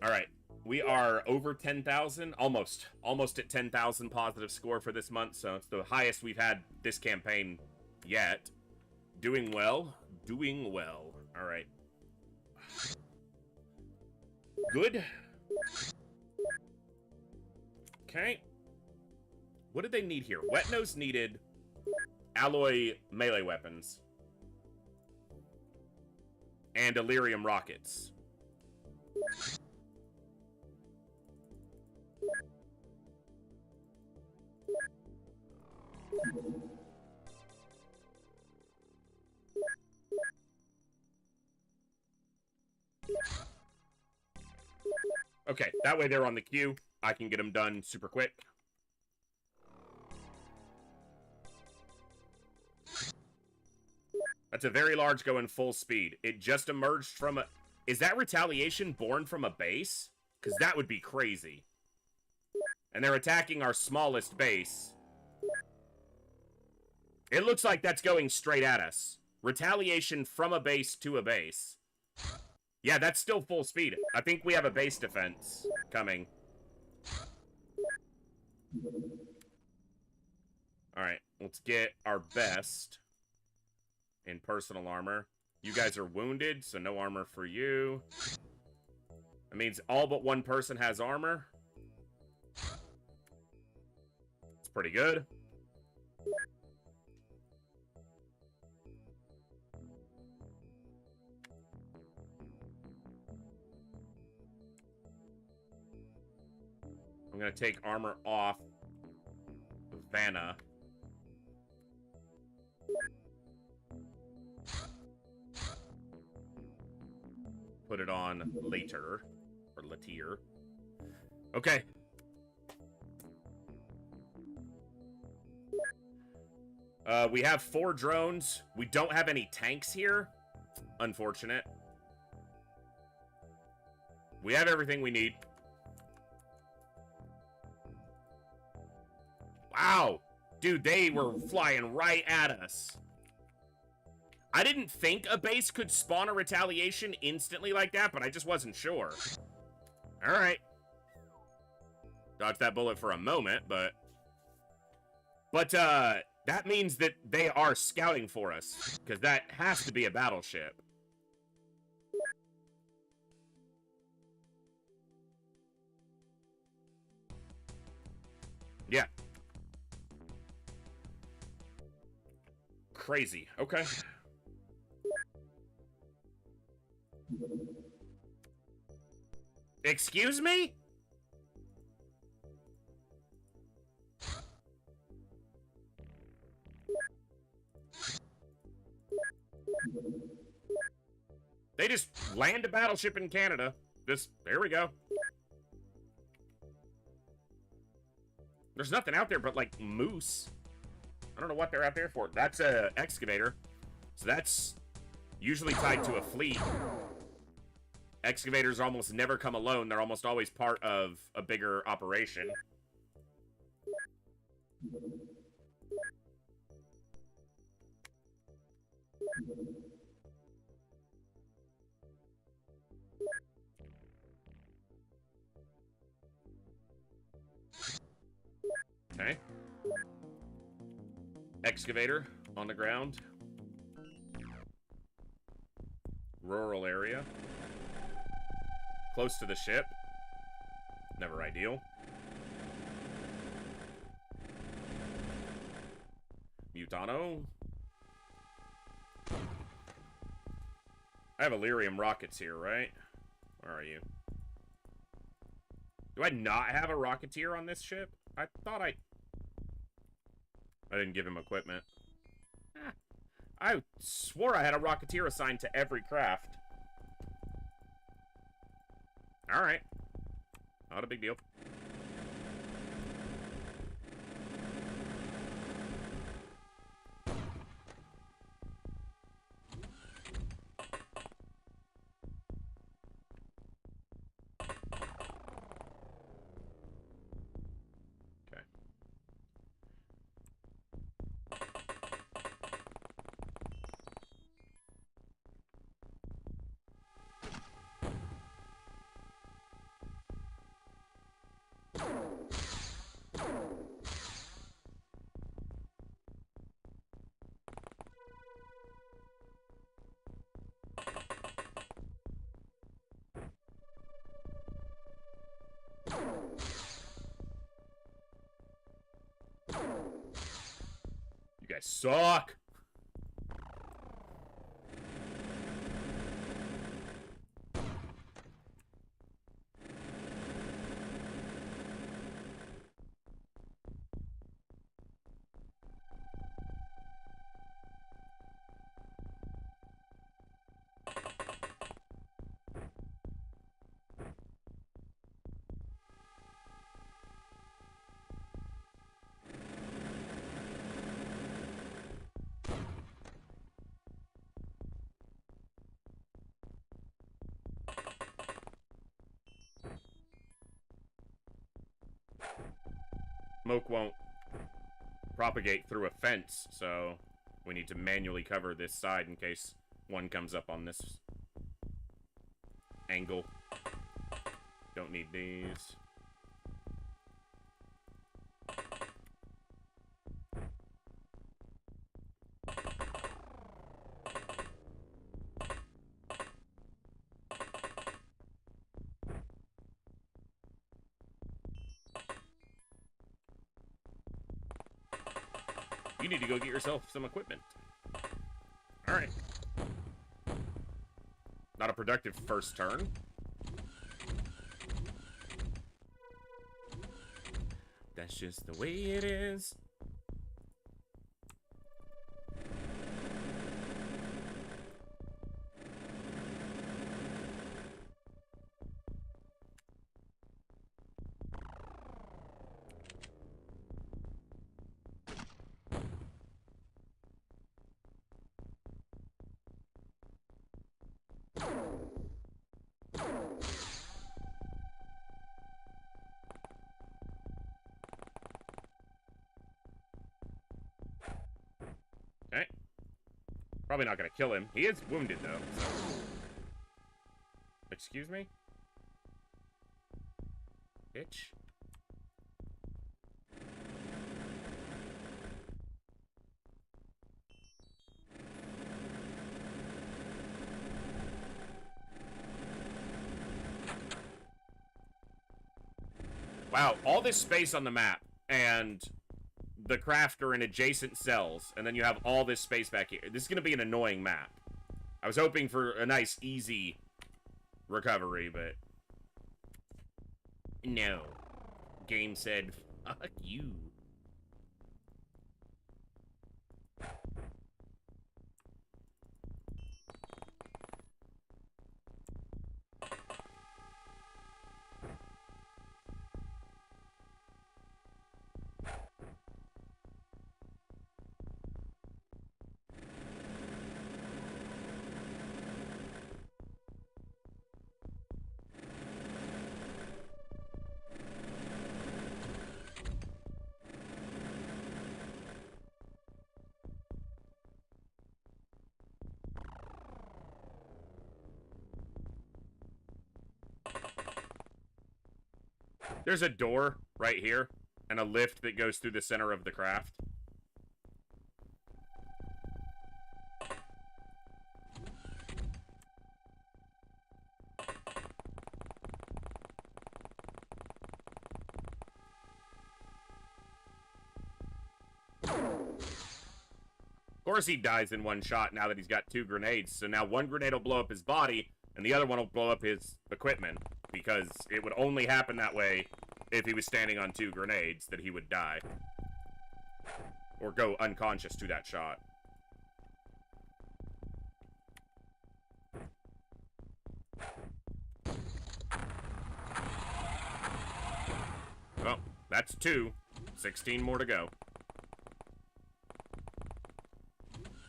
Alright, we are over 10,000, almost at 10,000 positive score for this month, so it's the highest we've had this campaign yet. Doing well. Alright. Good. Okay. What did they need here? Wet Nose needed alloy melee weapons. And Illyrium rockets. Okay, that way they're on the queue. I can get them done super quick. That's a very large going full speed. It just emerged from a... Is that retaliation born from a base? Because that would be crazy. And they're attacking our smallest base. It looks like that's going straight at us. Retaliation from a base to a base. Yeah, that's still full speed. I think we have a base defense coming. Alright, let's get our best in personal armor. You guys are wounded, so no armor for you. That means all but one person has armor. It's pretty good. I'm going to take armor off Vanna. Put it on later. Or Latier. Okay. We have 4 drones. We don't have any tanks here. Unfortunate. We have everything we need. Wow. Dude, they were flying right at us. I didn't think a base could spawn a retaliation instantly like that, but I just wasn't sure. Alright. Dodged that bullet for a moment, but... that means that they are scouting for us, because that has to be a battleship. Yeah. Crazy. Okay. Excuse me? They just land a battleship in Canada. There we go. There's nothing out there but, like, moose. I don't know what they're out there for. That's a excavator. So that's usually tied to a fleet. Excavators almost never come alone. They're almost always part of a bigger operation. Okay. Excavator on the ground. Rural area. Close to the ship. Never ideal. Mutano. I have Illyrium rockets here, right? Where are you? Do I not have a Rocketeer on this ship? I thought I didn't give him equipment. I swore I had a Rocketeer assigned to every craft. Alright. Not a big deal. You guys suck. Smoke won't propagate through a fence, so we need to manually cover this side in case one comes up on this angle. Don't need these. You need to go get yourself some equipment. Alright. Not a productive first turn. That's just the way it is. Okay. Probably not gonna kill him. He is wounded, though. So. Excuse me? Bitch. Wow, all this space on the map, and the craft are in adjacent cells, and then you have all this space back here. This is going to be an annoying map. I was hoping for a nice, easy recovery, but no. Game said, fuck you. There's a door right here and a lift that goes through the center of the craft. Of course he dies in one shot now that he's got 2 grenades. So now 1 grenade will blow up his body, and the other one will blow up his equipment. Because it would only happen that way if he was standing on 2 grenades, that he would die. Or go unconscious to that shot. Well, that's 2. 16 more to go.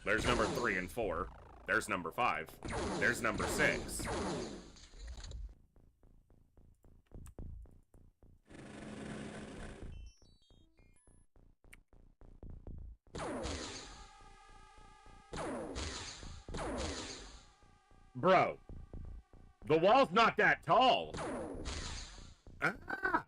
There's number 3 and 4. There's number 5. There's number 6. Bro, the wall's not that tall. Ah!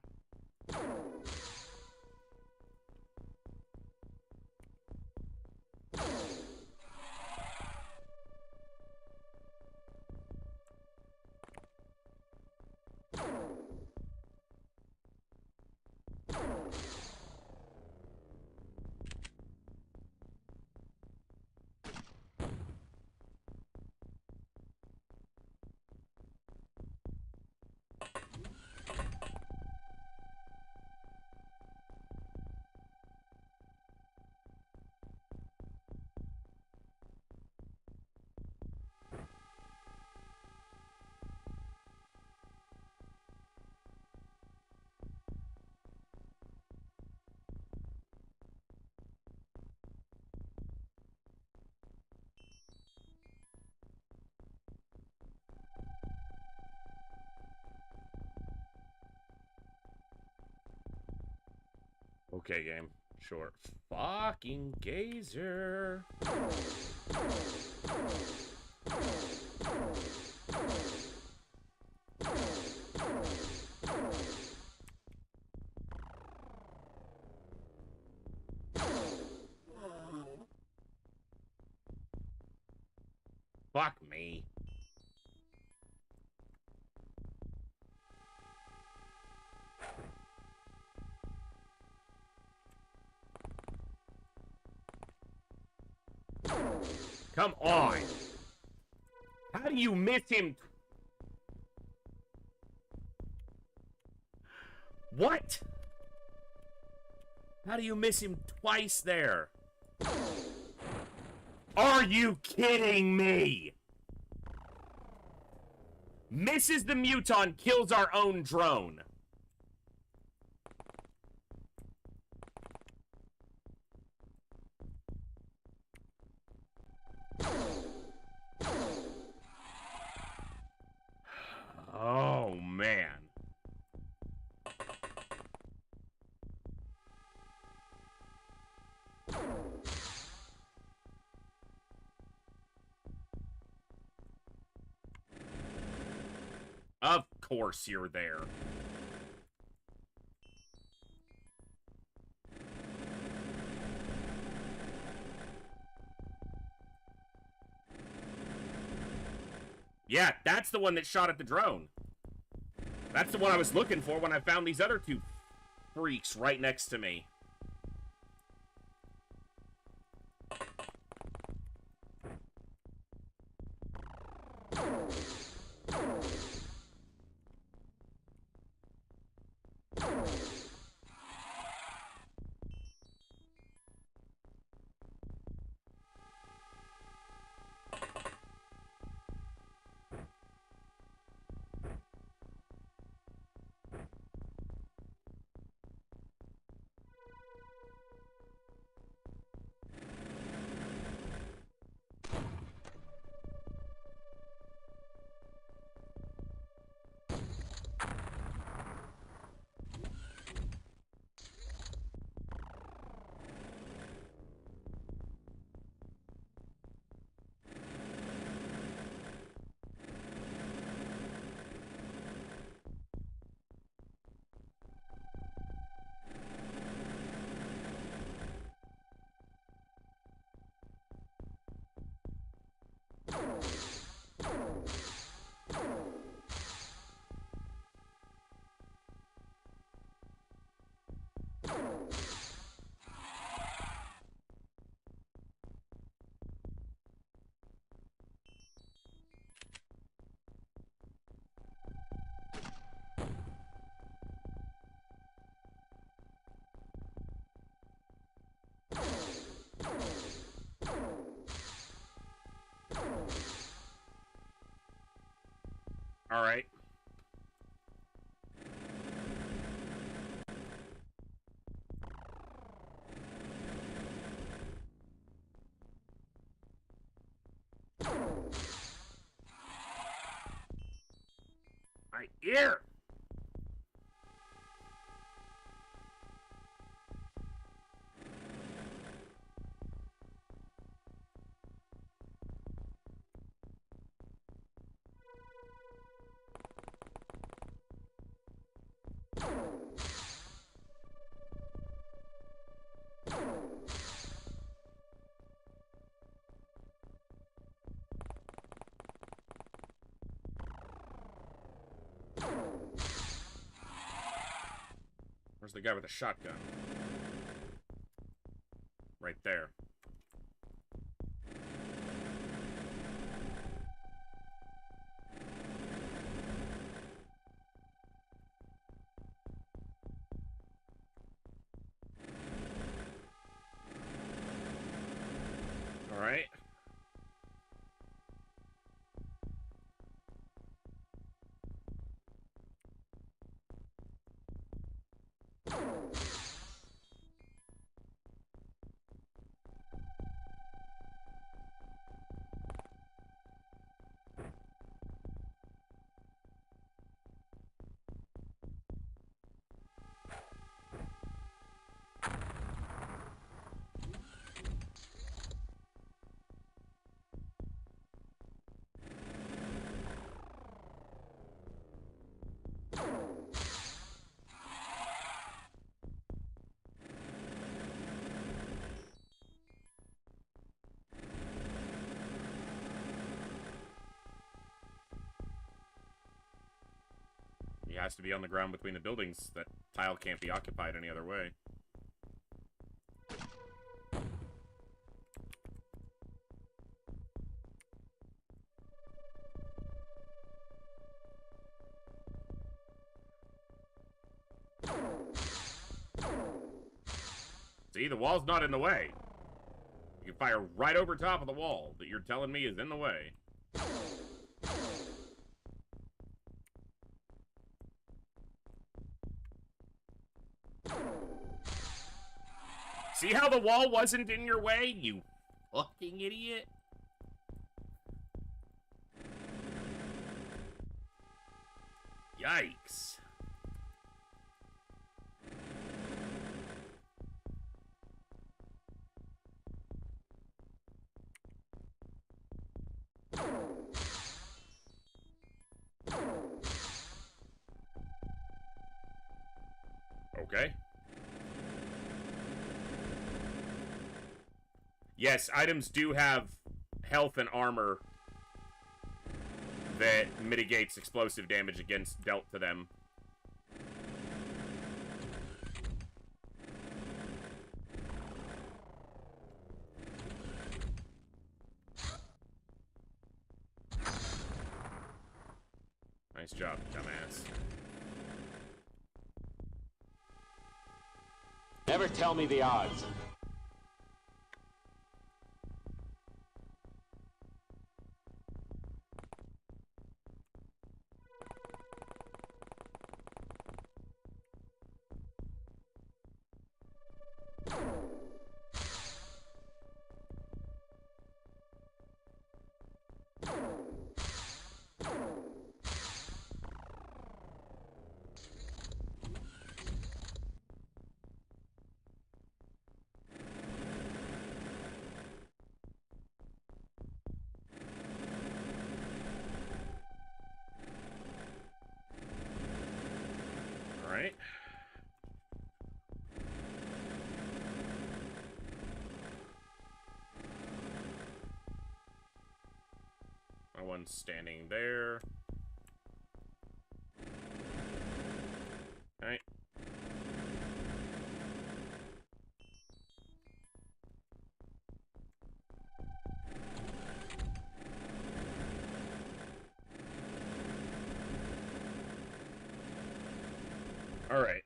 Okay, game. Sure. Fucking gazer. Fuck me. Come on. How do you miss him? What? How do you miss him twice there? Are you kidding me? Misses the muton, kills our own drone. Oh, man. Of course you're there. Yeah, that's the one that shot at the drone. That's the one I was looking for when I found these other 2 freaks right next to me. All right. My ear. Where's the guy with the shotgun? Right there. All right. He has to be on the ground between the buildings. That tile can't be occupied any other way. See, the wall's not in the way. You can fire right over top of the wall that you're telling me is in the way. See how the wall wasn't in your way, you fucking idiot? Yikes. Okay. Yes, items do have health and armor that mitigates explosive damage against dealt to them. Nice job, dumbass. Never tell me the odds. Alright. one's standing there. Alright. Alright.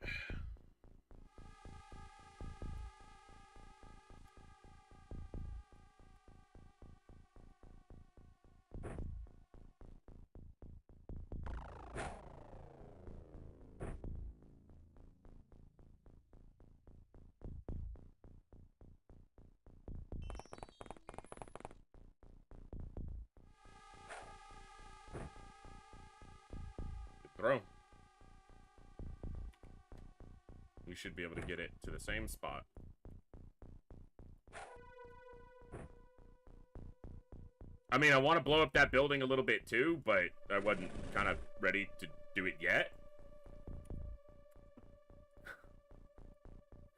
Good throw. We should be able to get it to the same spot. I mean, I want to blow up that building a little bit too, but I wasn't kind of ready to do it yet.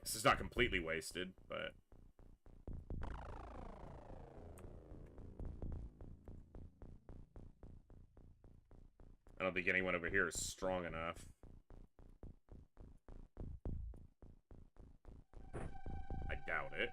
This is not completely wasted, but... I don't think anyone over here is strong enough. I doubt it.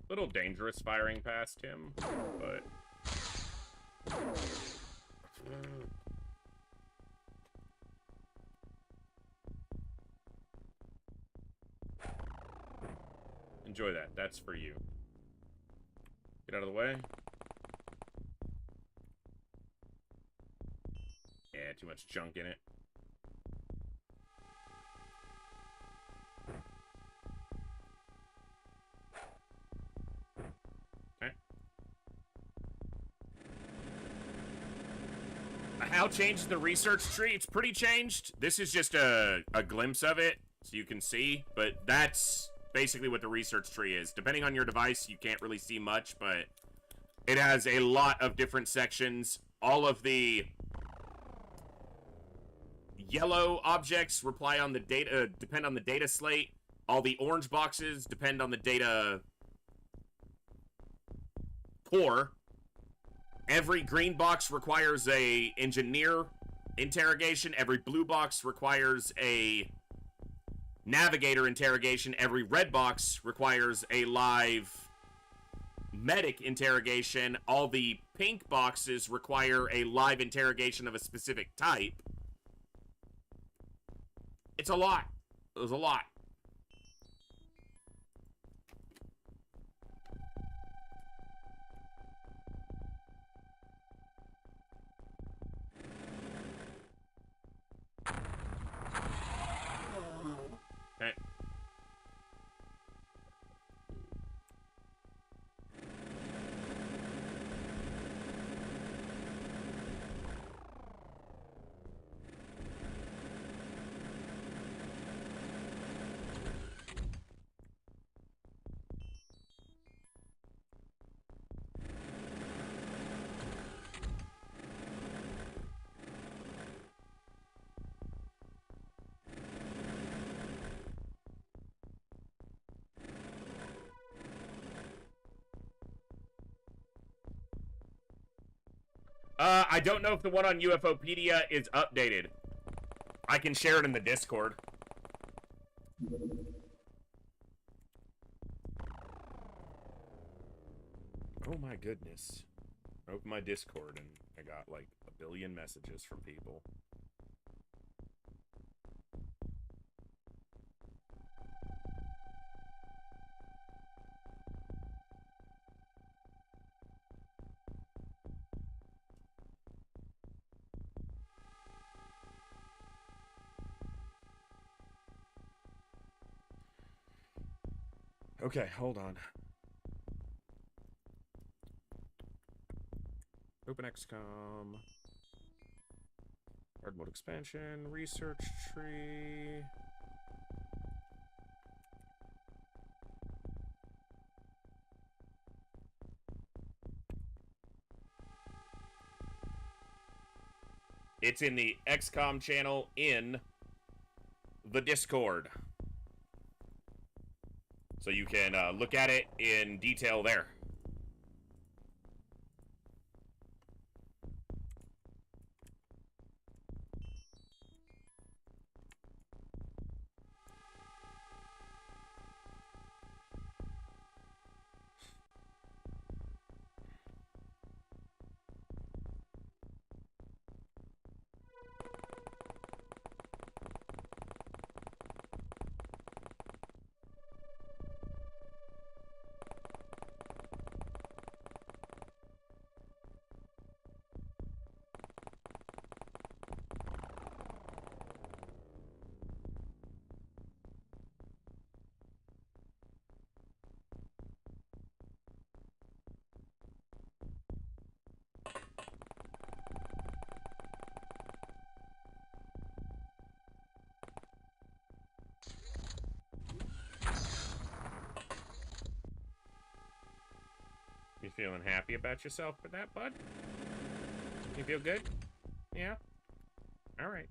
Little dangerous firing past him, but... Enjoy that. That's for you. Get out of the way. Yeah, too much junk in it. How changed the research tree? It's pretty changed. This is just a glimpse of it, so you can see, but that's basically what the research tree is. Depending on your device, you can't really see much, but it has a lot of different sections. All of the yellow objects rely on the data, depend on the data slate. All the orange boxes depend on the data core. Every green box requires a engineer interrogation. Every blue box requires a navigator interrogation. Every red box requires a live medic interrogation. All the pink boxes require a live interrogation of a specific type. It's a lot. There's a lot. Okay. I don't know if the one on UFOpedia is updated. I can share it in the Discord. Oh my goodness. I opened my Discord and I got like 1 billion messages from people. Okay, hold on. Open XCOM. Hard mode expansion. Research tree. It's in the XCOM channel in the Discord. So you can look at it in detail there. You feeling happy about yourself for that, bud? You feel good? Yeah? Alright.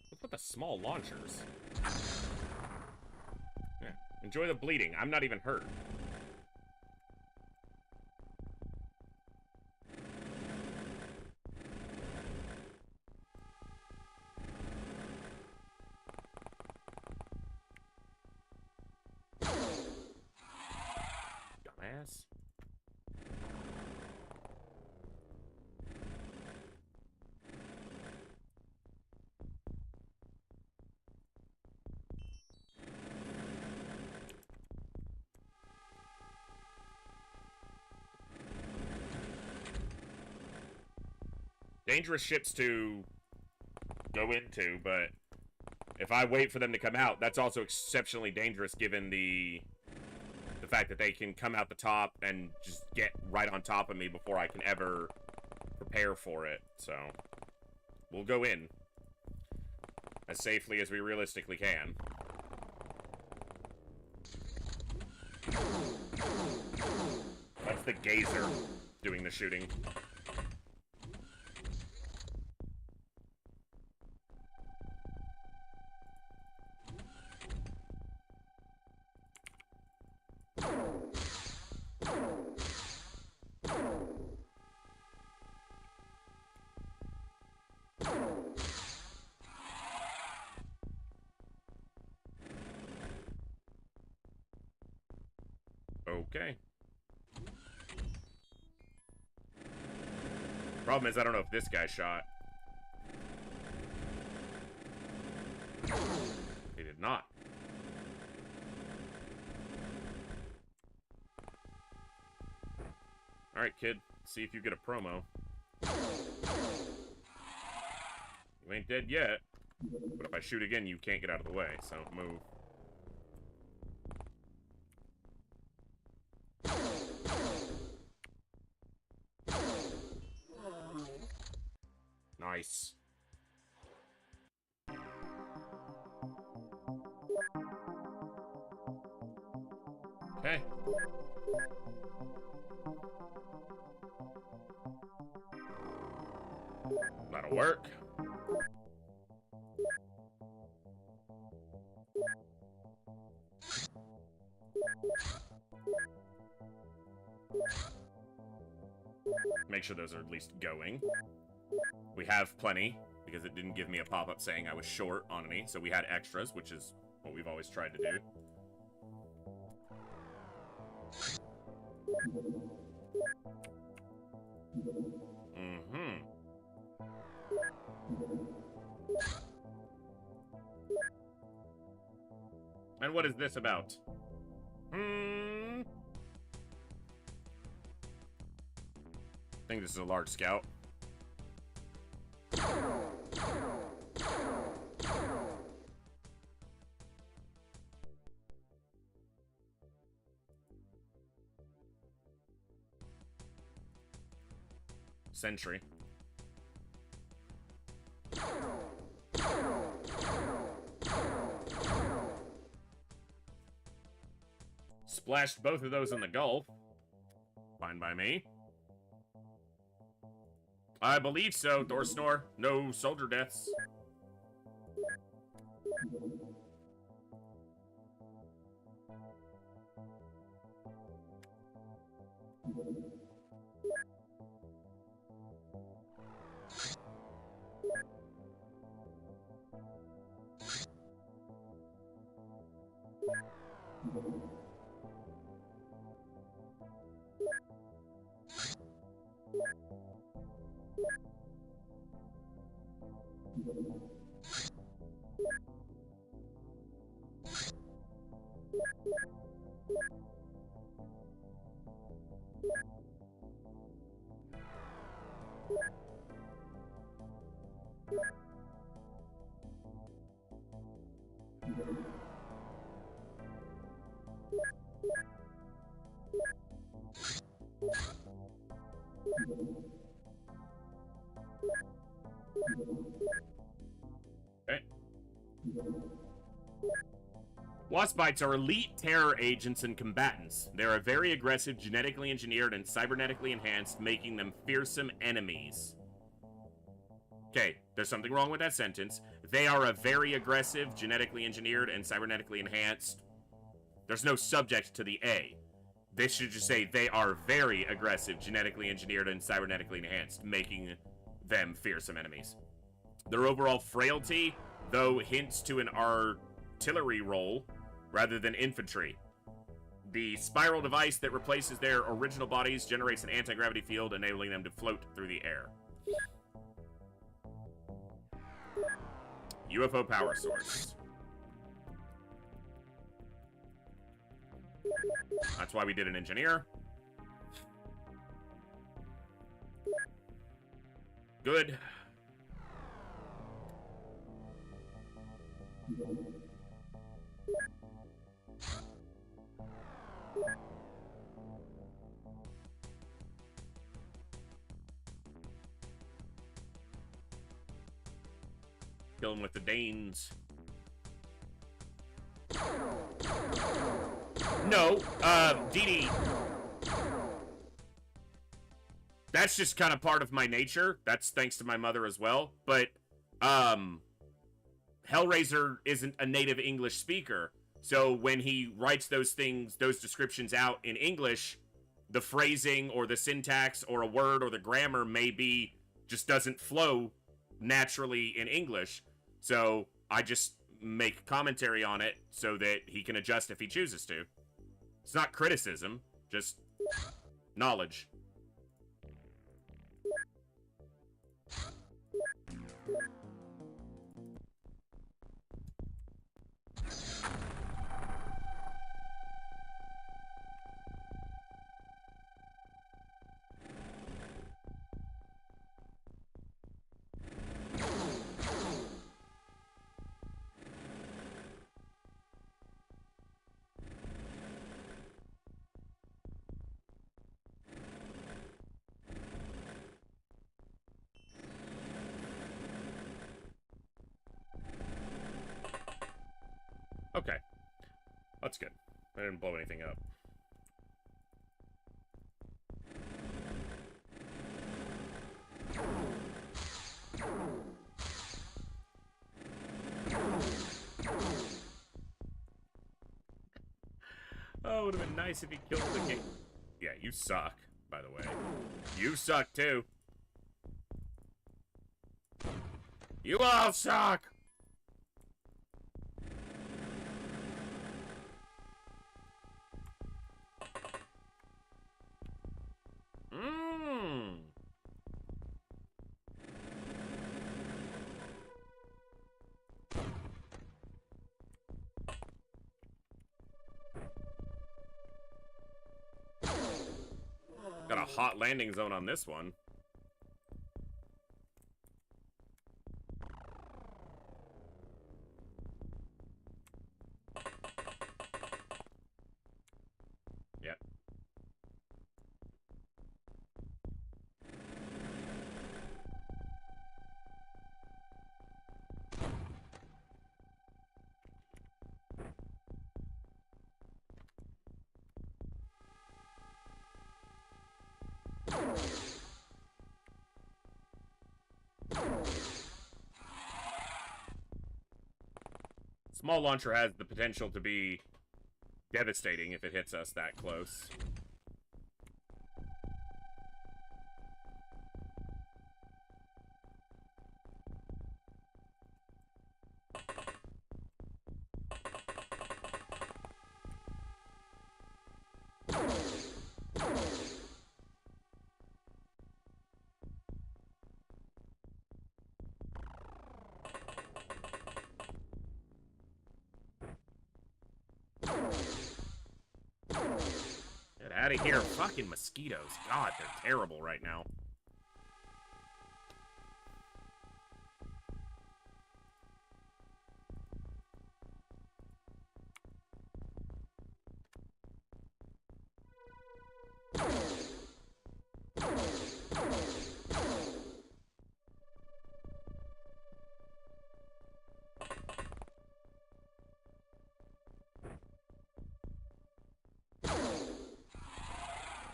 What's with the small launchers? Yeah. Enjoy the bleeding. I'm not even hurt. Dumbass. Dangerous ships to go into, but if I wait for them to come out, that's also exceptionally dangerous given the fact that they can come out the top and just get right on top of me before I can ever prepare for it. So we'll go in as safely as we realistically can. That's the gazer doing the shooting. Okay. Problem is, I don't know if this guy shot. He did not. Alright, kid. See if you get a promo. You ain't dead yet. But if I shoot again, you can't get out of the way, so move. Nice. Okay. That'll work. Make sure those are at least going. We have plenty, because it didn't give me a pop-up saying I was short on any, so we had extras, which is what we've always tried to do. Mm-hmm. And what is this about? I think this is a large scout. Sentry. Splashed both of those in the Gulf. Fine by me. I believe so, Thorsnor. No soldier deaths. Okay. Waspites are elite terror agents and combatants. They are very aggressive, genetically engineered, and cybernetically enhanced, making them fearsome enemies. Okay, there's something wrong with that sentence. They are a very aggressive, genetically engineered, and cybernetically enhanced. There's no subject to the A. They should just say they are very aggressive, genetically engineered, and cybernetically enhanced, making them fearsome enemies. Their overall frailty, though, hints to an artillery role rather than infantry. The spiral device that replaces their original bodies generates an anti-gravity field, enabling them to float through the air. UFO power source. That's why we did an engineer. Good. Kill him with the Danes. No, Dee. That's just kind of part of my nature. That's thanks to my mother as well. But, Hellraiser isn't a native English speaker. So when he writes those things, those descriptions out in English, the phrasing or the syntax or a word or the grammar maybe just doesn't flow naturally in English. So I just make commentary on it so that he can adjust if he chooses to. It's not criticism, just knowledge. Okay. That's good. I didn't blow anything up. Oh, it would have been nice if he killed the king. Yeah, you suck, by the way. You suck, too. You all suck! Mmm. Got a hot landing zone on this one. Yep. Small launcher has the potential to be devastating if it hits us that close. Get out of here. Fucking mosquitoes. God, they're terrible right now.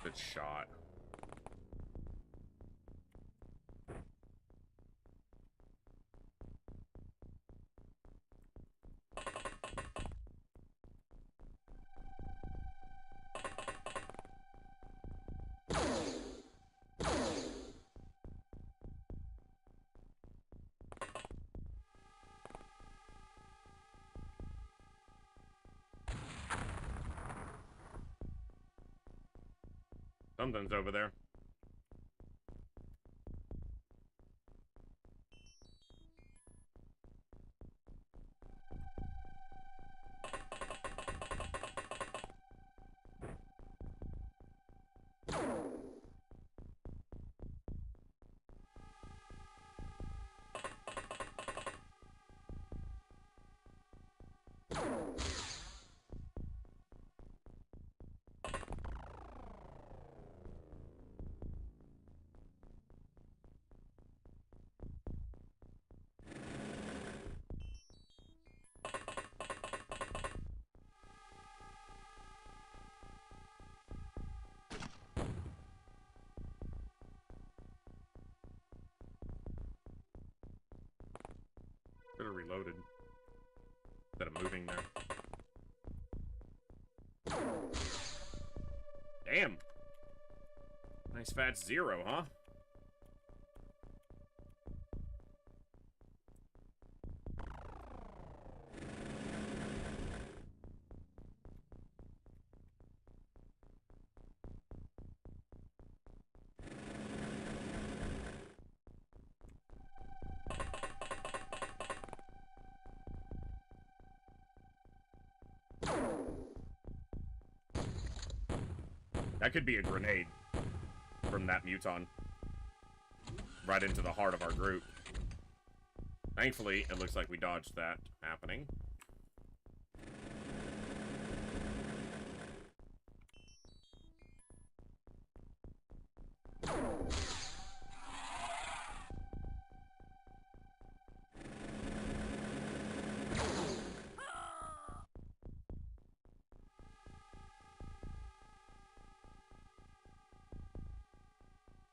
Good shot. Something's over there. Could have reloaded instead of moving there. Damn. Nice fat zero, huh? That could be a grenade from that muton. Right into the heart of our group. Thankfully, it looks like we dodged that happening.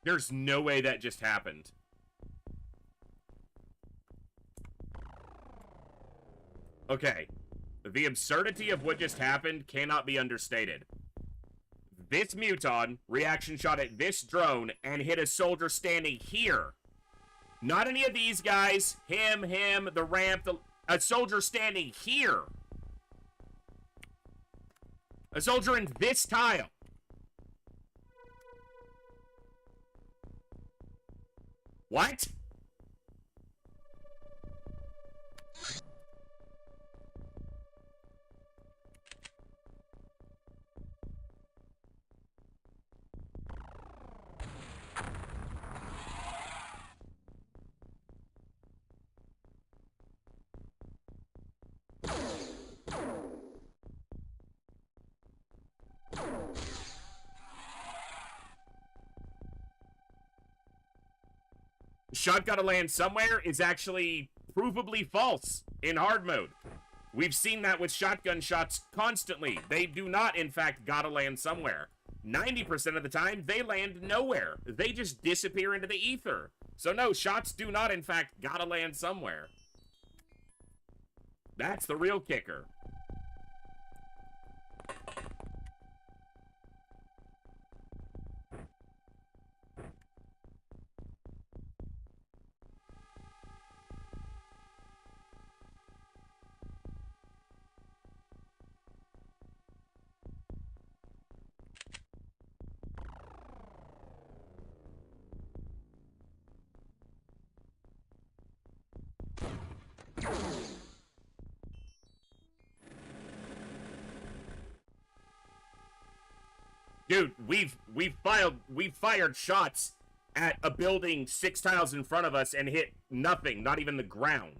There's no way that just happened. Okay. The absurdity of what just happened cannot be understated. This muton reaction shot at this drone and hit a soldier standing here. Not any of these guys. Him, the ramp, a soldier standing here. A soldier in this tile. What? Shot gotta land somewhere is actually provably false in hard mode. We've seen that with shotgun shots constantly. They do not, in fact, gotta land somewhere. 90% of the time, they land nowhere. They just disappear into the ether. So no, shots do not, in fact, gotta land somewhere. That's the real kicker. Dude, we've fired shots at a building 6 tiles in front of us and hit nothing, not even the ground.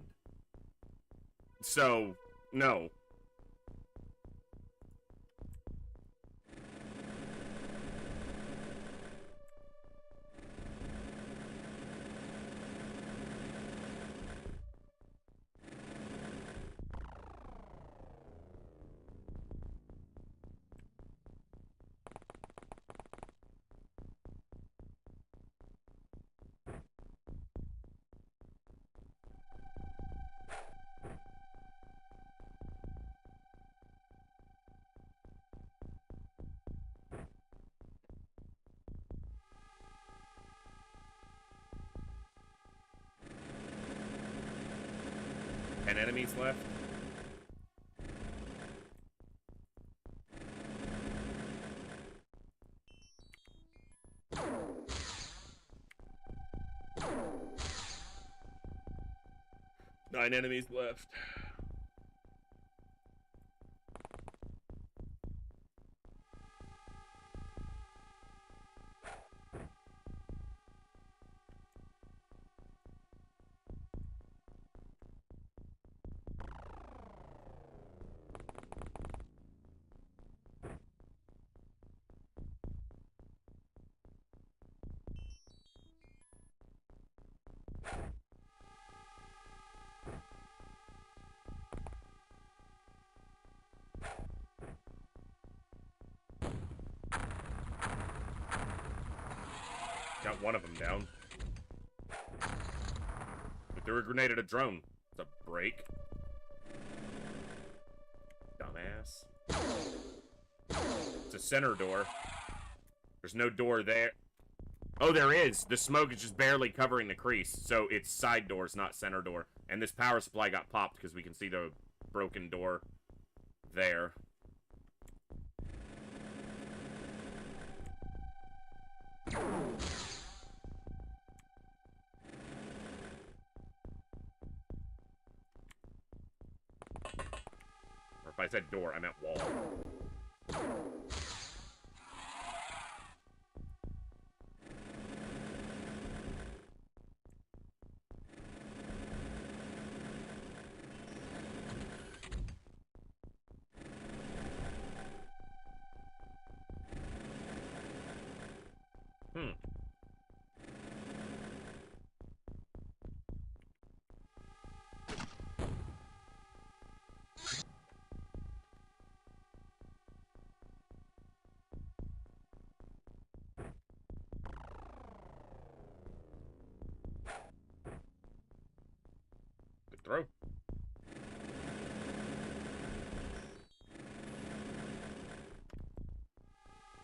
So, no. And enemies left. Nine enemies left. Got one of them down. We threw a grenade at a drone. It's a break. Dumbass. It's a center door. There's no door there. Oh, there is. The smoke is just barely covering the crease. So it's side doors, not center door. And this power supply got popped because we can see the broken door there. Or if I said door, I meant wall. Good throw.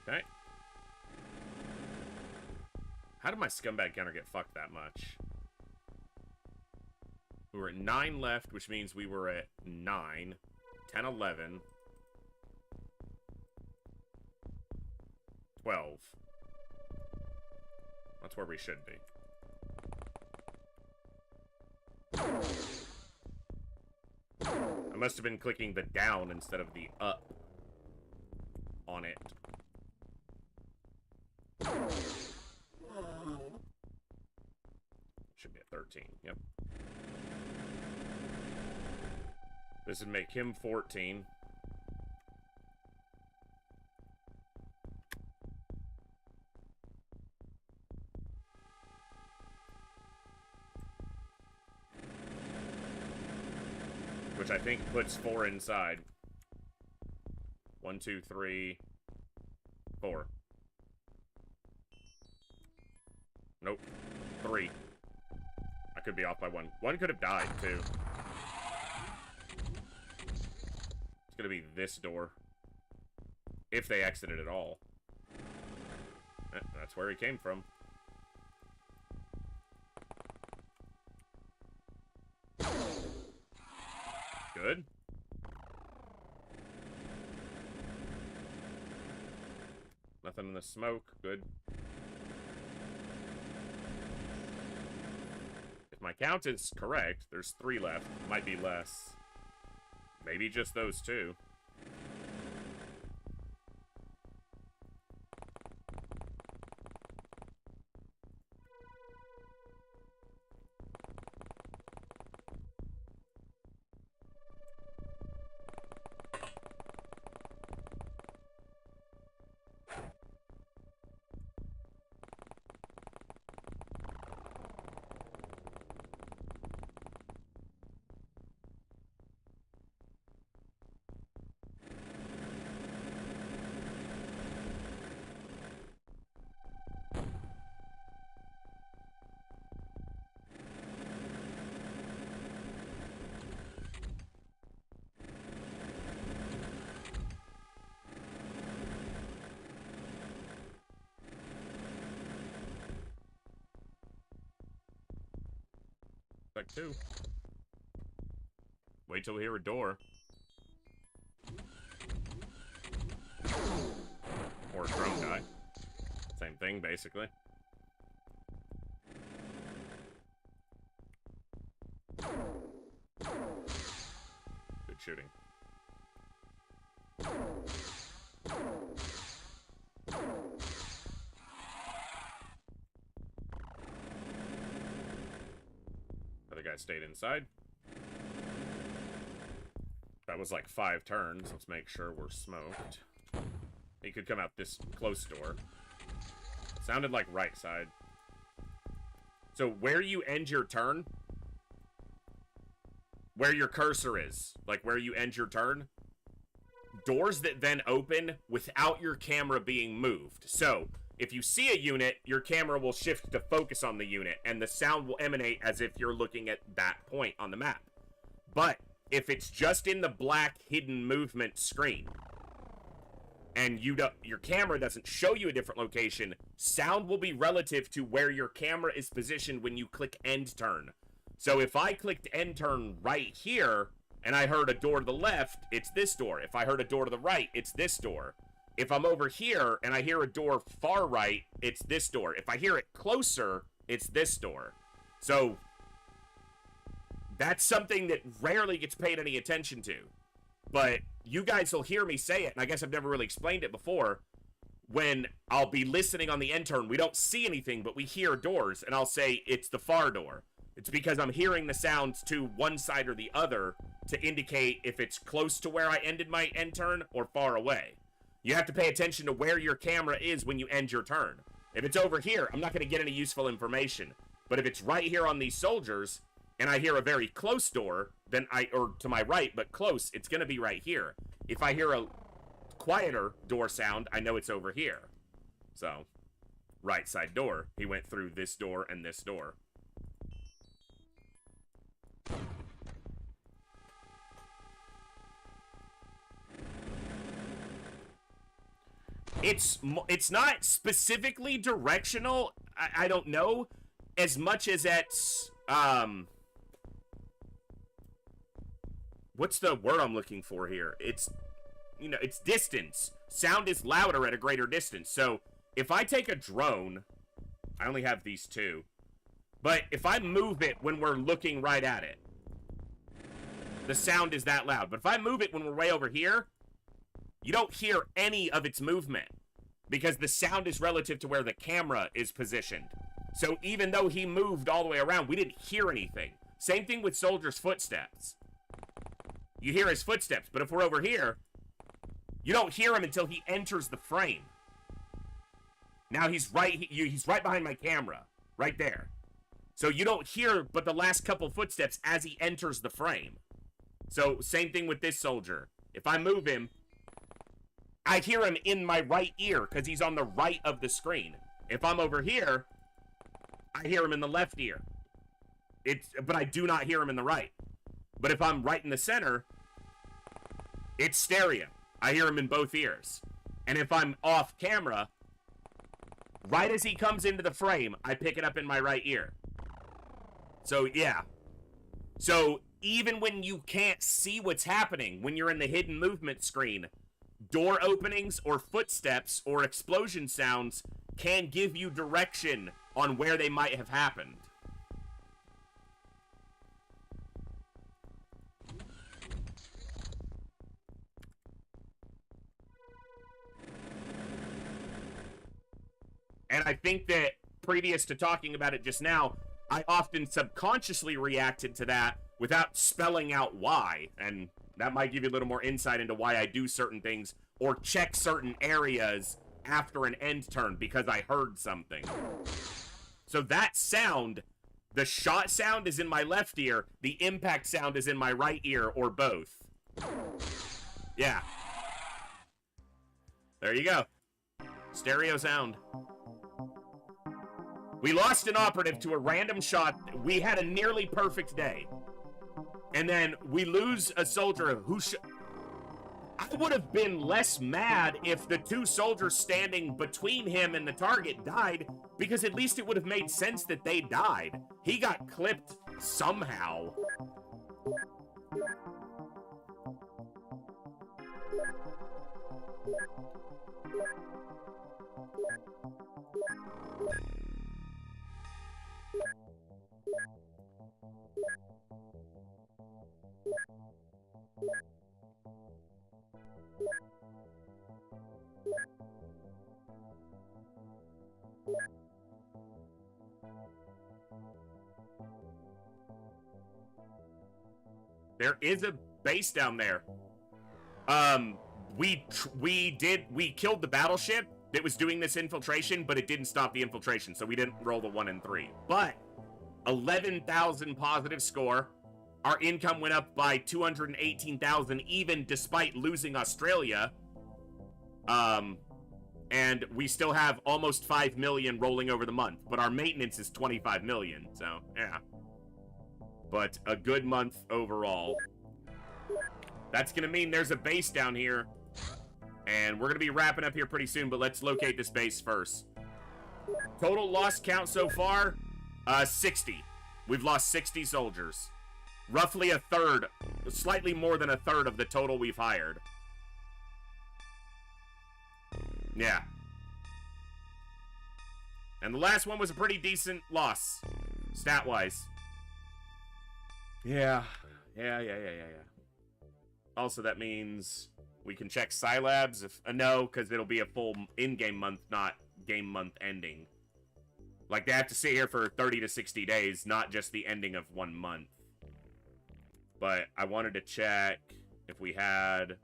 Okay. How did my scumbag counter get fucked that much? We were at 9 left, which means we were at 9, 10, 11, 12. That's where we should be. I must have been clicking the down instead of the up on it. Should be at 13, yep. This would make him 14. Which I think puts 4 inside. 1, 2, 3, 4. Nope. 3. I could be off by 1. 1 could have died, too. It's gonna be this door. If they exited at all. That's where he came from. Good. Nothing in the smoke. Good. If my count is correct, there's 3 left. Might be less. Maybe just those 2. Like 2. Wait till we hear a door. Or a drone guy. Same thing, basically. Good shooting. Other guy stayed inside. That was like 5 turns. Let's make sure we're smoked. He could come out this close door. Sounded like right side. So where you end your turn, where your cursor is, like where you end your turn, doors that then open without your camera being moved. So if you see a unit, your camera will shift to focus on the unit, and the sound will emanate as if you're looking at that point on the map. But if it's just in the black hidden movement screen, and your camera doesn't show you a different location, sound will be relative to where your camera is positioned when you click end turn. So if I clicked end turn right here, and I heard a door to the left, it's this door. If I heard a door to the right, it's this door. If I'm over here and I hear a door far right, it's this door. If I hear it closer, it's this door. So that's something that rarely gets paid any attention to. But you guys will hear me say it, and I guess I've never really explained it before. When I'll be listening on the end turn, we don't see anything, but we hear doors, and I'll say it's the far door. It's because I'm hearing the sounds to one side or the other to indicate if it's close to where I ended my end turn or far away. You have to pay attention to where your camera is when you end your turn. If it's over here, I'm not going to get any useful information. But if it's right here on these soldiers, and I hear a very close door, then or to my right, but close, it's going to be right here. If I hear a quieter door sound, I know it's over here. So, right side door. He went through this door and this door. It's not specifically directional. I don't know, as much as it's what's the word I'm looking for here? It's, you know, it's distance. Sound is louder at a greater distance. So if I take a drone, I only have these 2, but if I move it when we're looking right at it, the sound is that loud. But if I move it when we're way over here, you don't hear any of its movement because the sound is relative to where the camera is positioned. So even though he moved all the way around, we didn't hear anything. Same thing with Soldier's footsteps. You hear his footsteps, but if we're over here, you don't hear him until he enters the frame. Now he's right behind my camera, right there. So you don't hear but the last couple footsteps as he enters the frame. So same thing with this soldier. If I move him, I hear him in my right ear because he's on the right of the screen. If I'm over here, I hear him in the left ear. But I do not hear him in the right. But if I'm right in the center, it's stereo. I hear him in both ears. And if I'm off camera, right as he comes into the frame, I pick it up in my right ear. So, yeah. So, even when you can't see what's happening, when you're in the hidden movement screen, door openings or footsteps or explosion sounds can give you direction on where they might have happened. And I think that previous to talking about it just now, I often subconsciously reacted to that without spelling out why. And that might give you a little more insight into why I do certain things or check certain areas after an end turn because I heard something. So that sound, the shot sound is in my left ear, the impact sound is in my right ear, or both. Yeah. There you go. Stereo sound. We lost an operative to a random shot. We had a nearly perfect day. And then we lose a soldier who I would have been less mad if the two soldiers standing between him and the target died, because at least it would have made sense that they died. He got clipped somehow. There is a base down there. We killed the battleship that was doing this infiltration, but it didn't stop the infiltration, so we didn't roll the 1 and 3. But 11,000 positive score. Our income went up by 218,000, even despite losing Australia. And we still have almost 5 million rolling over the month, but our maintenance is 25 million, so yeah. But a good month overall. That's gonna mean there's a base down here, and we're gonna be wrapping up here pretty soon, but let's locate this base first. Total loss count so far, 60. We've lost 60 soldiers. Roughly a third, slightly more than a third of the total we've hired. Yeah. And the last one was a pretty decent loss, stat-wise. Yeah. Also, that means we can check Scilabs if... no, because it'll be a full in-game month, not game month ending. Like, they have to sit here for 30 to 60 days, not just the ending of 1 month. But I wanted to check if we had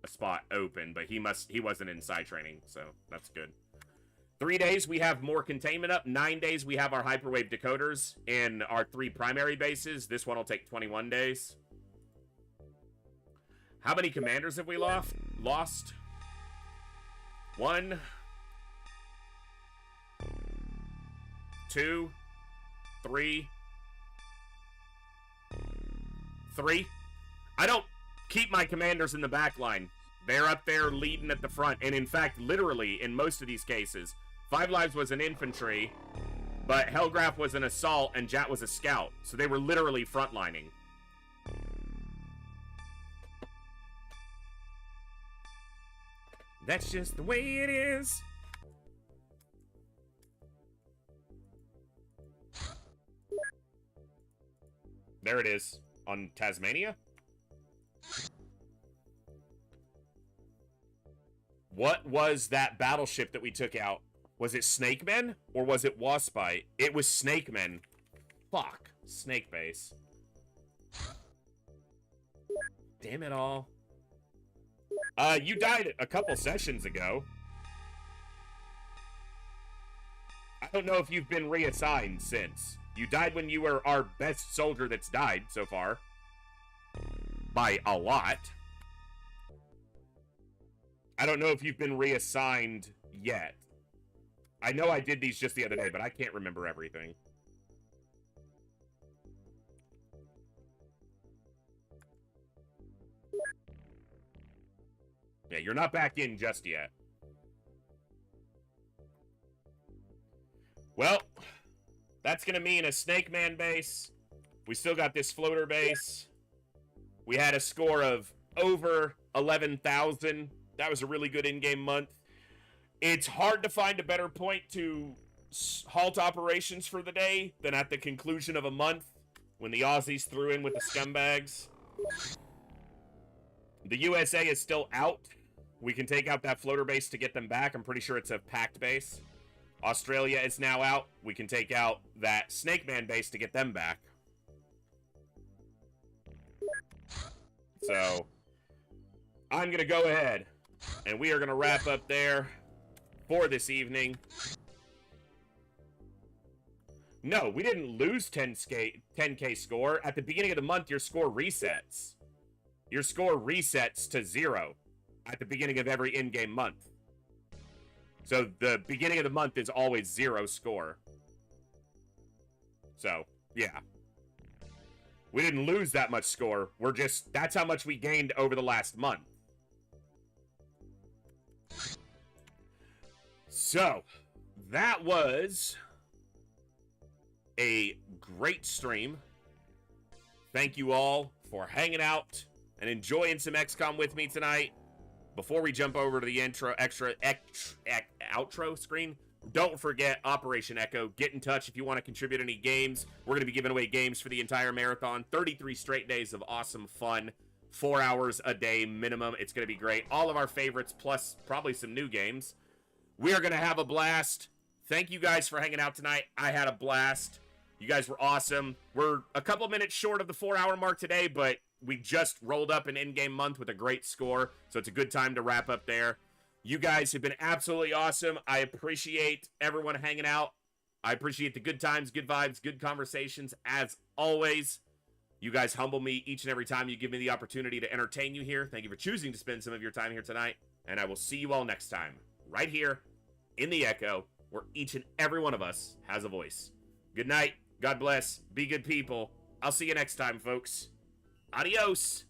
a spot open, but he wasn't in side training, so that's good. 3 days, we have more containment up. 9 days, we have our hyperwave decoders in our 3 primary bases. This one will take 21 days. How many commanders have we lost? 1, 2, 3. 3. I don't keep my commanders in the back line. They're up there leading at the front. And in fact, literally, in most of these cases, 5 Lives was an infantry, but Hellgraph was an assault, and Jat was a scout. So they were literally frontlining. That's just the way it is. There it is. On Tasmania? What was that battleship that we took out? Was it Snakemen? Or was it Waspite? It was Snakemen. Fuck. Snake base. Damn it all. You died a couple sessions ago. I don't know if you've been reassigned since. You died when you were our best soldier that's died so far. By a lot. I don't know if you've been reassigned yet. I know I did these just the other day, but I can't remember everything. Yeah, you're not back in just yet. Well, that's going to mean a Snake Man base. We still got this floater base. We had a score of over 11,000. That was a really good in-game month. It's hard to find a better point to halt operations for the day than at the conclusion of a month when the Aussies threw in with the scumbags. The USA is still out. We can take out that floater base to get them back. I'm pretty sure it's a packed base. Australia is now out. We can take out that Snake Man base to get them back. So, I'm going to go ahead, and we are going to wrap up there for this evening. No, we didn't lose 10K score. At the beginning of the month, your score resets. Your score resets to 0 at the beginning of every in-game month. So the beginning of the month is always 0 score. So, yeah. We didn't lose that much score. That's how much we gained over the last month. So, that was a great stream. Thank you all for hanging out and enjoying some XCOM with me tonight. Before we jump over to the outro screen, don't forget Operation Echo. Get in touch if you want to contribute any games. We're going to be giving away games for the entire marathon. 33 straight days of awesome fun. 4 hours a day minimum. It's going to be great. All of our favorites, plus probably some new games. We are going to have a blast. Thank you guys for hanging out tonight. I had a blast. You guys were awesome. We're a couple minutes short of the 4-hour mark today, but we just rolled up an in-game month with a great score, so it's a good time to wrap up there. You guys have been absolutely awesome. I appreciate everyone hanging out. I appreciate the good times, good vibes, good conversations, as always. You guys humble me each and every time you give me the opportunity to entertain you here. Thank you for choosing to spend some of your time here tonight, and I will see you all next time, right here in the Echo, where each and every one of us has a voice. Good night. God bless. Be good people. I'll see you next time, folks. Adios.